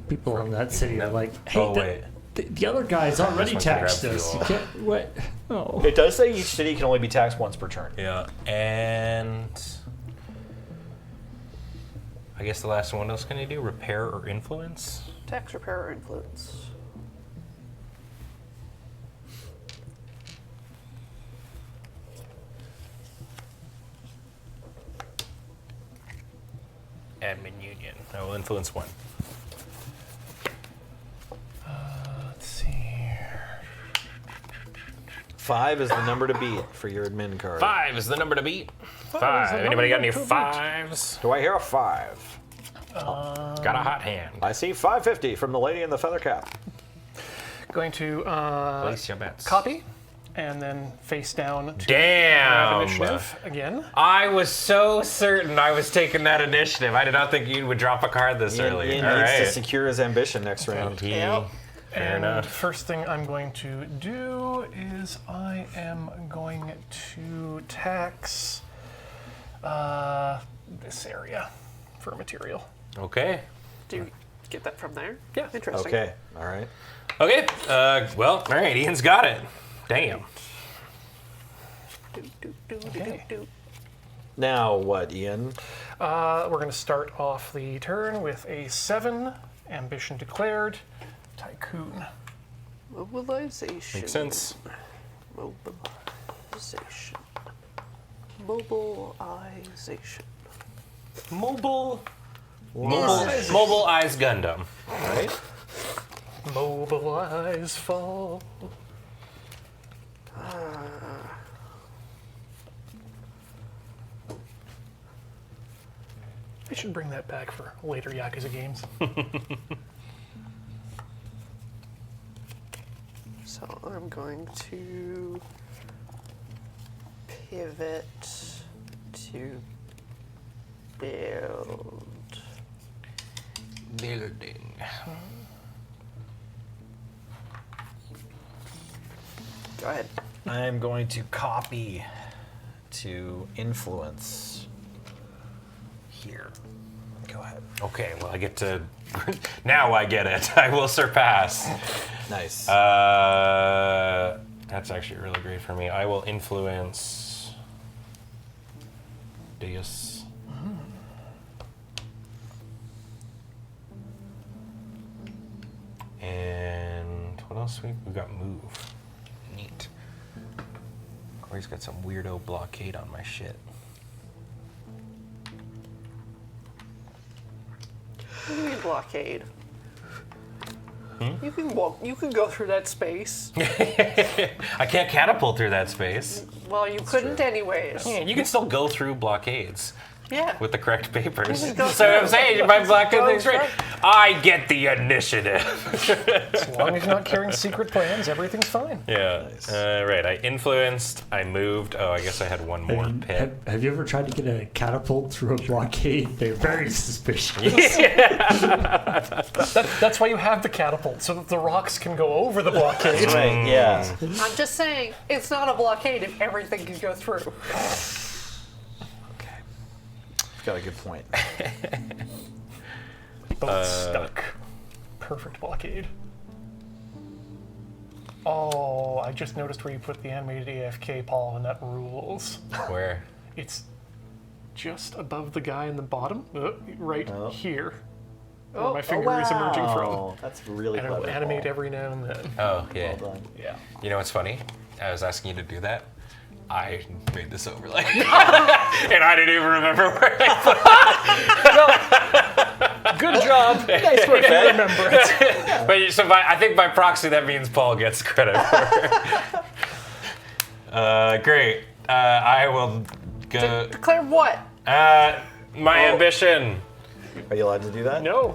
People in that city are like, hey, Oh, wait. the other guy's already one can taxed grab us. You fuel. can't, what? Oh. It does say each city can only be taxed once per turn. Yeah, and I guess the last one. What else can I do? Repair or influence? Tax, repair, or influence. Admin union. I will influence 1. Let's see here. 5 is the number to beat for your admin card. 5 is the number to beat. is the 5. Anybody got any number to beat. 5s? Do I hear a 5? Got a hot hand. I see 550 from the lady in the feather cap. Going to Place your bets. copy, and then face down to grab Damn. initiative again. I was so certain I was taking that initiative. I did not think you would drop a card this Ian, early. Ian All needs to right. secure his ambition next round. Yep. Fair And enough. first thing I'm going to do is I am going to tax this area for material. Okay. Do you get that from there? Yeah. Interesting. Okay, all right. Okay. Well, all right. Ian's got it. Damn. Okay. Now what, Ian? We're going to start off the turn with a 7, ambition declared, tycoon. Mobilization. Makes sense. Mobilization. Mobilization. Mobile Eyes Gundam. Right? Mobilize fall. I should bring that back for later Yakuza games. So I'm going to pivot to build. Building. Go ahead. I'm going to copy to influence here. Go ahead. Okay, well, I get to. Now I get it. I will surpass. Nice. That's actually really great for me. I will influence. Deus. And what else? We've got move. Neat. Corey's got some weirdo blockade on my shit. What do you mean blockade? You can walk. You can go through that space. I can't catapult through that space. Well, you couldn't anyways. Yeah, you can still go through blockades Yeah. with the correct papers. You can go So I'm through. saying my blockade Go thing's right. through. I get the initiative. As long as you're not carrying secret plans, everything's fine. Yeah. Nice. Right. I influenced. I moved. Oh, I guess I had one more And pit. have you ever tried to get a catapult through a blockade? They're very suspicious. That's why you have the catapult, so that the rocks can go over the blockade. That's right, yeah. I'm just saying, it's not a blockade if everything can go through. Okay. Got a good point. Both stuck. Perfect blockade. Oh, I just noticed where you put the animated AFK, Paul, and that rules. Where? It's just above the guy in the bottom, right Oh. here, where my finger is emerging from. Wow, that's really And clever. it'll animate Paul. every now and then. Oh, yeah. Well done. Yeah. You know what's funny? I was asking you to do that. I made this overlay. And I didn't even remember where I Good job. Nice work, man. Remember it. But so I think by proxy that means Paul gets credit for it. Great. I will go. Declare what? My ambition. Are you allowed to do that? No.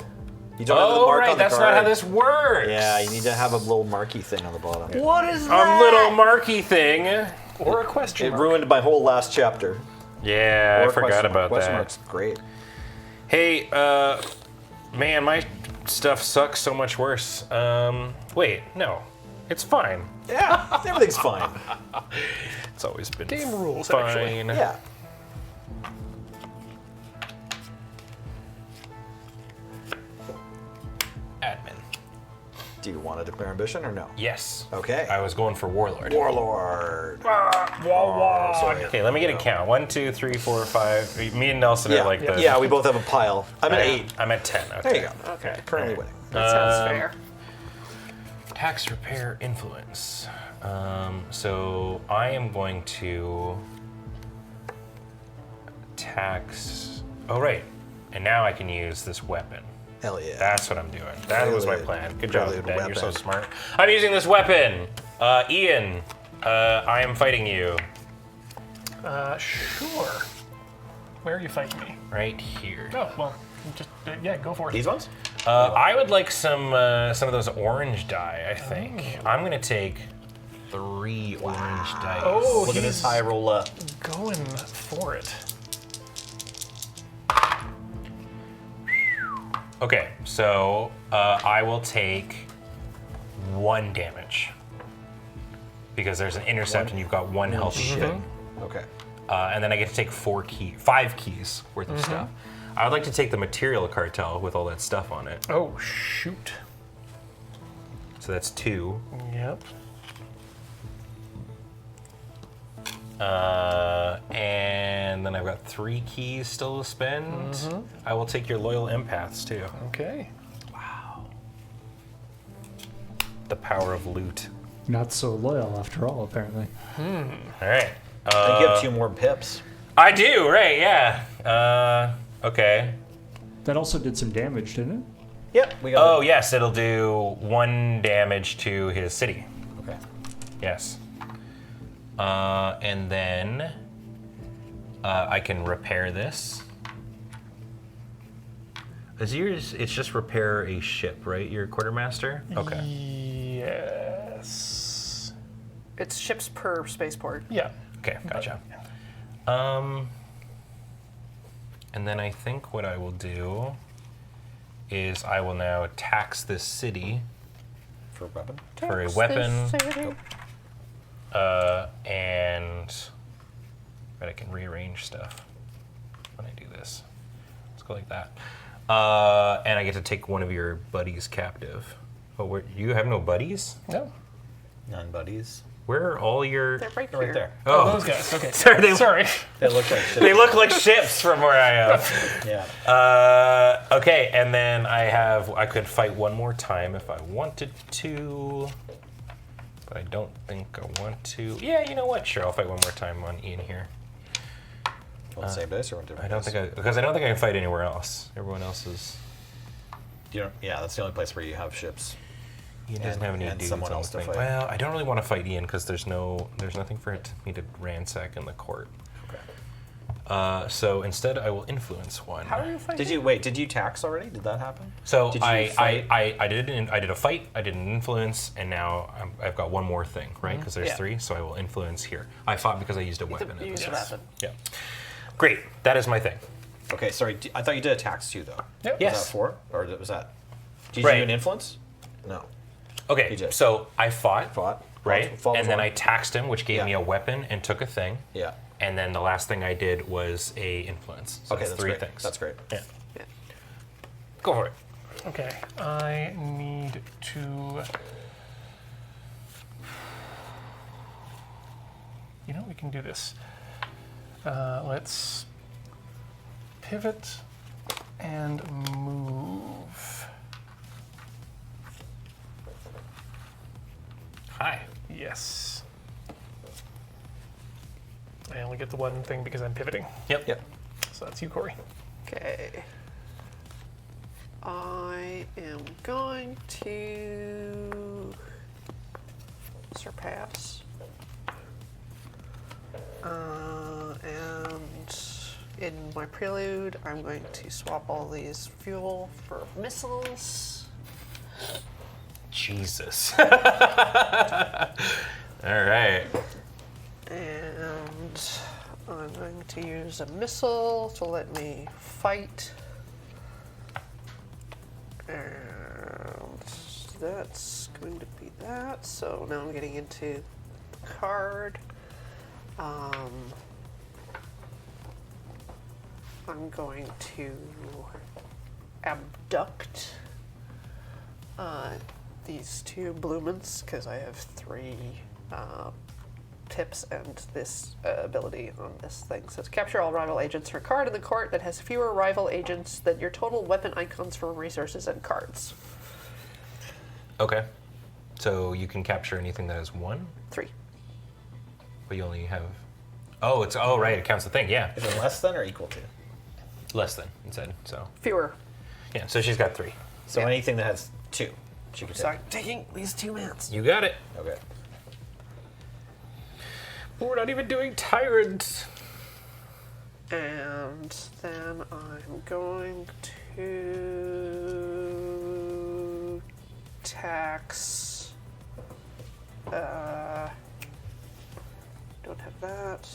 You don't have the Oh, mark right. on the That's card. not how this works. Yeah, you need to have a little marky thing on the bottom. What is A that? little marky thing. Or a question It mark. ruined my whole last chapter. Yeah, Or I forgot question mark. about Question that. mark's great. Hey, man, my stuff sucks so much worse. Wait, no. It's fine. Yeah, everything's fine. It's always been Game rules, fine. actually. Yeah. Admin. Do you want to declare ambition or no? Yes. Okay. I was going for Warlord. Warlord. Sorry. Okay, let me get a count. 1, 2, 3, 4, 5. Me and Nelson Yeah. are like the. Yeah, we both have a pile. I'm at 8. I'm at 10. Okay. There you go. Okay. Currently winning. That sounds fair. Tax repair influence. So I am going to tax. Oh right, and now I can use this weapon. Hell yeah. That's what I'm doing. That was my Prelude. plan. Good job, Prelude Ben. You're so weapon. smart. I'm using this weapon. Ian, I am fighting you Sure. Where are you fighting me? right here. Oh, well, just, yeah, go for it. These ones? I would like some of those orange die. I think I'm gonna take 3 orange dice. Oh, Look at this he's high roller. going for it. Okay, so I will take 1 damage because there's an intercept and you've got 1 health sheet. Okay. And then I get to take 5 keys worth of stuff. I would like to take the material cartel with all that stuff on it. Oh, shoot. So that's 2. Yep. And then I've got 3 keys still to spend. I will take your loyal empaths too. Okay. The power of loot. Not so loyal after all, apparently. All right. I think you have 2 more pips. I do, right? Yeah. Okay. That also did some damage, didn't it? Yep, we got Oh yes, it'll do 1 damage to his city. Okay. Yes. And then I can repair this. Is yours? It's just repair a ship, right? Your quartermaster. Okay. Yes. It's ships per spaceport. Yeah. Okay. Gotcha. And then I think what I will do is I will now tax this city For a weapon? for a Tax weapon. this city. And but I can rearrange stuff when I do this. Let's go like that. And I get to take one of your buddies captive. Oh, you have no buddies? No. None buddies. Where are all your? They're right, Right here. there. Oh, those guys. Okay. Sorry, Sorry. They look like shit. they look like ships from where I am. Yeah. Okay, and then I could fight one more time if I wanted to, but I don't think I want to. Yeah, you know what? Sure, I'll fight one more time on Ian here. On the same dice or on different I don't dice? think because I don't think I can fight anywhere else. Everyone else is. Yeah, that's the only place where you have ships. Ian doesn't have any and dudes someone on else the to thing. fight. Well, I don't really want to fight Ian because there's nothing for me to ransack in the court. Okay. So instead, I will influence one. How are you fighting? Did you tax already? Did that happen? So Did you I fight? did a fight, I did an influence, and now I've got one more thing, right? Because there's Yeah. 3, so I will influence here. I fought because I used a weapon. You use a weapon. Yeah. Great. That is my thing. Okay, sorry. I thought you did a tax too, though. Yep. Yes. Was that 4? Or was that... Did you Right. do an influence? No. Okay. He did. So I fought. Fought. Right. Fought And then one. I taxed him, which gave Yeah. me a weapon and took a thing. Yeah. And then the last thing I did was a influence. So Okay, that's that's 3 great. things. That's great. Yeah. Yeah. Go for it. Okay. I need to. You know, we can do this. Let's pivot and move. Hi. Yes. I only get the one thing because I'm pivoting. Yep. Yep. So that's you, Corey. Okay. I am going to surpass. And in my prelude, I'm going to swap all these fuel for missiles. Jesus. All right. And I'm going to use a missile to let me fight. And that's going to be that. So now I'm getting into the card. I'm going to abduct these two bloomins because I have 3 tips and this ability on this thing. So it's capture all rival agents for a card in the court that has fewer rival agents than your total weapon icons from resources and cards. Okay. So you can capture anything that has 1, 3. but you only have. Oh, right. It counts the thing. Yeah, Is it less than or equal to? less than it said. So Fewer. yeah. So she's got 3. So Yeah. anything that has 2, she could So I'm take. taking these 2 mans. You got it. Okay. We're not even doing tyrants. And then I'm going to tax. Don't have that.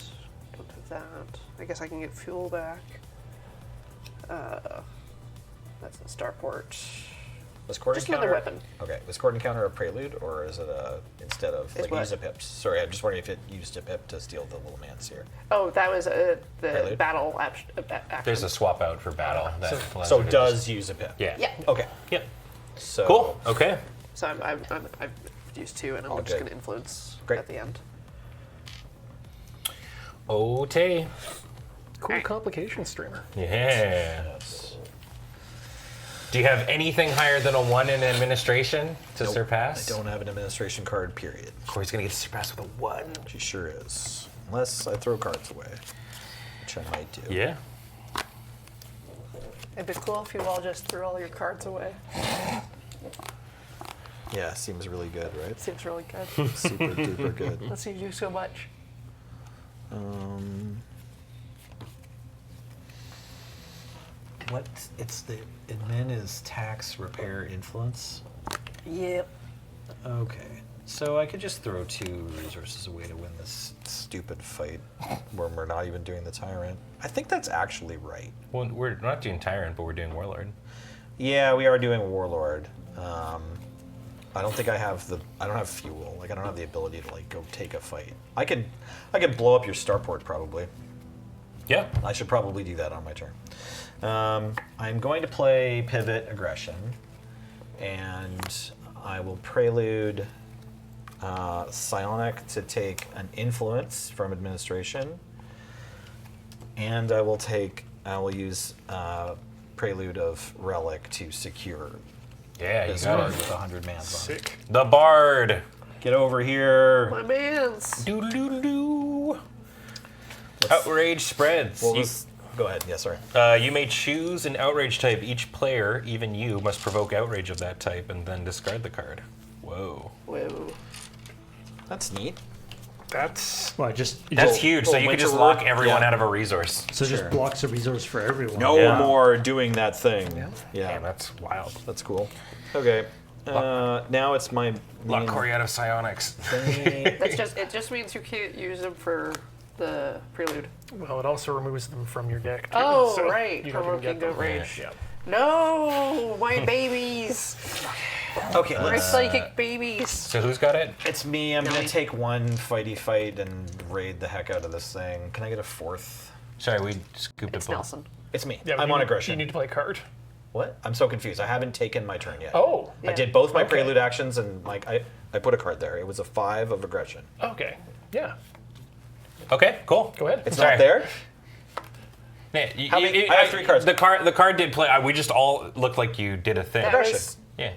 Don't have that. I guess I can get fuel back. That's the starport. Was court Just encounter? another weapon. Okay. Was court encounter a prelude, or is it a instead of It's like what? use a pips? Sorry, I'm just wondering if it used a pip to steal the little man's here. Oh, that was the Prelude? battle action. There's a swap out for battle. That allows So her to does use a pip. Yeah. Yeah. Okay. Yep. So Cool. Okay. So I've used 2, and I'm All just good. going to influence Great. at the end. Okay. Cool complication streamer. Yeah. Yes. Do you have anything higher than a 1 in administration to Nope, surpass? I don't have an administration card. Period. Corey's gonna get to surpass with a 1. She sure is. Unless I throw cards away, which I might do. Yeah. It'd be cool if you all just threw all your cards away. Yeah, seems really good, right? Seems really good. Super duper good. Let's see you do so much. What? It's the admin is tax, repair, influence. Yep. Okay. So I could just throw 2 resources away to win this stupid fight where we're not even doing the tyrant. I think that's actually right. Well, we're not doing tyrant, but we're doing warlord. Yeah, we are doing warlord. I don't think I don't have fuel. Like I don't have the ability to like go take a fight. I could blow up your starport probably. Yeah. I should probably do that on my turn. I'm going to play pivot aggression, and I will prelude psionic to take an influence from administration, and I will use prelude of relic to secure Yeah, you this got card it. with 100 mans on it. Sick. The bard. Get over here. My mans. Doo-doo-doo. Outrage spreads. What You- was- Go ahead. Yeah, sorry. You may choose an outrage type. Each player, even you, must provoke outrage of that type and then discard the card. Whoa. Whoa. That's neat. That's Well, just That's Little- huge. So little you can just winter lock work. everyone Yeah. out of a resource. so it Sure. just blocks a resource for everyone. No Yeah. more doing that thing. Yeah, Damn, that's wild. that's cool. Okay. Now it's my Lock main Corey out of psionics. thing. It just means you can't use them for the prelude. well, it also removes them from your deck. Too, Oh, so right. You don't even get them. Provoking outrage. Yeah. No, my babies. Okay, My let's. psychic babies. So who's got it? It's me. I'm gonna Nelly. take one fighty fight and raid the heck out of this thing. Can I get a 4th? Sorry, we scooped It's it. Nelson. It's me. Yeah, but I'm you on need- aggression. You need to play a card. What? I'm so confused. I haven't taken my turn yet. Oh. I Yeah. did both my Okay. prelude actions and like I put a card there. It was a 5 of aggression. Okay. Yeah. Okay, cool. Go ahead. It's Sorry. not there. Yeah, How many- I have 3 cards. The card did play. We just all looked like you did a thing. That Aggression. was, Yeah.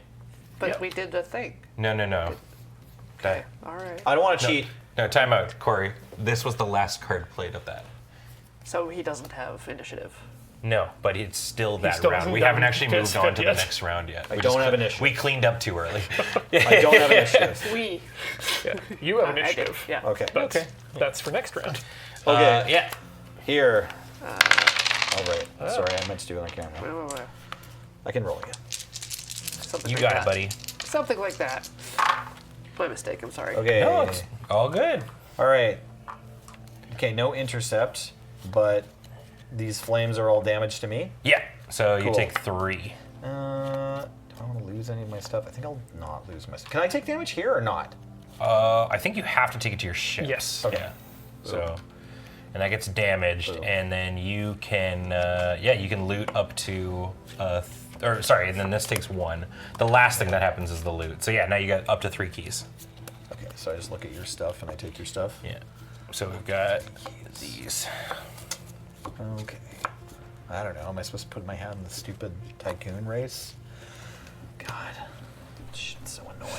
but Yep. we did the thing. No. That, All right. I don't want to cheat. no, time out, Corey. This was the last card played of that. So he doesn't have initiative. No, but it's still that still round. hasn't We haven't done actually his moved on fit to yet. the next round yet. I We don't just have cle- initiative. We cleaned up too early. I don't have initiative. We. You have I do. initiative. Yeah. Okay. That's for next round. Okay. Yeah. Here. All right. Sorry, I meant to do it on camera. Wait. I can roll again. Something You like got that. it, buddy. Something like that. My mistake. I'm sorry. Okay. No, it's all good. All right. Okay, no intercept, but these flames are all damage to me. Yeah. So you Cool. take 3. Do I want to lose any of my stuff? I think I'll not lose my stuff. Can I take damage here or not? I think you have to take it to your ship. Yes. Okay. Yeah. So, and that gets damaged, Boom. and then you can, you can loot up to, and then this takes 1. The last thing that happens is the loot. So yeah, now you got up to 3 keys. Okay, so I just look at your stuff and I take your stuff. Yeah. So we've got these. Okay. I don't know. Am I supposed to put my hat in the stupid tycoon race? God. Shit's so annoying.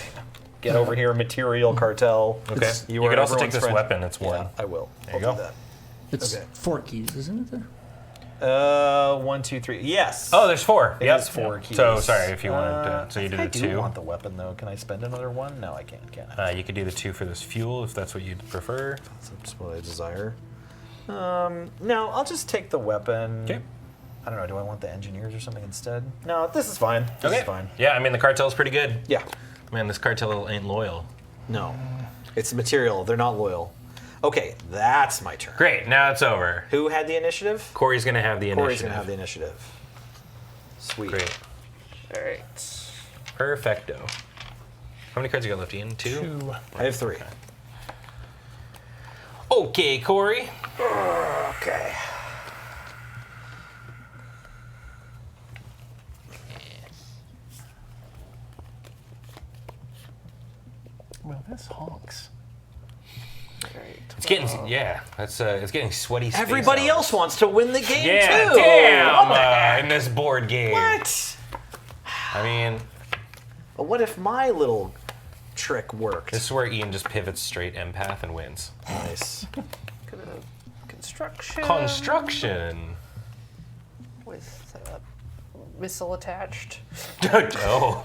Get over here, material cartel. Okay. You are could also take everyone's this friend. weapon. It's 1. Yeah, I will. There you I'll go. do It's Okay. 4 keys, isn't it? 1, 2, 3. Yes. Oh, there's 4. It Yep. is 4 keys. So sorry if you wanted to. So you did I a do 2. want the weapon though. Can I spend another 1? No, I can't. Can I? You could do the 2 for this fuel if that's what you'd prefer. That's what I desire. No, I'll just take the weapon. Okay. I don't know. Do I want the engineers or something instead? No, this is fine. This is fine. Yeah, I mean the cartel's pretty good. Yeah. Man, this cartel ain't loyal. No. It's material. They're not loyal. Okay, that's my turn. Great. Now it's over. Who had the initiative? Corey's gonna have the initiative. Corey's gonna have the initiative. Sweet. Great. All right. Perfecto. How many cards you got left, Ian? 2? 2. I have 3. Okay, Corey. Okay. Well, this honks. All right. It's getting it's getting sweaty. space Everybody out. else wants to win the game Yeah, too. damn. What the heck? In this board game. What? I mean, But what if my little trick worked? this is where Ian just pivots straight empath and wins. Nice. Gonna construction. Construction. with missile attached. Oh,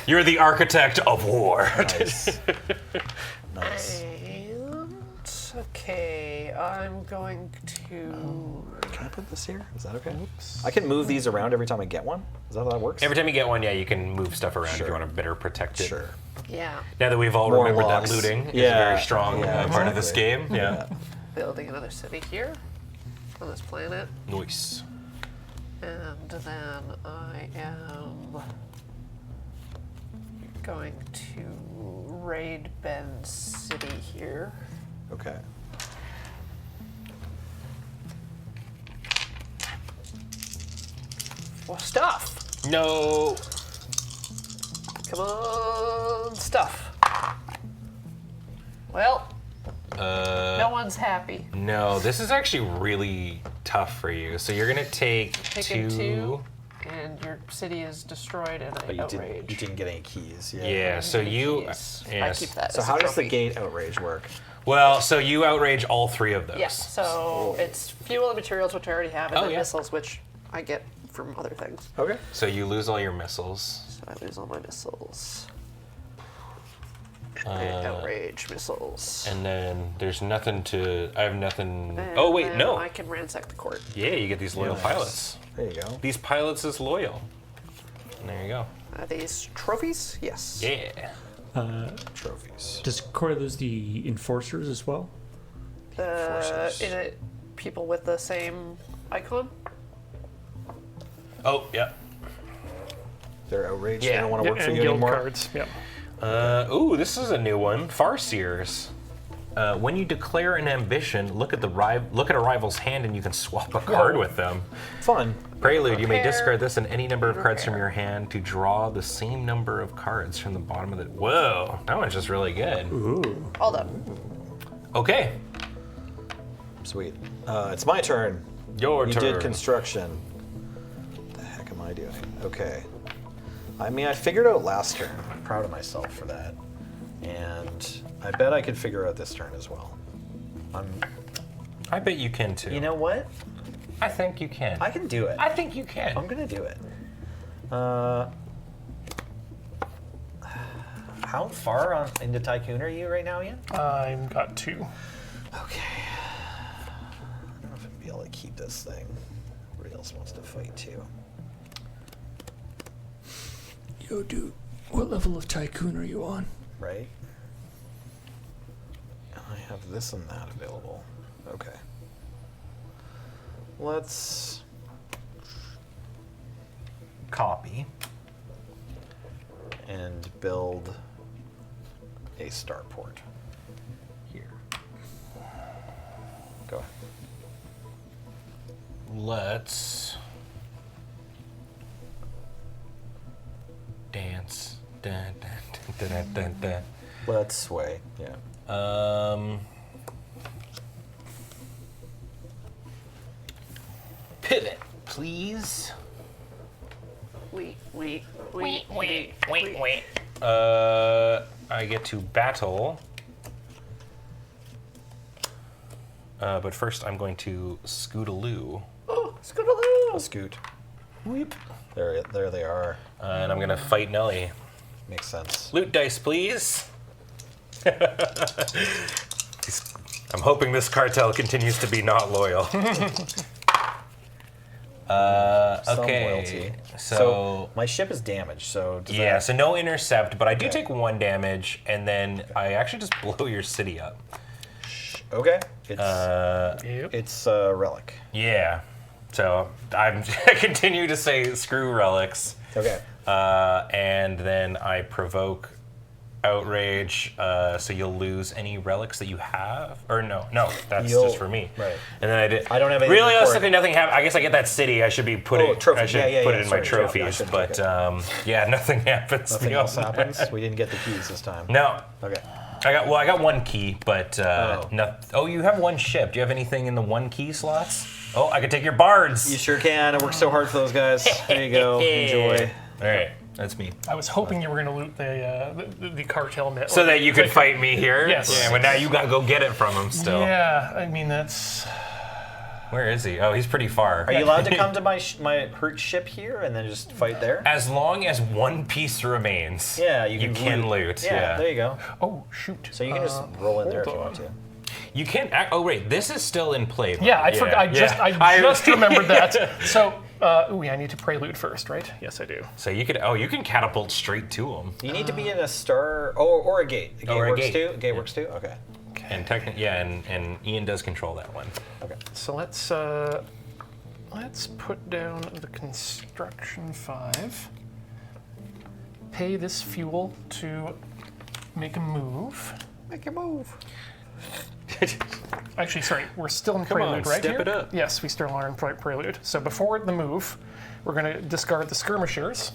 you're the architect of war. Nice. Nice. And okay, I'm going to. Can I put this here? Is that okay? I can move these around every time I get one. Is that how that works? Every time you get one, yeah, you can move stuff around if Sure. you want to better protect it. Sure. Yeah, Now that we've all More remembered locks. that looting is a Yeah. very strong Yeah, part of this exactly. game. Yeah. building another city here on this planet, Nice. and then I am going to raid Bend City here. Okay. Well, stuff. No. Come on, stuff. Well, no one's happy. No, this is actually really tough for you. So you're gonna take Taking 2, and your city is destroyed in But an you outrage. didn't get any keys. Yeah. So you. Yes. I Yes. keep that. So as how a does the trophy. gate outrage work? Well, so you outrage all 3 of those. Yes. So it's fuel and materials, which I already have, and Oh, then yeah. missiles, which I get from other things. Okay. So you lose all your missiles. So I lose all my missiles. Outrage missiles. And then there's nothing to. I have nothing. And Oh wait, then no. I can ransack the court. Yeah, you get these loyal Nice. pilots. There you go. These pilots is loyal. And there you go. Are these trophies? Yes. Yeah. Trophies. Does Corey lose the enforcers as well? Forces. Is it people with the same icon? Oh, yeah. They're outraged. Yeah. They don't want to work for and you guild anymore. cards. Yep. Ooh, this is a new one. Farseers. When you declare an ambition, look at a rival's hand and you can swap a card with them. Fun. Prelude, you may Repair. discard this and any number of cards from Repair. your hand to draw the same number of cards from the bottom of the. Whoa, that one's just really good. All done. Okay, Sweet. It's my turn. your You turn. did construction. What the heck am I doing? Okay. I mean, I figured out last turn. I'm proud of myself for that. And I bet I could figure out this turn as well. I bet you can too. You know what? I think you can. I can do it. I think you can. I'm gonna do it. How far into Tycoon are you right now, Ian? I've got 2. Okay. I don't know if I'm gonna be able to keep this thing. Everybody else wants to fight too. Yo, dude, what level of tycoon are you on? Right? I have this and that available. Okay. Let's copy and build a starport here. Go ahead. Let's dance. Dun, dun, dun, dun, dun, Let's sway. Yeah. dun. Pivot, please. Wait. I get to battle. But first I'm going to scootaloo. Oh, Scootaloo! I'll scoot. Weep. There they are. And I'm gonna fight Nelly. Makes sense. Loot dice, please. I'm hoping this cartel continues to be not loyal. Some Okay. loyalty. So my ship is damaged. So does yeah, that- so no intercept, but I do Okay. take 1 damage, and then I actually just blow your city up. Okay. It's Yep. it's a relic. Yeah. So I continue to say screw relics, Okay. and then I provoke outrage, so you'll lose any relics that you have. Or no, that's You'll- just for me. right. And then I did. I don't have anything to realistically, record. nothing happened. I guess I get that city. I should be putting. Oh, trophy. I should Yeah, put it in my sorry. Yeah, I trophies. shouldn't But take yeah, nothing happens. Nothing beyond else that. happens. We didn't get the keys this time. No. Okay. I got 1 key, but Oh. oh, you have 1 ship. Do you have anything in the 1 key slots? Oh, I could take your bards. You sure can. I worked so hard for those guys. There you go. Enjoy. All right, that's me. I was hoping you were going to loot the cartel net. So that you could fight me here. Yes. Yeah, but now you gotta go get it from him still. Yeah, I mean that's. Where is he? Oh, he's pretty far. Are you allowed to come to my hurt ship here and then just fight there? As long as 1 piece remains. Yeah, you can loot. Yeah, Yeah. there you go. Oh shoot! So you can just roll in there if you hold want to. You can't. Oh wait, this is still in play. Yeah, I forgot. I just remembered that. So, I need to prelude first, right? Yes, I do. So you could. Oh, you can catapult straight to him. You need to be in a star or a gate. A gate Or a works gate. too. A gate works too. Okay. And technically, and Ian does control that one. Okay. So let's put down the construction 5. Pay this fuel to make a move. Make a move. Actually, sorry, we're still in Come on, prelude, right? step here? it up. Yes, we still are in prelude. So before the move, we're going to discard the skirmishers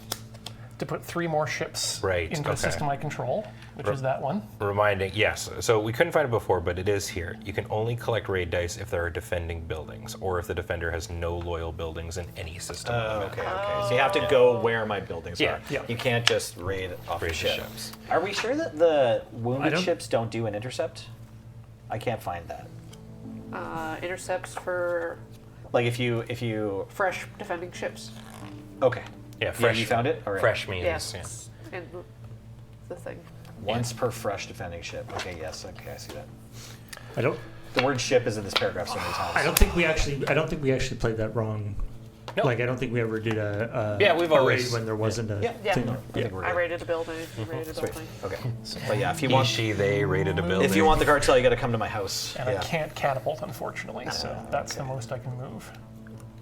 to put 3 more ships Right, into okay. the system I control, which is that one. Reminding, yes. So we couldn't find it before, but it is here. You can only collect raid dice if there are defending buildings, or if the defender has no loyal buildings in any system. Okay. So you have to go where my buildings Yeah, are. yeah. You can't just raid off Raid the the ship. ships. Are we sure that the wounded don't- ships don't do an intercept? I can't find that. Intercepts for Like if you fresh defending ships. okay. Yeah, fresh. you found it? All right. Fresh means. Yes. And the thing. Once per fresh defending ship. Okay. Yes. Okay. I see that. I don't. The word ship is in this paragraph so many times. I don't think we actually played that wrong. No. Like I don't think we ever did a Yeah, we've a always- raid when there wasn't a Yeah. thing. I think we're I good. rated a building. You rated a Sweet. building. Okay. But yeah, if you He, want she, they rated a building. if you want the cartel, you got to come to my house. And I Yeah. can't catapult, unfortunately, so that's the most I can move.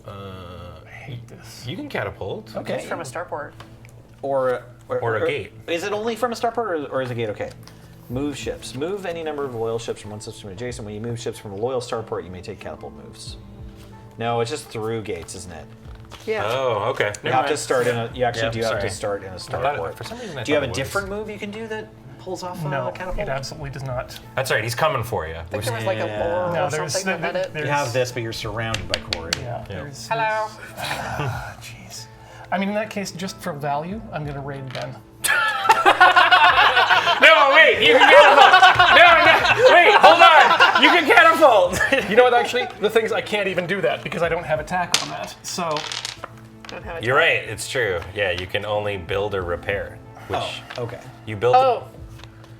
I hate this. You can catapult. Okay. It's from a starport. Or Or a gate. Is it only from a starport or is a gate okay? Move ships. Move any number of loyal ships from one system to adjacent. When you move ships from a loyal starport, you may take catapult moves. No, it's just through gates, isn't it? Yeah. Oh, okay. You have to start in a. You actually Yeah, do have sorry. to start in a I thought starport. for some reason I Do you have thought a it was. different move you can do that pulls off No, a catapult? it absolutely does not. That's right. He's coming for you. I think there was like a Yeah. lore No, or there's, something that had it. You have this, but you're surrounded by quarry. Yeah, there's. Hello. Jeez. I mean, in that case, just for value, I'm going to raid Ben. No, wait. You can catapult. No. Wait. Hold on. You can catapult. You know what, actually? The thing is, I can't even do that because I don't have attack on that. So, Don't have it. You're right. It's true. Yeah, you can only build or repair. Which Oh, okay. you built. Oh,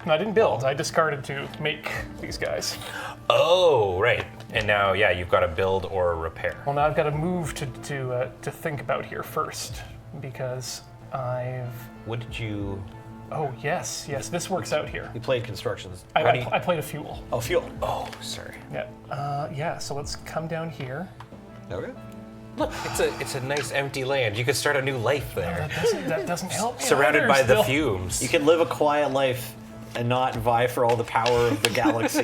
no, I didn't build. I discarded to make these guys. Oh, right. And now, yeah, you've got to build or repair. Well, now I've got to move to think about here first because I've. What did you? Oh, yes. This works out here. You played constructions. I played a fuel. Oh, fuel. Oh, sorry. Yeah, so let's come down here. Okay. Look, it's a nice empty land. You could start a new life there. That doesn't help me. Surrounded by the Still. fumes. You can live a quiet life and not vie for all the power of the galaxy.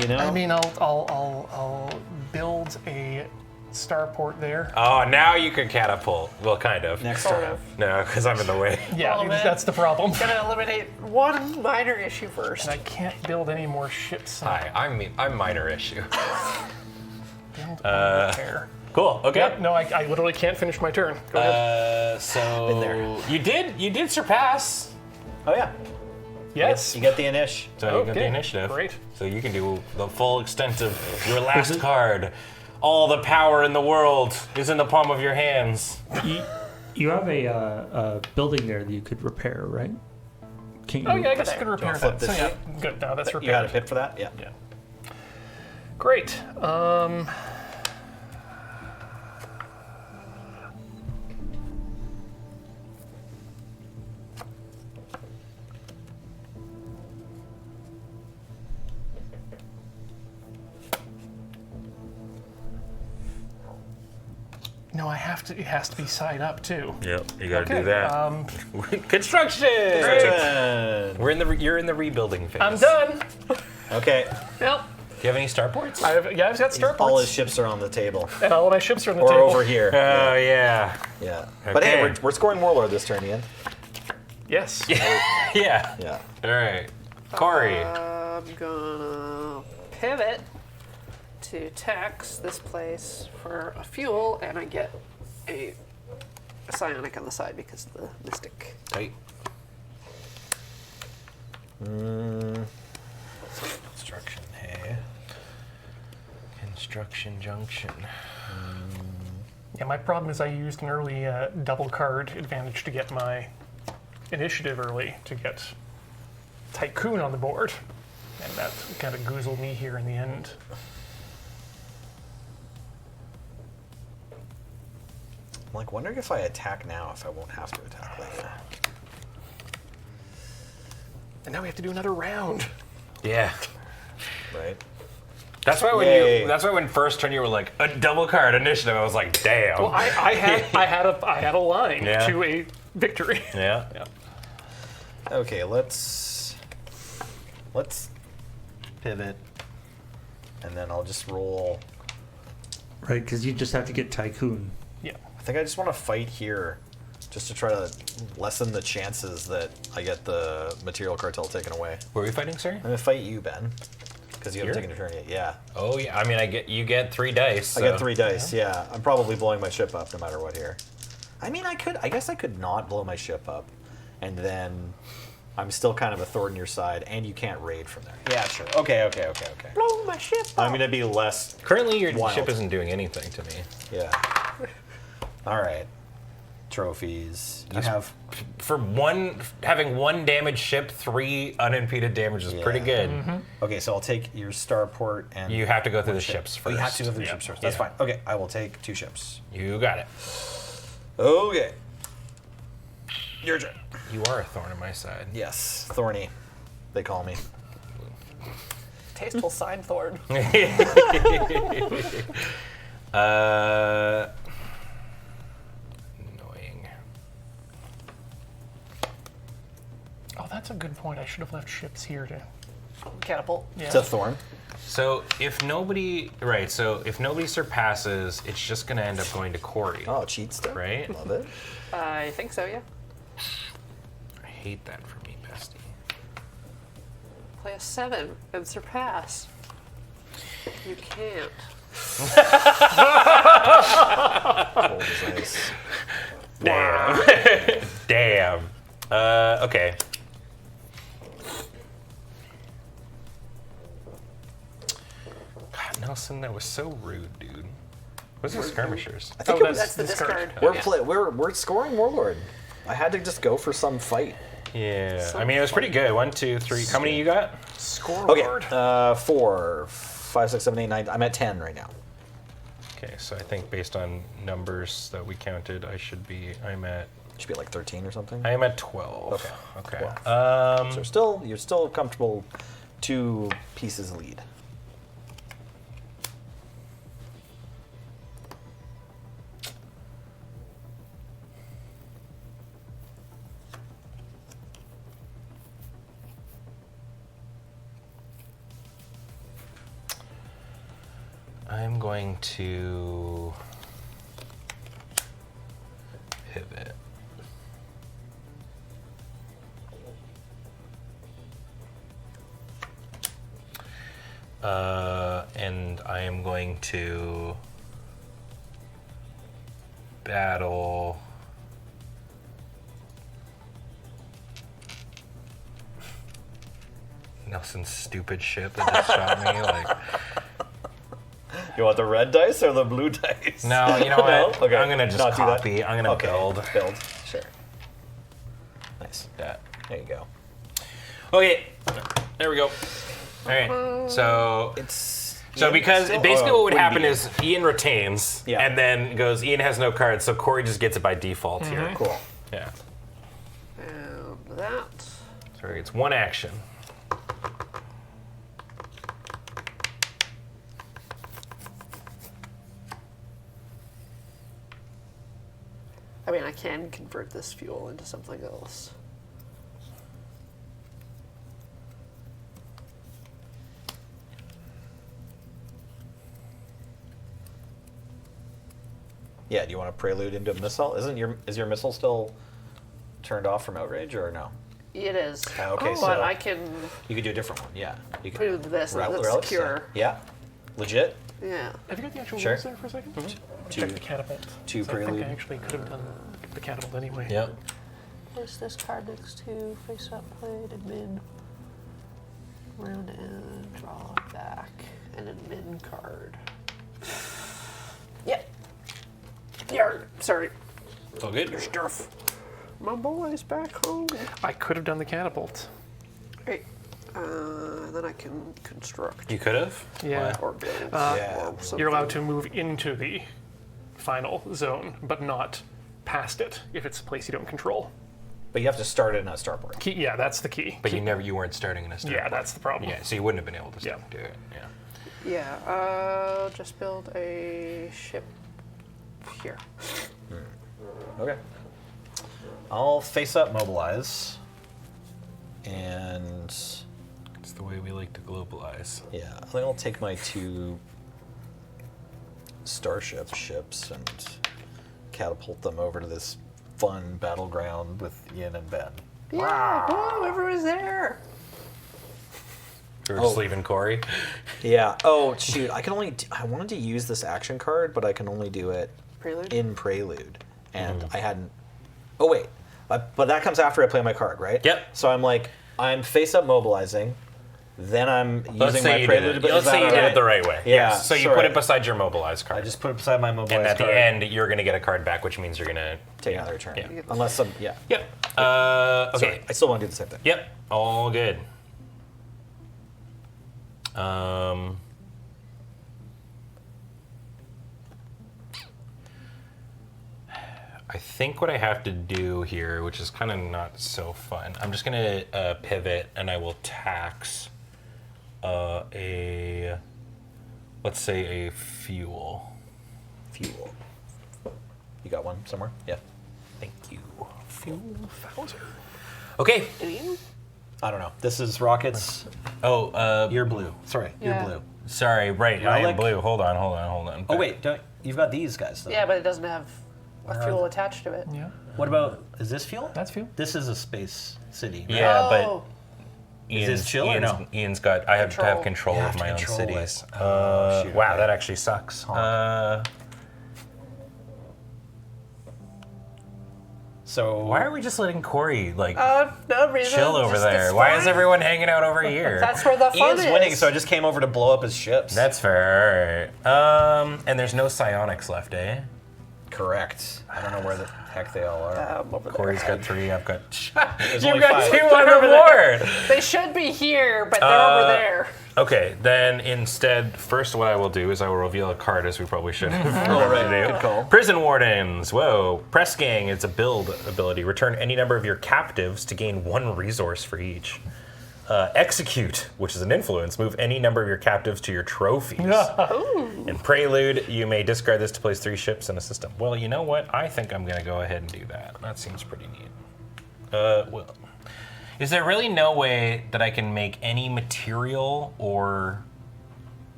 You know? I mean, I'll build a starport there. Oh, now you can catapult. Well, kind of. Next Sort turn. of. No, because I'm in the way. Yeah, Well, man. that's the problem. Gonna eliminate one minor issue first. And I can't build any more ships. Hi, I'm minor issue. Build and repair. Cool. Okay. Yep, no, I literally can't finish my turn. Go ahead. So Been there. you did surpass. Oh, yeah. Yes. You get the inish. So you got Okay, the initiative. great. So you can do the full extent of your last card. All the power in the world is in the palm of your hands. You have a building there that you could repair, right? Can you? Oh yeah, I guess I could repair flip that. So this yeah, sheet? good. Now that's repaired. You had a pip for that? Yeah. Yeah. Great. No, I have to. It has to be side up too. Yep, you gotta Okay, do that. Construction. Turn. You're in the rebuilding phase. I'm done. Okay. Well, Do you have any starports? I've got starports. All his ships are on the table. and all of my ships are on the Or table. over here. Oh yeah. Yeah. But hey, Okay. we're scoring Warlord this turn, Ian. Yes. Yeah. Yeah. All right. Corey. I'm gonna pivot to tax this place for a fuel, and I get a psionic on the side because of the mystic. Tight. Construction. Hey. Construction junction. Yeah, my problem is I used an early double card advantage to get my initiative early to get Tycoon on the board, and that kind of goozled me here in the end. I'm like wondering if I attack now, if I won't have to attack later. And now we have to do another round. Yeah. Right? That's why when Yay. that's why when first turn you were like a double card initiative. I was like, damn. Well, I had a line Yeah. to a victory. yeah. Yeah. Okay, let's pivot, and then I'll just roll. Right, because you just have to get Tycoon. Yeah. I think I just want to fight here, just to try to lessen the chances that I get the material cartel taken away. Were we fighting, sir? I'm gonna fight you, Ben, because you haven't Here? taken your turn yet. Yeah, Oh yeah. I mean, you get 3 dice. I get 3 dice. Yeah, I'm probably blowing my ship up no matter what here. I mean, I guess I could not blow my ship up, and then I'm still kind of a thorn in your side, and you can't raid from there. Yeah, sure. Okay. Blow my ship up. I'm gonna be less. Currently, your Wild. ship isn't doing anything to me. Yeah. All right. Trophies. You have. For having 1 damaged ship, 3 unimpeded damage is pretty Yeah. good. Okay, so I'll take your starport and. You have to go through the ships Oh, first. you have to go through the Yeah. ships first. That's Yeah. fine. Okay, I will take 2 ships. You got it. Okay. Your turn. You are a thorn in my side. Yes, Thorny. They call me. Tasteful side thorn. Annoying. Oh, that's a good point. I should have left ships here to. Catapult. Yeah. It's a thorn. So if nobody surpasses, it's just gonna end up going to Corey, Oh, cheat stuff. right? Love it. I think so, yeah. I hate that for me, bestie. Play a 7 and surpass. You can't. Cold as ice. Damn. Damn. Okay. God, Nelson, that was so rude, dude. What's the skirmishers? I think Oh, it was, That's the discard. we're scoring Warlord. I had to just go for some fight. Yeah. I mean, it was pretty good. 1, 2, 3. How many you got? Scoreboard. Okay, 4, 5, 6, 7, 8, 9. I'm at 10 right now. Okay, so I think based on numbers that we counted, I'm at Should be like 13 or something. I am at 12. Okay. Okay. 12. So you're still comfortable 2 pieces lead. I'm going to pivot. And I am going to battle Nelson's stupid ship that just shot me. Like, You want the red dice or the blue dice? no, you know what? No? Okay. I'm gonna just Not do that? copy. I'm gonna build. Build. Sure. Nice. That. There you go. Okay, there we go. All right, so because basically what would happen is Ian retains, Yeah. and then goes, Ian has no cards, so Corey just gets it by default here. Cool. Yeah, And that. so it's 1 action. I mean, I can convert this fuel into something else. Yeah, do you want to prelude into a missile? Is your missile still turned off from outrage or no? It is. Okay, but so- I can You could do a different one. Yeah. You could prelude this. That's relics, secure. Yeah. Legit. Yeah. Have you got the actual Sure. rules there for a second? Check the catapult. Two So I think prelude. I actually could have done the catapult anyway. Yep. Place this card next to face up, played, admin. Round and draw back. An admin card. Yep. Yarr. Sorry. It's all good. Stuff. My boy's back home. I could have done the catapult. Great. Then I can construct You could have. Yeah. or build. Yeah. or something. You're allowed to move into the final zone, but not past it if it's a place you don't control. But you have to start it in a starport. Key, yeah, that's the key. But you weren't starting in a start. Yeah, that's the problem. Yeah, so you wouldn't have been able to Yeah. do it. Yeah. Yeah, just build a ship here. Okay. I'll face up mobilize. And It's the way we like to globalize. yeah, I think I'll take my 2 starship ships and catapult them over to this fun battleground with Ian and Ben. Yeah, whoa, everyone's there. We're just leaving Corey. Yeah. Oh shoot! I wanted to use this action card, but I can only do it Prelude? in prelude, and I hadn't. Oh wait, but that comes after I play my card, right? Yep. So I'm face up mobilizing, then I'm Let's using say my you prelude. did but it. Let's is say that you did alright? it the right way. Yeah, Yes. So you sorry. put it beside your mobilized card. I just put it beside my mobilized and at card. the end, you're going to get a card back, which means you're going to take another turn. Yeah. Unless some. Yeah. Yep. Okay. Sorry, I still want to do the same thing. Yep. All good. I think what I have to do here, which is kind of not so fun, I'm just going to pivot and I will tax let's say a fuel. Fuel. You got one somewhere? Yeah. Thank you. Fuel Fowler. Okay. I don't know. This is rockets. Oh, You're blue. Sorry, Yeah. you're blue. sorry, right, I am Relic. blue. Hold on. Oh wait, you've got these guys though. Yeah, but it doesn't have a Where are fuel they? attached to it. Yeah, What about, is this fuel? that's fuel. This is a space city. Right? Yeah, Oh, but Is this chill or no? Ian's got. I have to have Control. control You of have to my own control cities. it. Oh, shoot, Wow, okay. that actually sucks. So Why are we just letting Corey like no reason. chill over just there? it's Why is fine. everyone hanging out over here? That's where the fun Ian's is. winning, so I just came over to blow up his ships. That's fair. All right. And there's no psionics left, eh? correct. I don't know where the heck they all are. Over there. Corey's got 3. I've got. There's You've only got 5. 2 on the board. They should be here, but they're over there. Okay, then instead, first what I will do is I will reveal a card, as we probably should have. All right, to do. good call. Prison Wardens. Whoa. Press Gang. It's a build ability. Return any number of your captives to gain 1 resource for each. Execute, which is an influence. Move any number of your captives to your trophies. And Prelude, you may discard this to place 3 ships in a system. Well, you know what? I think I'm going to go ahead and do that. That seems pretty neat. Well, is there really no way that I can make any material or...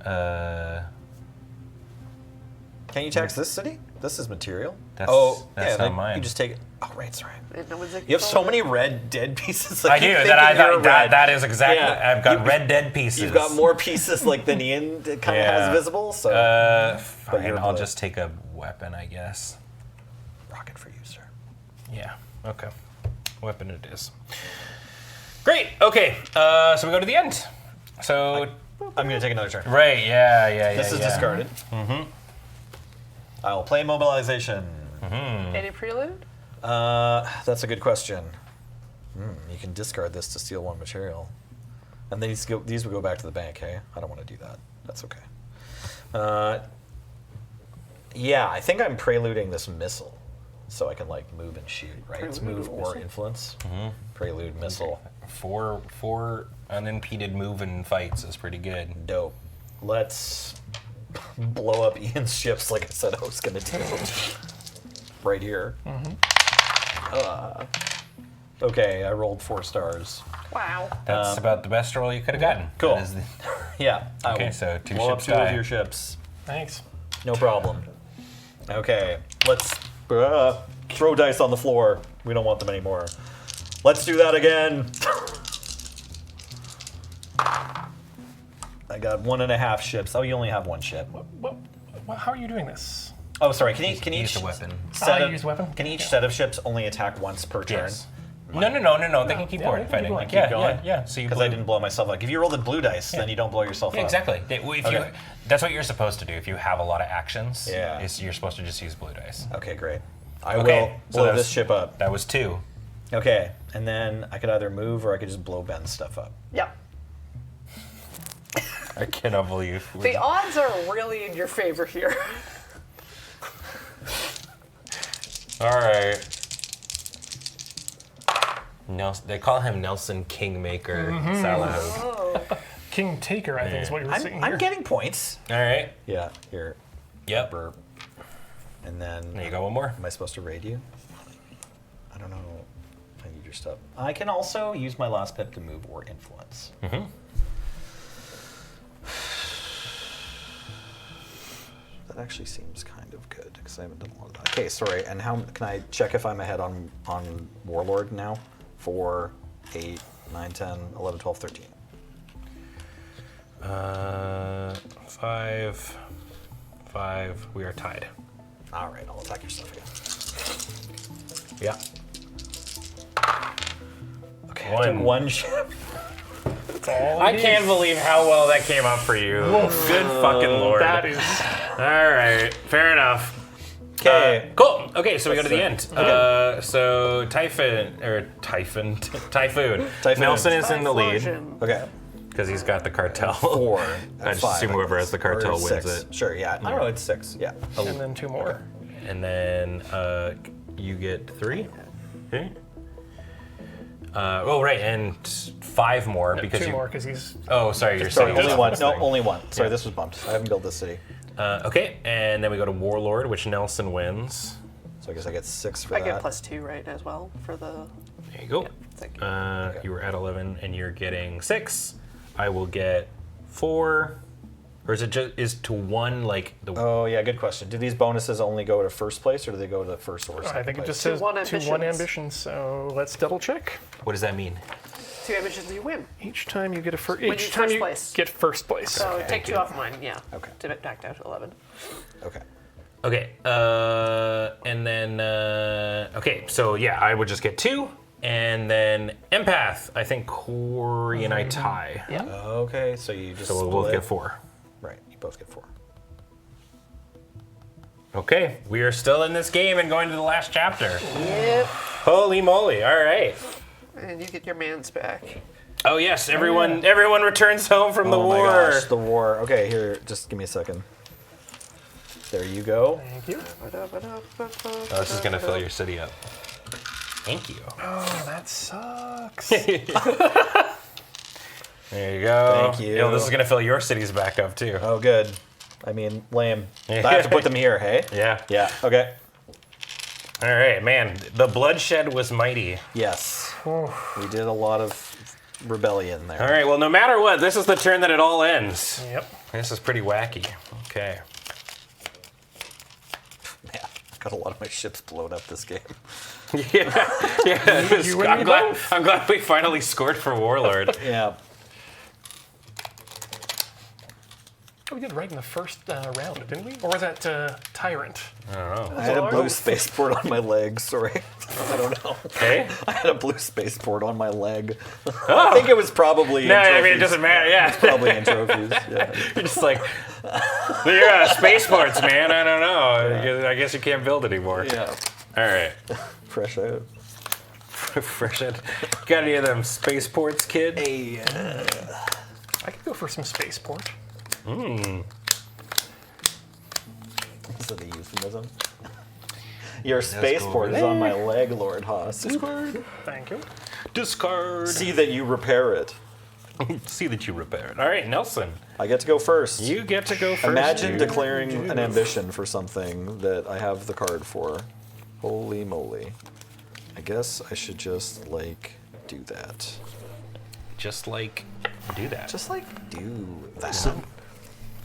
Can you tax this city? This is material. That's not not mine. You just take it. Oh, right, sorry. And no one's like, You have so many red dead pieces. Like, I do. you That is exactly. Yeah. I've got red dead pieces. You've got more pieces like than Ian kind of has visible. So Fine, you're I'll blue. just take a weapon, I guess. rocket for you, sir. Yeah. Okay. Weapon it is. Great. Okay. So we go to the end. So I'm going to take another turn. right. Yeah. This is discarded. Mm-hmm. I will play mobilization. any prelude? That's a good question. You can discard this to steal 1 material. And then these will go back to the bank, hey? I don't want to do that. That's okay. Yeah, I think I'm preluding this missile. So I can, like, move and shoot, right? It's move or influence. Prelude, missile. 4 unimpeded move and fights is pretty good. Dope. Let's blow up Ian's ships like I said I was going to do. Right here. Okay, I rolled 4 stars. Wow. That's about the best roll you could have gotten. Cool. That is the- Yeah. I Okay, will so 2 blow up ships 2 die. of your ships. Thanks. No problem. Okay, let's throw dice on the floor. We don't want them anymore. Let's do that again. I got 1.5 ships. Oh, you only have 1 ship. How are you doing this? Oh, sorry. Can Use each the weapon. Use weapon? Can each set of ships only attack once per turn? Yes. No. They can keep Yeah, going. they can Fighting. keep Like, going. yeah, Keep yeah. So you Because I didn't blow myself up. If you roll the blue dice, then you don't blow yourself Yeah, up. exactly. If you, that's what you're supposed to do. If you have a lot of actions, Yeah. you're supposed to just use blue dice. Okay, great. I Okay, will so blow that was- this ship up. That was 2. Okay, and then I could either move or I could just blow Ben's stuff up. Yep. I cannot believe. The odds are really in your favor here. All right. Nelson, they call him Nelson Kingmaker Salahope. King Taker, I think, is what you're saying I'm here. getting points. All right. Yeah, here. Yep. Burp. And then There you go. One more. am I supposed to raid you? I don't know if I need your stuff. I can also use my last pip to move or influence. That actually seems kind of good because I haven't done a lot of that. Okay, sorry. And how can I check if I'm ahead on Warlord now? 4, 8, 9, 10, 11, 12, 13. 5. We are tied. All right, I'll attack your stuff again. Yeah. Okay, I took 1 ship. I can't believe how well that came up for you. Good fucking lord. That is. All right. Fair enough. Okay. Cool. Okay, so we go to the end. So Typhoon. Nelson is in the lead Explosion. Okay. because he's got the cartel. 4. I That's just 5, assume whoever has the cartel or wins 6. it. Sure, yeah. I don't know, it's 6. Yeah. And then 2 more. And then you get 3. Okay. Right, and 5 more because 2 you. more, because he's. Oh, sorry, you're Sorry, saying only this 1. No, thing. only 1. Sorry, Yeah. this was bumped. I haven't built this city. Okay, and then we go to Warlord, which Nelson wins. So I guess I get 6 for I that. get +2, right, as well, for the... There you go. Thank you. You were at 11, and you're getting 6. I will get 4. Or is it just to 1 like the? Oh, yeah, good question. Do these bonuses only go to first place, or do they go to first or second I think it place? just says 1 to 1 ambitions. ambitions, so let's double check. What does that mean? 2 ambitions, you win. Each time you get a you each time first you place. get first place. So take 2 off mine, yeah. Okay. To it back down to 11. Okay. Okay, and then okay, so yeah, I would just get 2, and then Empath. I think Corey and I tie, Yeah. Okay, so you just so we'll both split. get 4. Right, you both get 4. Okay, we are still in this game and going to the last chapter. Yep. Holy moly! All right. And you get your mans back. Oh yes, everyone returns home from the Oh war. my gosh, the war. Okay, here, just give me a second. There you go. Thank you. Oh, this is gonna fill your city up. Thank you. Oh, that sucks. There you go. Thank you. know, this is gonna fill your cities back up too. Oh, good. I mean, lame. I have to put them here, hey? Yeah. Yeah, okay. All right, man. The bloodshed was mighty. Yes. We did a lot of rebellion there. All right. Well, no matter what, this is the turn that it all ends. Yep. This is pretty wacky. Okay. Man, I've got a lot of my ships blown up this game. Yeah. You win me both. I'm glad we finally scored for Warlord. Yeah. Oh, we did right in the first round, didn't we? Or was that Tyrant? I don't know. I had a blue spaceport on my leg, sorry. I don't know. Okay. I had a blue spaceport on my leg. I think it was probably No, in I mean it trophies. doesn't matter. Yeah. Probably in trophies, yeah. You're just like, you're spaceports, man. I don't know. I guess you can't build anymore. Yeah. All right. Fresh out. Fresh out. Got any of them spaceports, kid? Hey. I could go for some Spaceport. Is that a euphemism? Your spaceport is on my leg, Lord Haas. Thank you. Discard. See that you repair it. See that you repair it. All right, Nelson. I get to go first. You get to go first. Imagine dude. declaring an ambition for something that I have the card for. Holy moly. I guess I should just, like, do that. Just like do that. Just, like, do that.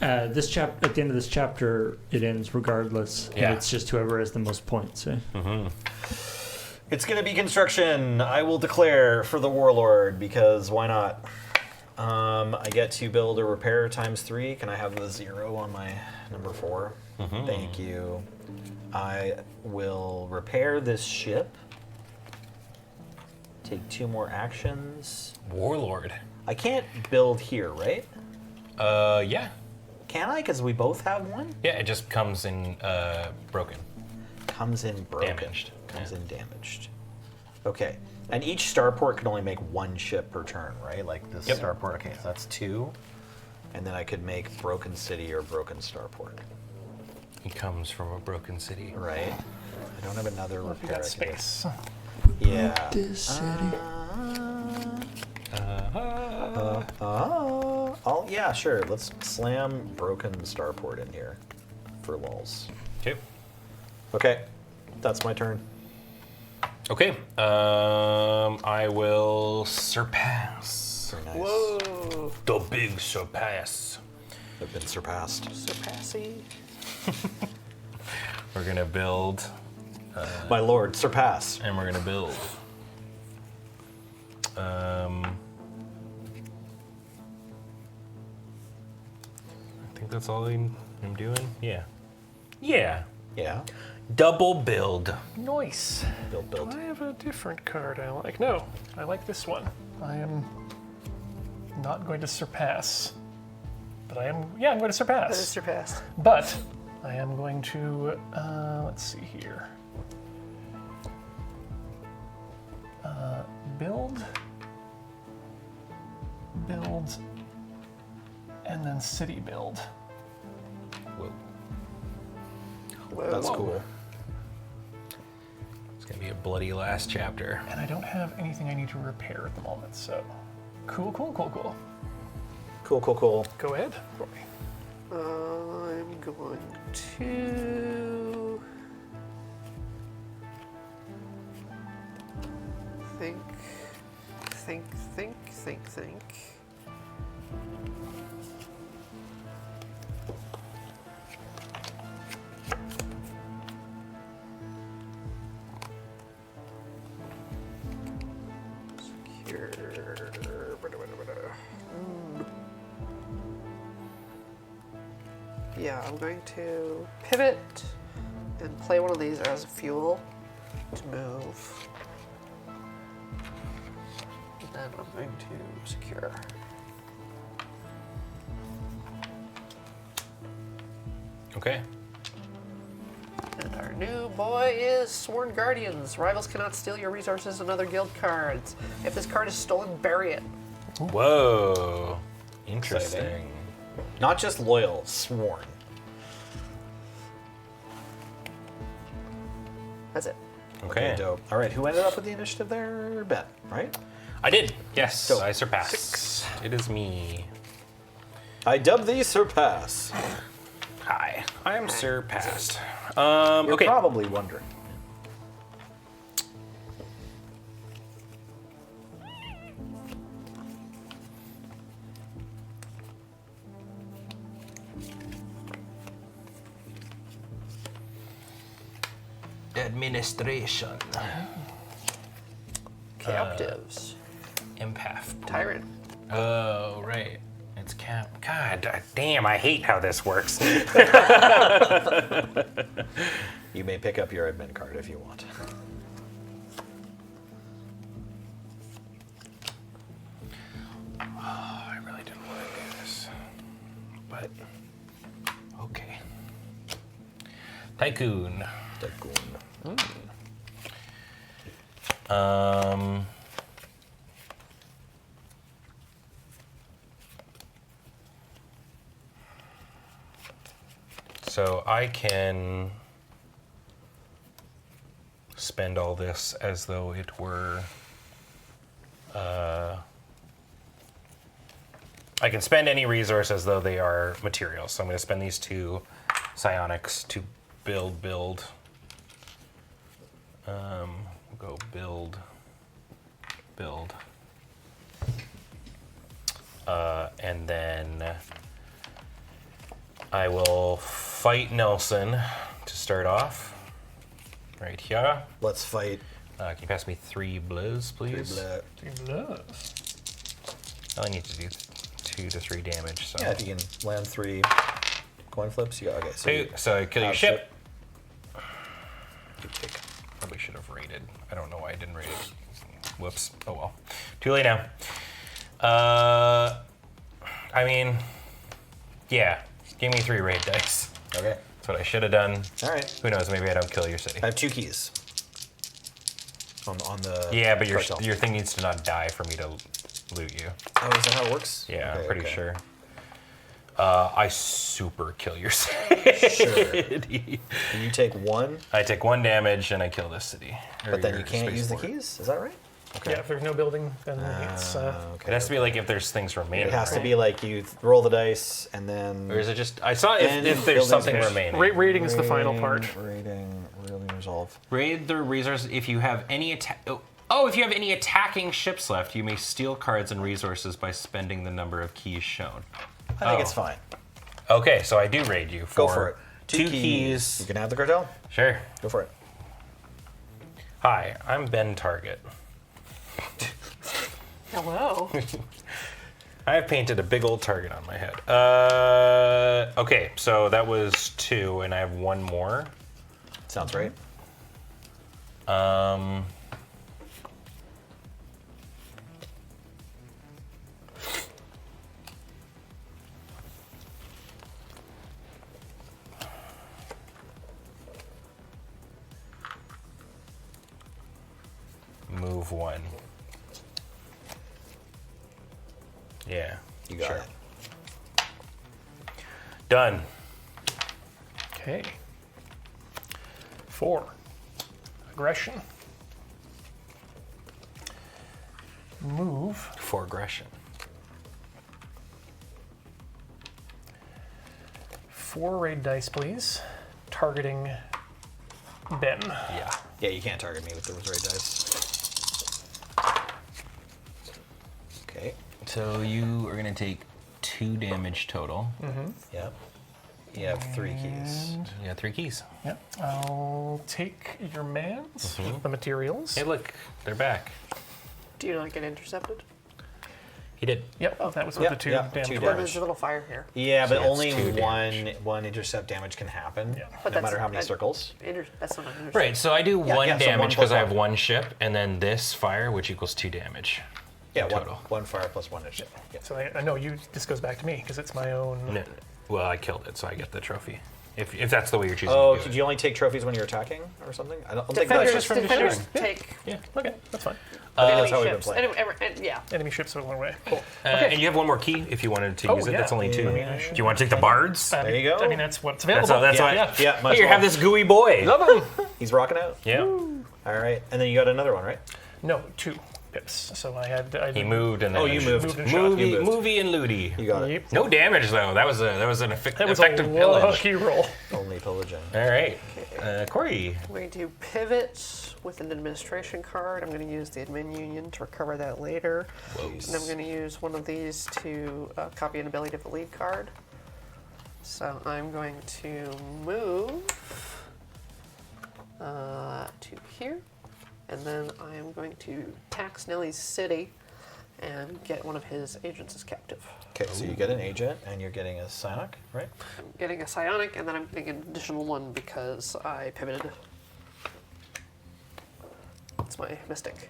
At the end of this chapter, it ends regardless. Yeah. And it's just whoever has the most points. Eh? It's gonna be construction. I will declare for the Warlord, because why not? I get to build a repair ×3. Can I have the 0 on my number 4? Thank you. I will repair this ship. Take 2 more actions. Warlord. I can't build here, right? Yeah. Can I? Because we both have one? Yeah, it just comes in broken. Comes in broken. Damaged. Comes in damaged. Okay. And each starport can only make 1 ship per turn, right? Like this Yep. starport. Okay, so that's 2. And then I could make broken city or broken starport. He comes from a broken city. Right. I don't have another We repair. got I can do. space. Yeah. This city. Yeah, sure. Let's slam broken starport in here for lulz. Okay. Okay. That's my turn. Okay. I will surpass. Very nice. Whoa. The big surpass. I've been surpassed. Surpassy. We're gonna build, My lord, surpass. and we're gonna build. I think that's all I'm doing. Yeah. Yeah. Yeah. Double build. Nice. Build, Do build. I have a different card I like? No, I like this one. I am not going to surpass. But I am, yeah, I'm going to That is surpass. surpassed. But I am going to, let's see here. Build, and then city build. Whoa. Whoa. That's cool. It's gonna be a bloody last chapter. And I don't have anything I need to repair at the moment, so cool. Cool, cool, cool. Go ahead for me. I'm going to think. Secure. Yeah, I'm going to pivot and play one of these as fuel to move. And then I'm going to secure. Okay. And our new boy is Sworn Guardians. Rivals cannot steal your resources and other guild cards. If this card is stolen, bury it. Whoa. Interesting. Not just loyal, sworn. That's it. Okay. Dope. All right, who ended up with the initiative there? Ben, right? I did. Yes. So, I surpassed. It is me. I dub thee Surpass. Hi. I am surpassed. You're Okay. probably wondering. Administration. Captives. Empath. Tyrant. Oh, right. It's cap. God damn, I hate how this works. You may pick up your admin card if you want. I really didn't want to do this. But, okay. Tycoon. So I can spend all this as though it were. I can spend any resource as though they are materials. So I'm going to spend these 2 psionics to build. We'll go build. And then I will fight Nelson to start off. Right here. Let's fight. Can you pass me 3 blows, please? Blah. I only need to do 2 to 3 damage. So. Yeah, if you can land 3 coin flips, you go. Okay, so So I kill your have ship. you take. Probably should have raided. I don't know why I didn't raid it. Whoops. Oh well. Too late now. I mean, yeah. Give me 3 raid dice. Okay. That's what I should have done. All right. Who knows? Maybe I don't kill your city. I have 2 keys. On the. Yeah, but your cartel. thing needs to not die for me to loot you. Oh, is that how it works? Yeah, Okay, I'm pretty okay. sure. I super kill your city. You take 1, I take 1 damage and I kill this city. Or but then your you can't use the spaceport. keys. Is that right? Okay. Yeah, if there's no building, then it's. Okay. It has to be like if there's things remaining. It has to be like you roll the dice and then. Or is it just? I saw And if there's buildings something finish. remaining. Rating is the final part. Rating, resolve. Raid the resources if you have any attack. Oh, if you have any attacking ships left, you may steal cards and resources by spending the number of keys shown. I think it's fine. Okay, so I do raid you for, Go for it. 2 keys. You can have the cartel. Sure. Go for it. Hi, I'm Ben Target. Hello. I've painted a big old target on my head. Okay, so that was 2, and I have 1 more. Sounds right. Move 1. Yeah. You got it. Done. Okay. 4. Aggression. Move. For aggression. 4 raid dice, please. Targeting Ben. Yeah. Yeah, you can't target me with the raid dice. Okay. So you are going to take 2 damage total. Yep. You have 3 keys. You got 3 keys. Yep. I'll take your mans, the materials. Hey, look, they're back. Do you not get intercepted? He did. Yep, that was with Yep, the 2 yep, damage. 2 Well, damage. there's a little fire here. Yeah, but So that's only 2 damage. one intercept damage can happen. Yeah. But No that's- matter how many I- circles. That's not an intercept. Right, so I do 1 yeah, so damage 1 because plus I have 1. 1 ship, and then this fire, which equals 2 damage. Yeah, total. one fire plus 1 intercept. Yeah. So I know this goes back to me because it's my own. No, well, I killed it, so I get the trophy. If that's the way you're choosing Oh, to do did it. you only take trophies when you're attacking or something? I don't think that's Defenders, just from defenders shooting. take. Yeah. Okay, that's fine. That's how we've been ships. playing. Yeah. Enemy ships are away. Cool. And you have one more key if you wanted to use it. yeah. That's only 2. I mean, I should- Do you want to take the bards? There you go. I mean, that's what's available. That's why. Yeah. Yeah, might as Here, well. have this gooey boy. Love him. He's rocking out. Yeah. All right, and then you got another one, right? No, 2 pips. So I had. He moved and then Oh, you moved. Moved and shot. You moved. Movie and Looty. You got it. Yep. No damage though. That was an That was effective a pillage. lucky roll. Only pillaging. All right, Corey. I'm going to pivot with an administration card. I'm going to use the admin union to recover that later. And I'm going to use one of these to copy an ability of the lead card. So I'm going to move to here. And then I am going to tax Nelly's city and get one of his agents as captive. Okay, so you get an agent, and you're getting a psionic, right? I'm getting a psionic, and then I'm getting an additional one because I pivoted. It's my mystic.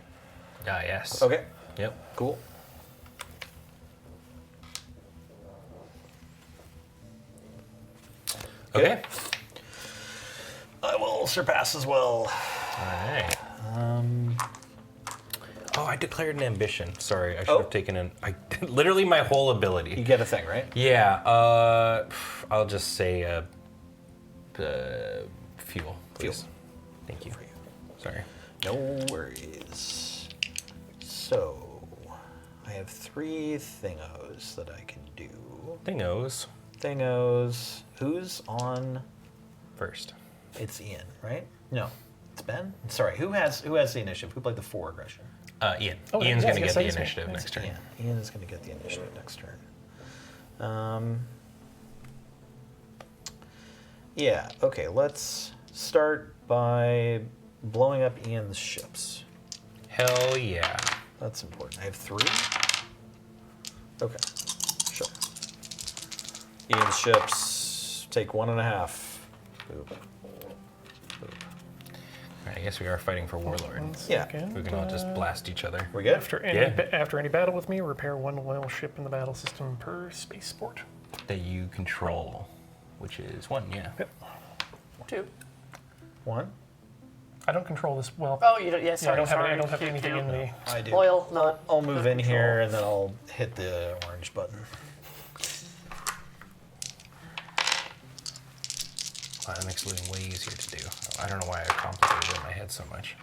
Ah, yes. Okay, Yep. cool. Okay. I will surpass as well. All right. Oh, I declared an ambition. Sorry, I should Oh. have taken an. Literally my whole You ability. get a thing, right? Yeah. I'll just say fuel, please. Thank you. Sorry. No worries. So, I have 3 thingos that I can do. Thingos Thingos. Who's on? first. It's Ian, right? No, it's Ben. Sorry, who has the initiative? Who played the 4 aggression? Ian. Oh, Ian's yeah, going to yes, get the that is me. initiative That's next turn. Ian is going to get the initiative next turn. Yeah. Okay. Let's start by blowing up Ian's ships. Hell yeah. That's important. I have 3. Okay. Sure. Ian's ships take 1.5. Boop. All right, I guess we are fighting for Warlord. Yeah. We can all just blast each other. We good? After any battle with me, repair 1 loyal ship in the battle system per spaceport. That you control, which is 1, yeah. Yep. 2. 1. I don't control this well. Oh, you don't. Yeah, Yeah, sorry. I don't have anything in the. I do. Loyal, not. I'll move in here and then I'll hit the orange button. Wow, that makes looting way easier to do. I don't know why I complicated it in my head so much.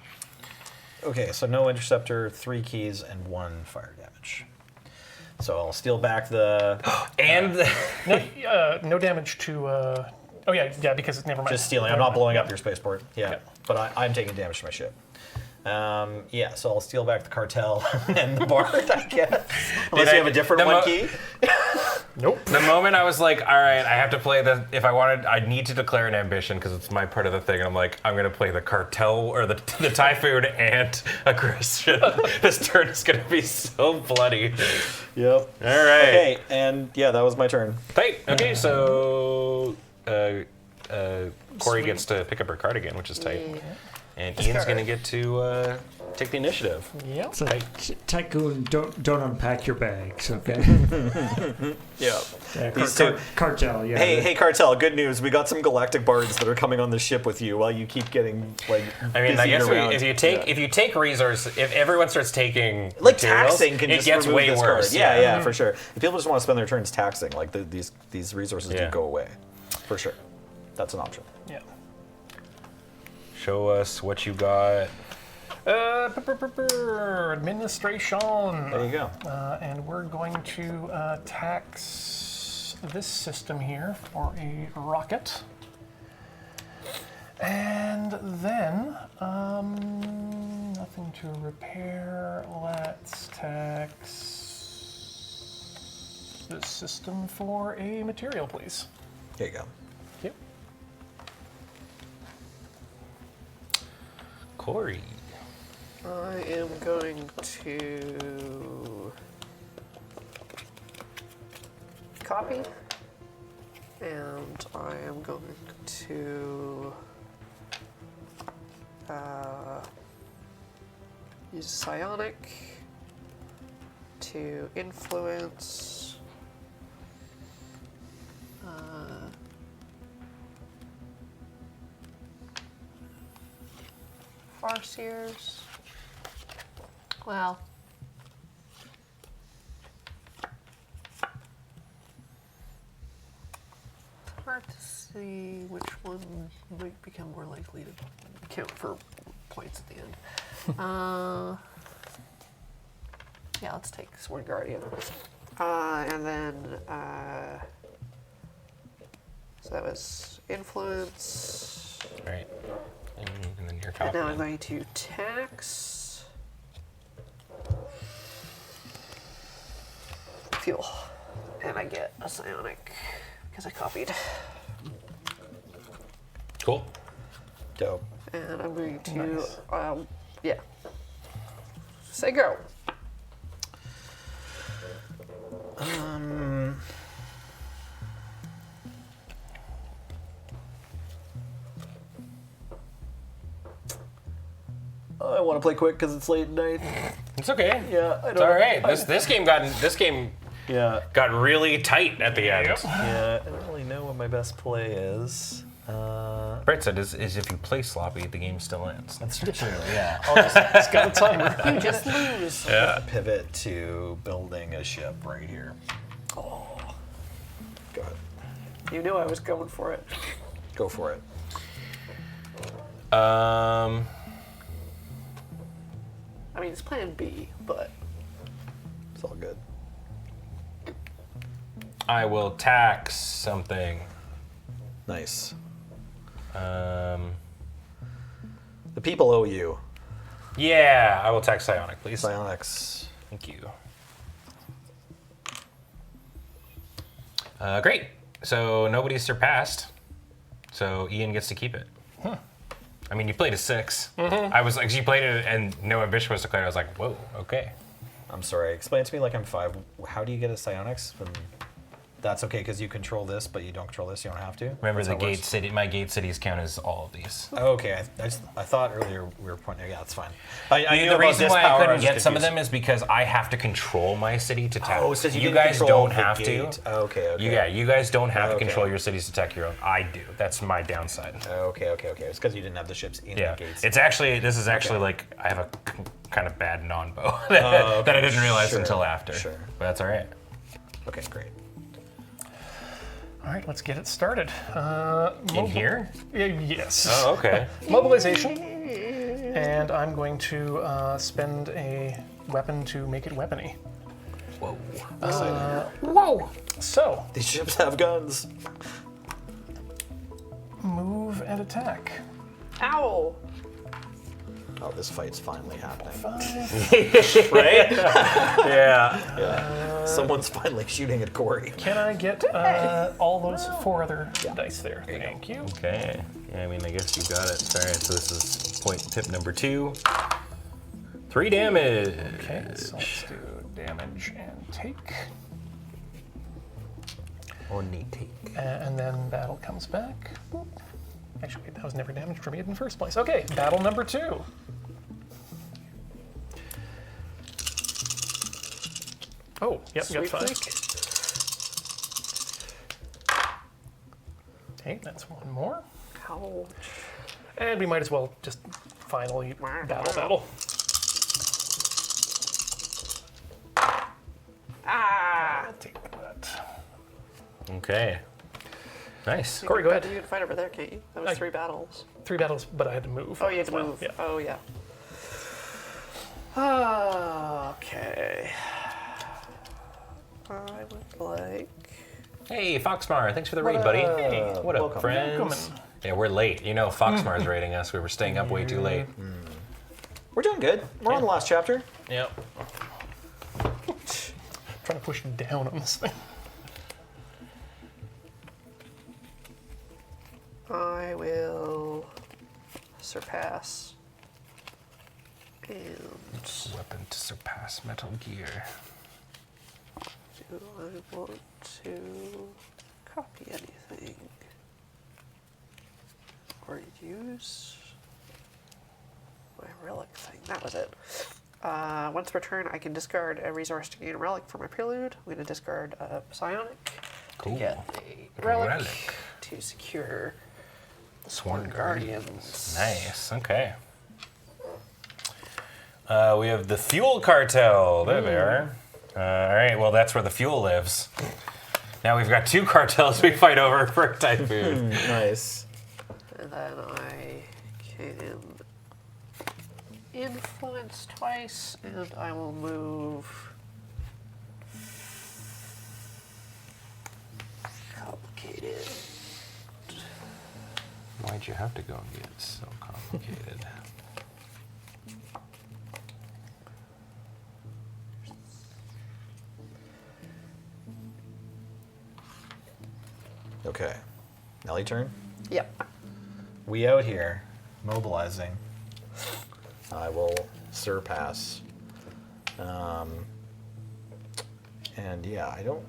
Okay, so no interceptor, 3 keys, and 1 fire damage. So I'll steal back the. And No damage to. Oh yeah, because it's never mind. Just stealing. I'm not blowing up your spaceport. Yeah, but I'm taking damage to my ship. Yeah, so I'll steal back the cartel and the bard, I guess. Unless you have a different the one mo- key. Nope. the moment I was like, all right, I have to play the. If I wanted, I need to declare an ambition because it's my part of the thing. And I'm like, I'm gonna play the cartel or the typhoon and aggression. This turn is gonna be so bloody. Yep. All right. Okay, and yeah, that was my turn. Tight. Okay, so Corey gets to pick up her card again, which is tight. Yeah. And Ian's gonna get to take the initiative. Yep. So, Tycoon, don't unpack your bags, okay? Yeah. Yeah, These two. Cartel, yeah. Hey, cartel! Good news. We got some galactic bards that are coming on the ship with you while you keep getting like. I mean, I busied guess around. if you take resource, if everyone starts taking like materials, taxing can it just gets remove way this worse. card. Yeah, for sure. If people just want to spend their turns taxing, like these resources do Yeah. go away, for sure. That's an option. Yeah. Show us what you got. Administration. There you go. And we're going to tax this system here for a rocket. And then, nothing to repair. Let's tax this system for a material, please. There you go. Yep. Corey. I am going to copy, and I am going to use psionic to influence Farseers. Well. Hard to see which one might become more likely to count for points at the end. Yeah, let's take Sworn Guardian. And then, so that was Influence. Right. And then your And copy. now I'm going to Tax. Fuel. And I get a Psionic, because I copied. Cool. Dope. And I'm going to, Nice. yeah. Say go. I want to play quick because it's late at night. It's okay. Yeah, I It's don't. all right. This game Yeah, got really tight at the end. Yep. yeah. I don't really know what my best play is. Brett said is if you play sloppy, the game still ends. That's true. Yeah. It's got a timer. You just lose. Yeah. Pivot to building a ship right here. Oh. Go ahead. You knew I was going for it. Go for it. I mean, it's plan B, but It's all good. I will tax something. Nice. Um, The people owe you. yeah, I will tax Psionic, please. Psionics. Thank you. Great. So nobody's surpassed. So Ian gets to keep it. I mean, you played a 6. I was like, you played it and no ambition was declared. I was like, whoa, okay. I'm sorry. Explain to me like I'm 5. How do you get a psionics? That's okay because you control this, but you don't control this. You don't have to. Remember That's the how it gate works? city? My gate cities count as all of these. Oh, okay. I thought earlier we were pointing. Yeah, that's fine. I knew The about reason this why power, I couldn't was get some of confused. them is because I have to control my city to tax. Oh, so you didn't guys control don't the have gate. to. Oh, okay. Yeah, you guys don't have to Okay. control your cities to attack your own. I do. That's my downside. Okay. It's because you didn't have the ships in Yeah, the gates. this is actually Okay. like I have a kind of bad non-bow that I didn't realize Sure, until after. sure. But that's all right. Okay, great. All right, let's get it started. In here? Yes. Oh, okay. Mobilization. And I'm going to spend a weapon to make it weapony. Whoa. Whoa! So, These ships have guns. move and attack. ow. Oh, this fight's finally happening. Right? Yeah. Someone's finally shooting at Corey. Can I get all those 4 other dice there? Thank you. Okay. Yeah, I mean, I guess you got it. All right, so this is tip number 2. 3 damage. Okay, so let's do damage and take. Only take. And then battle comes back. Oop. Actually, that was never damage for me in the first place. Okay, battle number 2. Oh, yep, got Sweet 5. flick. Okay, that's 1 more. Ouch. And we might as well just finally battle. Ah. I'll take that. Okay. Nice. Corey, go ahead. You can fight over there, can't you? That was I- 3 battles. 3 battles, but I had to move. Oh, you had as to well. move. Yeah. Oh, yeah. Okay. I would like. Hey, Foxmar, thanks for the raid, buddy. Hey, what up, welcome. friends? Welcome. Yeah, we're late. You know, Foxmar's raiding us. We were staying up way too late. We're doing good. We're on the last chapter. Yep. Trying to push down on this thing. I will surpass. And Weapon to surpass Metal Gear. do I want to copy anything? Or use my relic thing? That was it. Once per turn, I can discard a resource to gain a relic for my prelude. I'm going to discard a psionic Cool. to get a relic, Relic. to secure the Sworn Sworn Guardians. Nice. Okay. We have the fuel cartel. There they are. All right, well, that's where the fuel lives. Now we've got 2 cartels we fight over for Typhoon. Nice. And then I can influence twice, and I will move. Complicated. Why'd you have to go and get so complicated? Okay. Nelly turn. Yep. We out here, mobilizing. I will surpass. And yeah, I don't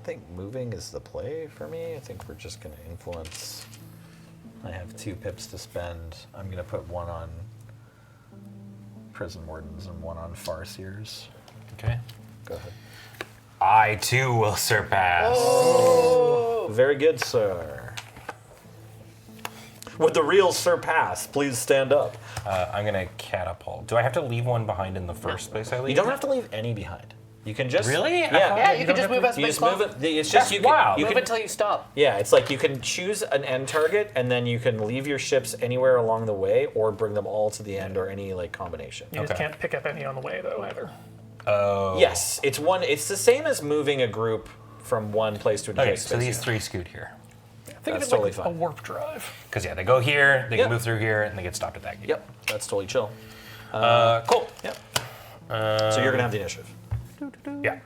think moving is the play for me. I think we're just going to influence. I have 2 pips to spend. I'm going to put 1 on prison wardens and 1 on farseers. Okay. Go ahead. I too will surpass. Very good, sir. Would the real surpass please stand up? I'm gonna catapult. Do I have to leave one behind in the first place I leave? You don't have to leave any behind. You can just Really? Yeah. Yeah, you can just move as You big just move club. it. It's just you can. wild. You Move can until you stop. yeah, it's like you can choose an end target, and then you can leave your ships anywhere along the way, or bring them all to the end, or any like combination. You just Okay. can't pick up any on the way, though, either. Oh. Yes, it's one. It's the same as moving a group from one place to another. Okay, so these 3 scoot here. Think That's of it totally like a fine. warp drive. Because yeah, they go here, they Yep. can move through here, and they get stopped at that gate. Yep, that's totally chill. Cool. Yep. So you're gonna have the initiative. Yeah.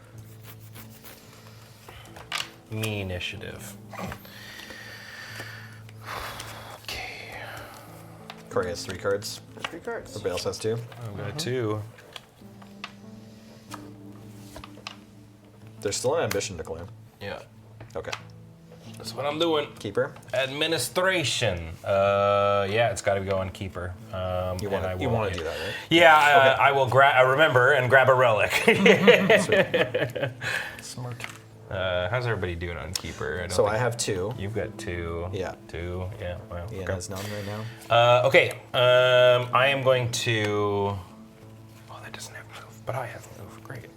Me initiative. Okay. Corey has 3 cards. 3 cards. Everybody else has 2. I've got 2. There's still an ambition to claim. Yeah. Okay. That's what I'm doing. Keeper. Administration. Yeah, it's got to go on keeper. You and I want you will- want to do that, right? Yeah, I will remember and grab a relic. Smart. How's everybody doing on keeper? I don't So think- I have 2. You've got 2. Yeah. 2. Yeah. Well, Ian okay. has none right now. Okay. I am going to. Oh, that doesn't have move, but I have move. Great.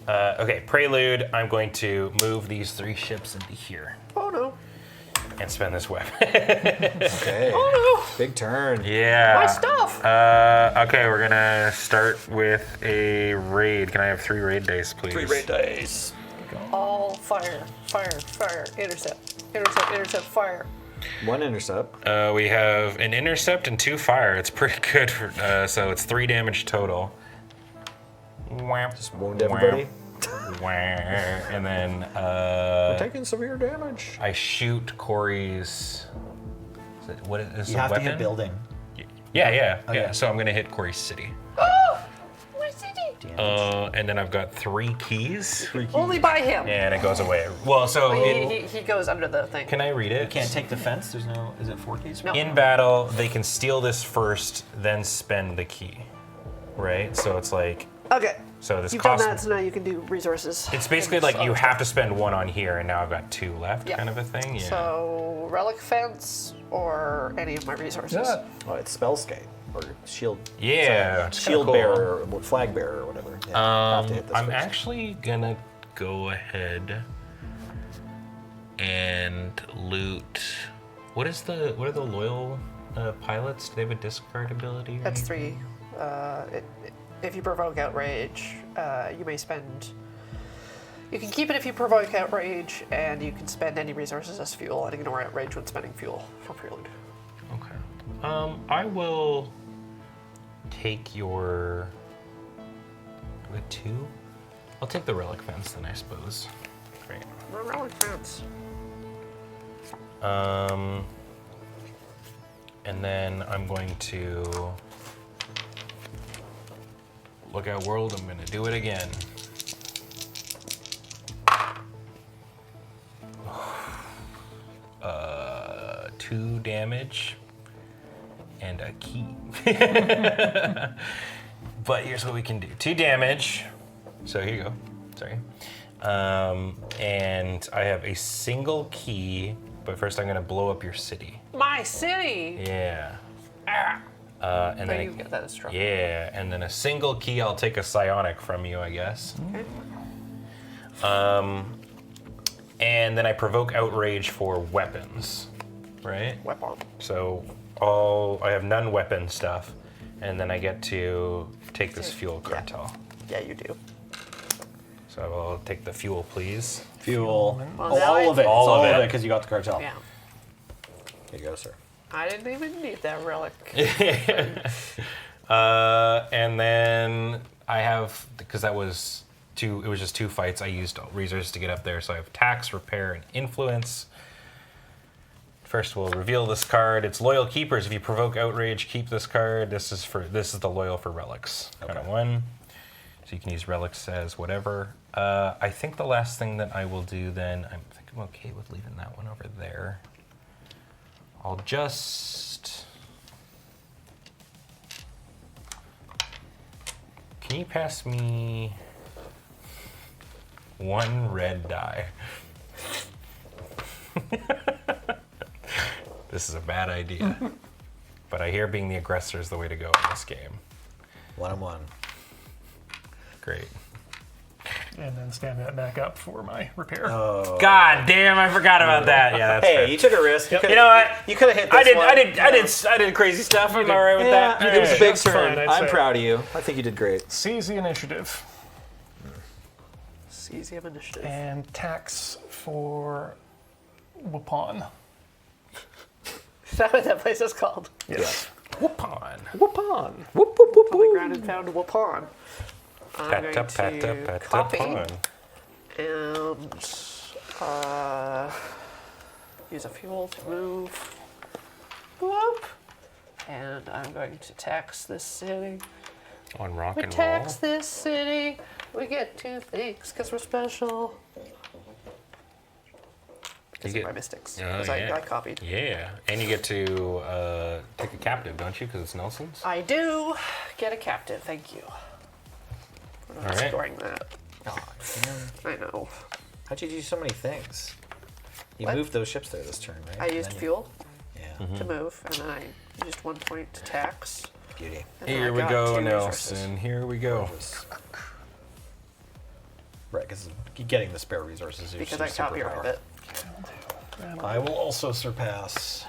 Okay, prelude. I'm going to move these 3 ships into here Oh no. and spend this weapon. Okay. Oh Big turn. Yeah. no. My stuff. Okay, we're gonna start with a raid. Can I have 3 raid dice, please? 3 raid dice. All fire, fire, fire. Intercept, intercept, intercept, fire. 1 intercept. We have an intercept and 2 fire. It's pretty good. So it's 3 damage total. Just wound everybody. And then Taking severe damage. I shoot Corey's. What is You the have weapon? to hit building. Yeah, yeah. Okay. So I'm gonna hit Corey's city. My city. And then I've got 3 keys, Only by him. and it goes away. Well, so He goes under the thing. can I read it? Can't take defense. There's no. Is it 4 keys? No. In battle, they can steal this first, then spend the key. Right? So it's like, Okay. so this You've done costs. that, so now you can do resources. It's basically like you have to spend 1 on here, and now I've got 2 left, Yeah. kind of a thing. Yeah. So, relic fence or any of my resources. Yeah. Oh, it's spellskate or shield. Yeah, it's kinda Shield cool. bearer, or flag bearer, or whatever. Yeah, have to hit this I'm first. actually gonna go ahead and loot. What are the loyal pilots? Do they have a discard ability? or That's anything? 3. If you provoke outrage, you may spend. You can keep it if you provoke outrage, and you can spend any resources as fuel and ignore outrage when spending fuel for prelude. Okay. I will take your. Do I have 2? I'll take the relic fence then, I suppose. Great. Relic fence. And then I'm going to look at world. I'm going to do it again. Uh, 2 damage and a key. But here's what we can do: 2 damage. So here you go. Sorry. And I have a single key. But first, I'm going to blow up your city. My city! Yeah. And So then you get that as trouble. yeah, and then a single key. I'll take a psionic from you, I guess. Okay. And then I provoke outrage for weapons, right? Weapon. So I have non-weapon stuff, and then I get to take this fuel cartel. Yeah, you do. So I'll take the fuel, please. Fuel. Well, Oh, now all of it. All All of of it. it because you got the cartel. Yeah. Here you go, sir. I didn't even need that relic. And then I have, because it was just 2 fights, I used resources to get up there. So I have tax, repair, and influence. First, we'll reveal this card. It's loyal keepers. If you provoke outrage, keep this card. This is the loyal for relics. Okay. Kind of one. So you can use relics as whatever. I think the last thing that I will do then, I think I'm okay with leaving that one over there. I'll just. Can you pass me 1 red die? This is a bad idea. But I hear being the aggressor is the way to go in this game. 1-on-1. Great. And then stand that back up for my repair. God damn, I forgot about that. Yeah, that's Hey, fair. you took a risk. Yep. You know what? You could have hit this I did crazy stuff. I'm all right with Yeah, that. it was a big That's fine, turn. I'd I'm say. proud of you. I think you did great. Seize the initiative. Seize of initiative. And tax for Wupon. Is that what that place is called? Yes. Whoop-on. Whoop-on. Whoop, whoop, whoop, On the whoop. ground and found Wupon. I'm going to copy and use a fuel to move. Whoop. And I'm going to tax this city. On rock We and roll. tax this city. We get 2 things because we're special. These get- are my mystics. Oh, 'cause yeah. I copied. Yeah, and you get to take a captive, don't you? Because it's Nelson's. I do get a captive. Thank you. We're not All right. scoring that. Oh, damn. I know. How'd you do so many things? You What? moved those ships there this turn, right? I And used then you- fuel Yeah. to move, and then I used 1 point to tax. Beauty. And then Here I we got go, 2 Nelson. resources. Here we go. Gorgeous. Right, because getting the spare resources is Because your I copyrighted superpower. it. I will also surpass.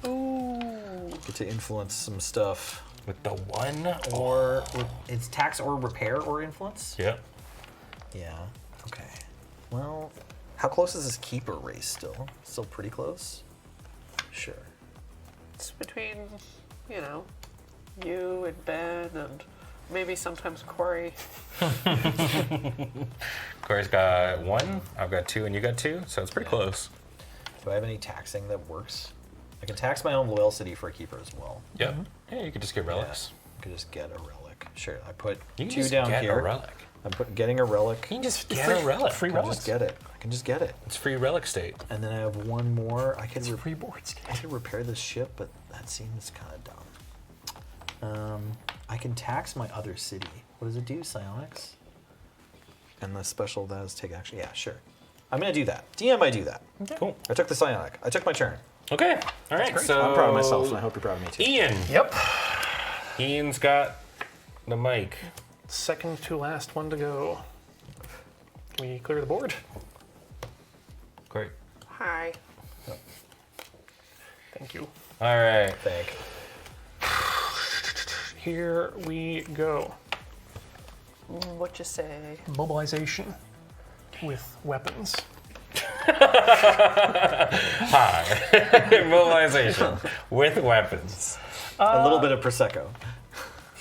Ooh. Get to influence some stuff. With the 1. Or it's tax or repair or influence? Yep. Yeah. Okay. Well, how close is this keeper race still? Still pretty close? Sure. It's between, you and Ben and maybe sometimes Corey. Corey's got 1. I've got 2, and you got 2. So it's pretty close. Do I have any taxing that works? I can tax my own loyal city for a keeper as well. Yep. Yeah, you could just get relics. I could just get a relic. Sure. I put You can 2 just down get here. a relic. I'm getting a relic. You can just get a relic. Free I can relics. just get it. I can just get it. It's free relic state. And then I have 1 more. I could Free boards. I could repair this ship, but that seems kind of dumb. I can tax my other city. What does it do, psionics? And the special that is take action. Yeah, sure. I'm gonna do that. DM, I do that. Cool. I took the psionic. I took my turn. Okay. All right. So I'm proud of myself, and I hope you're proud of me too. Ian. Yep. Ian's got the mic. Second to last one to go. We clear the board. Great. Hi. Thank you. All right. Thank. Here we go. What you say? Mobilization with weapons. Mobilization with weapons. A little bit of prosecco.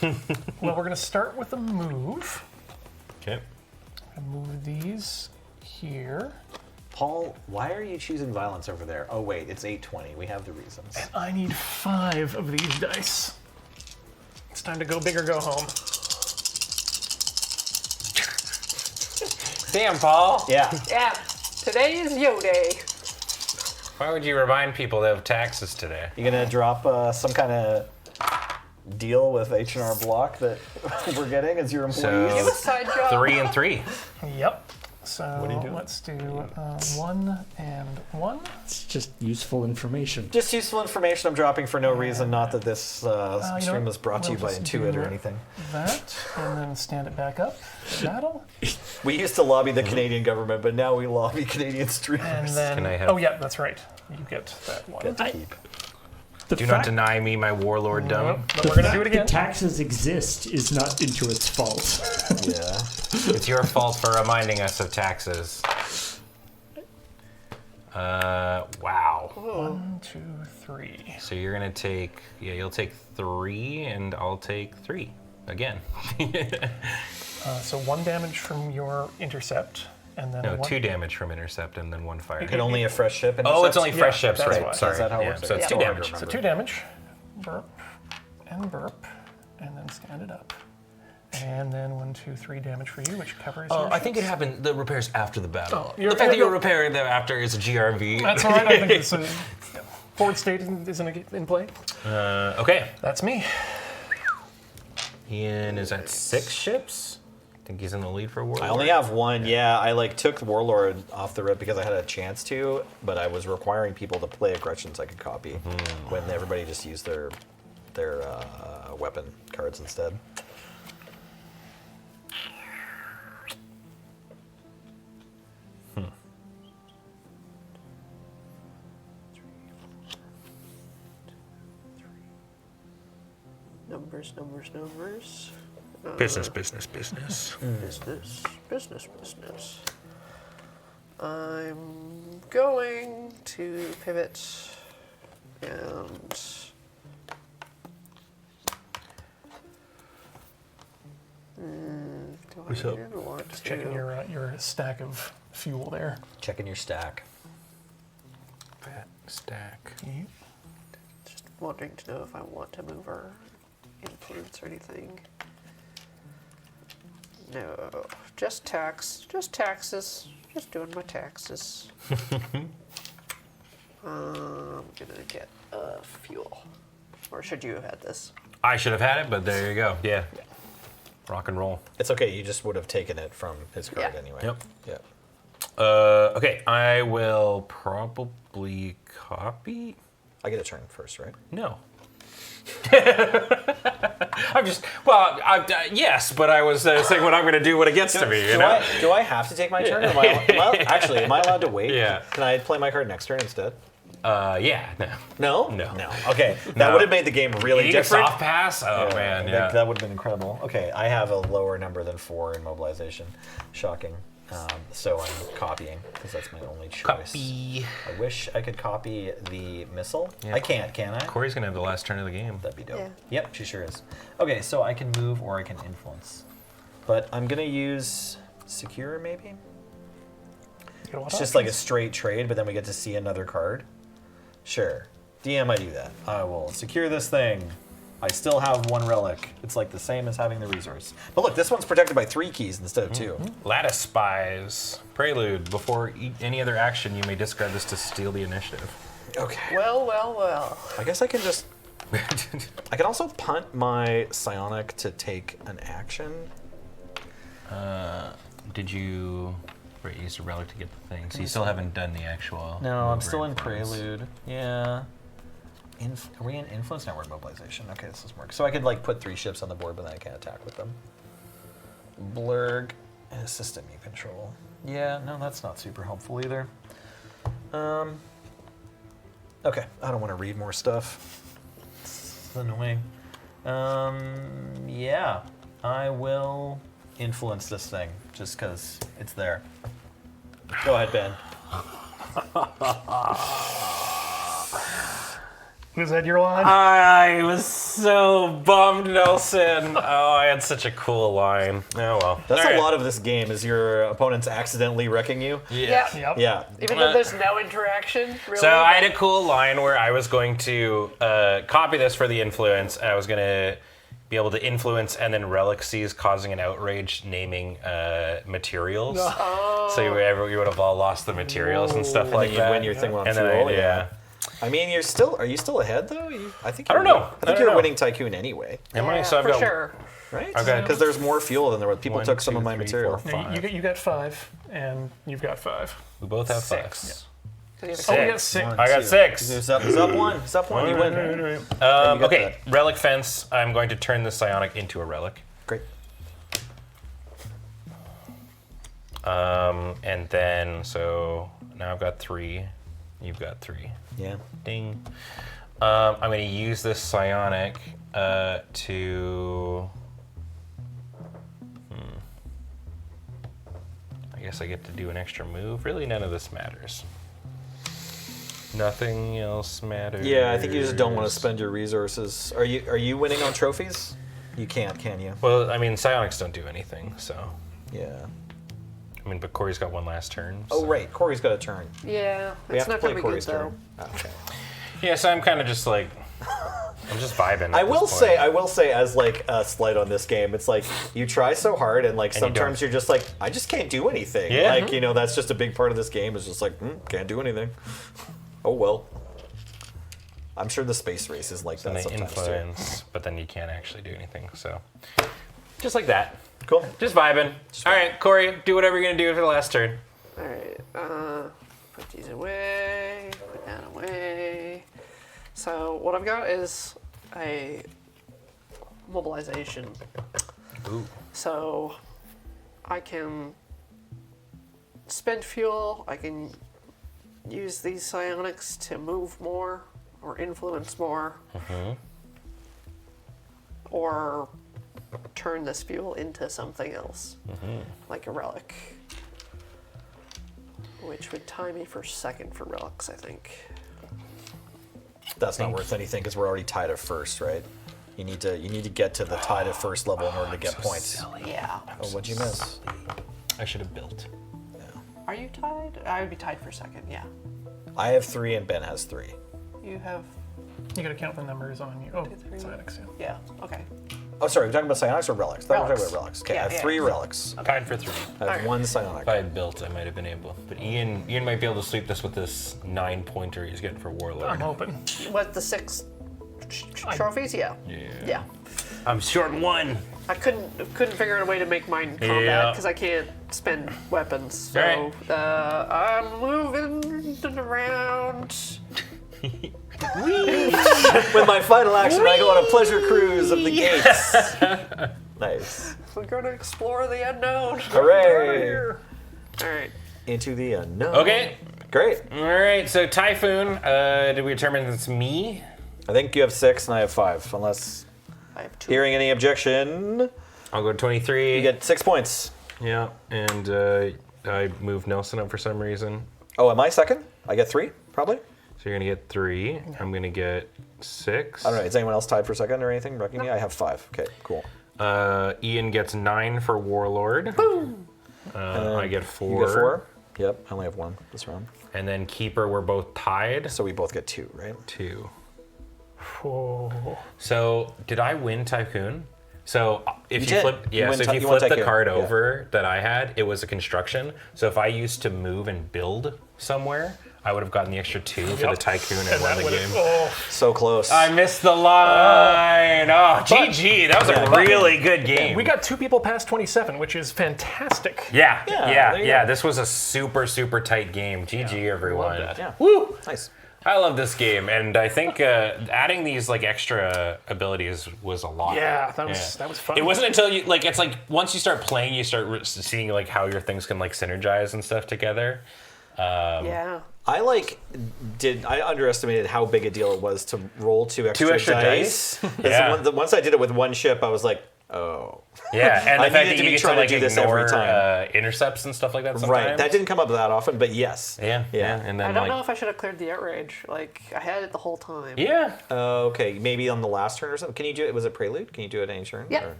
Well, we're going to start with a move. Okay. And move these here. Paul, why are you choosing violence over there? Oh wait, it's 820. We have the reasons. I need 5 of these dice. It's time to go big or go home. Damn, Paul. Yeah. Yeah. Today is Yo Day. Why would you remind people they have taxes today? You gonna drop some kind of deal with H&R Block that we're getting as your employees? You have a side job. 3 and 3. Yep. So What are you doing? let's do 1 and 1. It's just useful information. Just useful information I'm dropping for no reason. Not that this you know stream what? was brought to you We'll by just Intuit do or anything. That, and then stand it back up. Battle. We used to lobby the Canadian government, but now we lobby Canadian streamers. And then. Can I have- Oh, yeah, that's right. You get that one. Get to keep. The Do not fact- deny me my warlord Nope, dome. but the we're going to fact do it that again. taxes exist is not Intuit's fault. Yeah. It's your fault for reminding us of taxes. Wow. 1, 2, 3. So you're gonna take, you'll take 3, and I'll take 3 again. So 1 damage from your intercept, and then No, 1. 2 damage from intercept, and then 1 fire. Can only a fresh ship. Oh, it's only Yeah, fresh ships, that's right? why. Sorry. Is that how it Yeah, works? so it's Yeah. 2 Hard to damage. remember. So 2 damage. Burp and burp, and then stand it up. And then 1, 2, 3 damage for you, which covers your I think it ships. happened, the repairs after the battle. you're- The fact that you're you're- repairing them after is a GRV. That's all right. I think it's a forward state isn't in play. Okay. That's me. Ian is at 6 ships. I think he's in the lead for warlord. I only have 1. Yeah, I took the Warlord off the rip because I had a chance to, but I was requiring people to play aggression so I could copy when everybody just used their weapon cards instead. Numbers, numbers, numbers. Business, business, business. Business. I'm going to pivot and do I What's up? even want to Checking your stack of fuel there. Checking your stack. Fat stack. just wanting to know if I want to move or influence or anything. No, just taxes, just doing my taxes. I'm gonna get fuel. Or should you have had this? I should have had it, but there you go. Yeah. Rock and roll. It's okay. You just would have taken it from his card Yeah. anyway. Yep. Yeah. Okay, I will probably copy. I get a turn first, right? No. I'm just, yes, but I was saying what I'm going to do when it gets to me, you know? Do I have to take my turn? Am I allowed to wait? Yeah. Can I play my card next turn instead? Yeah, no. No? No. Okay. That No. would have made the game really You different. soft pass? Oh, man, yeah. That would have been incredible. Okay, I have a lower number than 4 in mobilization. Shocking. So I'm copying because that's my only choice. Copy. I wish I could copy the missile. Yeah. I can't, can I? Corey's going to have the last turn of the game. That'd be dope. Yeah. Yep, she sure is. Okay, so I can move or I can influence. But I'm going to use secure maybe? It's just like a straight trade, but then we get to see another card. Sure. DM, I do that. I will secure this thing. I still have 1 relic. It's like the same as having the resource. But look, this one's protected by 3 keys instead of 2. Lattice Spies. Prelude. Before any other action, you may discard this to steal the initiative. Okay. Well. I guess I can just... I can also punt my psionic to take an action. Did you... Right, you used a relic to get the thing, so you still haven't done the actual... No, I'm move or still in influence. Prelude. Yeah. Are we in Influence Network Mobilization? Okay, this doesn't work. So I could like put 3 ships on the board, but then I can't attack with them. Blurg and a system you control. Yeah, no, that's not super helpful either. Okay, I don't want to read more stuff. It's annoying. Yeah, I will influence this thing just because it's there. Go ahead, Ben. Was that your line? I was so bummed, Nelson. Oh, I had such a cool line. Oh, well. That's All right. a lot of this game, is your opponents accidentally wrecking you. Yeah. Yep. Yeah. Even though there's no interaction, really. So I had a cool line where I was going to copy this for the influence, and I was going to be able to influence and then relic seize, causing an outrage, naming materials. So you would have all lost the materials and stuff like You'd that. win your thing on and then fuel. yeah. I mean, are you still ahead though? I think. I don't know. I think you're winning Tycoon anyway, Am I? Yeah, So I've for got sure. right? Okay. Because there's more fuel than there was. People 1, took some 2, of my 3, material. 4, Now, 5. you got 5, and you've got 5. We both have 5. 6. So you have Six. Oh, we got 6. One, I got two. 6. It's up one. It's up one. You win. You got Okay, relic fence. I'm going to turn the psionic into a relic. Great. And then, so now I've got 3. You've got 3. Yeah. Ding. I'm going to use this psionic to... I guess I get to do an extra move. Really, none of this matters. Nothing else matters. Yeah, I think you just don't want to spend your resources. Are you winning on trophies? You can't, can you? Well, I mean, psionics don't do anything, so... Yeah. I mean, but Corey's got one last turn. Oh so- right, Corey's got a turn. Yeah, We it's have to not play going to be good Corey's though. turn. Oh, okay. Yeah, so I'm kind of just like... I'm just vibing. I will say, as like a slight on this game, it's like you try so hard, and like And you sometimes don't. you're just like, I just can't do anything. Yeah. Like that's just a big part of this game. Is just like, can't do anything. Oh well. I'm sure the space race is like And that they sometimes too. influence, but then you can't actually do anything, so... Just like that. Cool. Just vibing. All right, Corey, do whatever you're going to do for the last turn. All right, put these away, put that away. So what I've got is a mobilization. Ooh. So I can spend fuel. I can use these psionics to move more or influence more, or turn this fuel into something else, like a relic, which would tie me for second for relics, I think. That's not worth anything because we're already tied at first, right? You need to get to the tied at first level in order to get points. Yeah. Oh, what'd you miss? I should have built. Are you tied? I would be tied for second, yeah. I have 3 and Ben has 3. You have, You got to count the numbers on you. Oh, 2, 3. psionics, yeah. Yeah, okay. Oh, sorry, we're talking about psionics or relics? I thought we were talking Relics. about relics. Okay, Yeah, I have yeah. 3 relics. Tied for 3. I have Alright. 1 psionic. If I had built, I might have been able. But Ian might be able to sweep this with this 9-pointer he's getting for Warlord. I'm hoping. What, the 6 trophies? Yeah. Yeah. I'm short 1. I couldn't figure out a way to make mine combat Yeah. because I can't spend weapons. So Alright. I'm moving around. With my final action, I go on a pleasure cruise of the gates. Nice. We're gonna explore the unknown. Hooray! All right. Into the unknown. Okay. Great. All right, so Typhoon, did we determine it's me? I think you have 6 and I have 5, unless I have 2. hearing any objection. I'll go 23. You get 6 points. Yeah, and I moved Nelson up for some reason. Oh, am I second? I get 3, probably? So you're going to get 3. I'm going to get 6. I don't know. Is anyone else tied for second or anything? Wrecking me? I have 5. Okay, cool. Ian gets 9 for Warlord. Boom! I get 4. You get 4? Yep, I only have 1 this round. And then Keeper, we're both tied. So we both get 2, right? 2. Whoa. So did I win Tycoon? So if you did. flip, You yeah. win So if Ty- you you won flip the Tycoon, card yeah. over that I had, it was a construction. So if I used to move and build somewhere, I would have gotten the extra 2 for the Yep. Tycoon and And won that the would game. So close. I missed the line. Oh, GG. That was a really good game. We got 2 people past 27, which is fantastic. Yeah, there you go. This was a super, super tight game. GG, everyone. that. Yeah. Woo! Nice. I love this game, and I think adding these like extra abilities was a lot. Yeah, that was fun. It wasn't until you like it's like once you start playing, you start seeing like how your things can like synergize and stuff together. Yeah. I underestimated how big a deal it was to roll 2 extra dice? 'Cause Yeah. Once I did it with 1 ship, I was like, oh. Yeah, and I the fact needed that to you be get to trying to like do this every ignore time. intercepts and stuff like that sometimes. Right. That didn't come up that often, but yes. Yeah. And then I don't know like if I should have cleared the outrage. Like, I had it the whole time. yeah. Okay, maybe on the last turn or something. Can you do it? Was it Prelude? Can you do it any turn? Yeah. Or-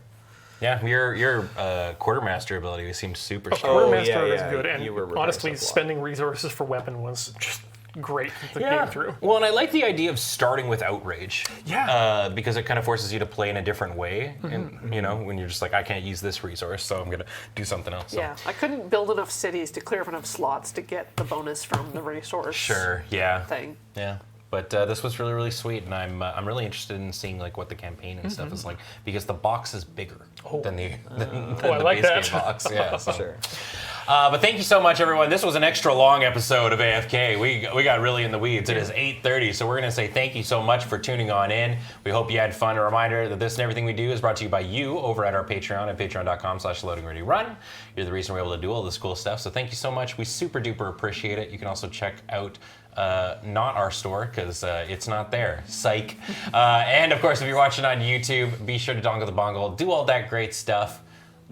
Yeah, your quartermaster ability seems super strong. Quartermaster Oh, yeah, is yeah, good, and you were reversing honestly, a lot. spending resources for weapon was just great the game through. Well, and I like the idea of starting with outrage. Yeah. Because it kind of forces you to play in a different way. And, you know, when you're just like, I can't use this resource, so I'm going to do something else. So. Yeah. I couldn't build enough cities to clear up enough slots to get the bonus from the resource Sure, yeah. thing. Yeah. But this was really, really sweet, and I'm really interested in seeing like what the campaign and stuff is like, because the box is bigger than the I like base that. game box. Yeah, so. Sure. But thank you so much, everyone. This was an extra long episode of AFK. We got really in the weeds. It is 8:30, so we're going to say thank you so much for tuning on in. We hope you had fun. A reminder that this and everything we do is brought to you by you over at our Patreon at patreon.com/loadingreadyrun. You're the reason we're able to do all this cool stuff, so thank you so much. We super duper appreciate it. You can also check out not our store, because it's not there. Psych. And of course, if you're watching on YouTube, be sure to dongle the bongle, do all that great stuff.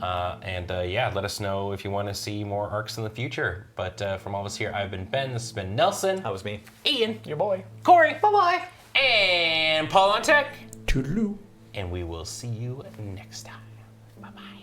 Yeah, let us know if you want to see more ARCs in the future. But from all of us here, I've been Ben, this has been Nelson. That was me. Ian. Your boy. Corey. Bye-bye. And Paul on Tech. Toodaloo. And we will see you next time. Bye-bye.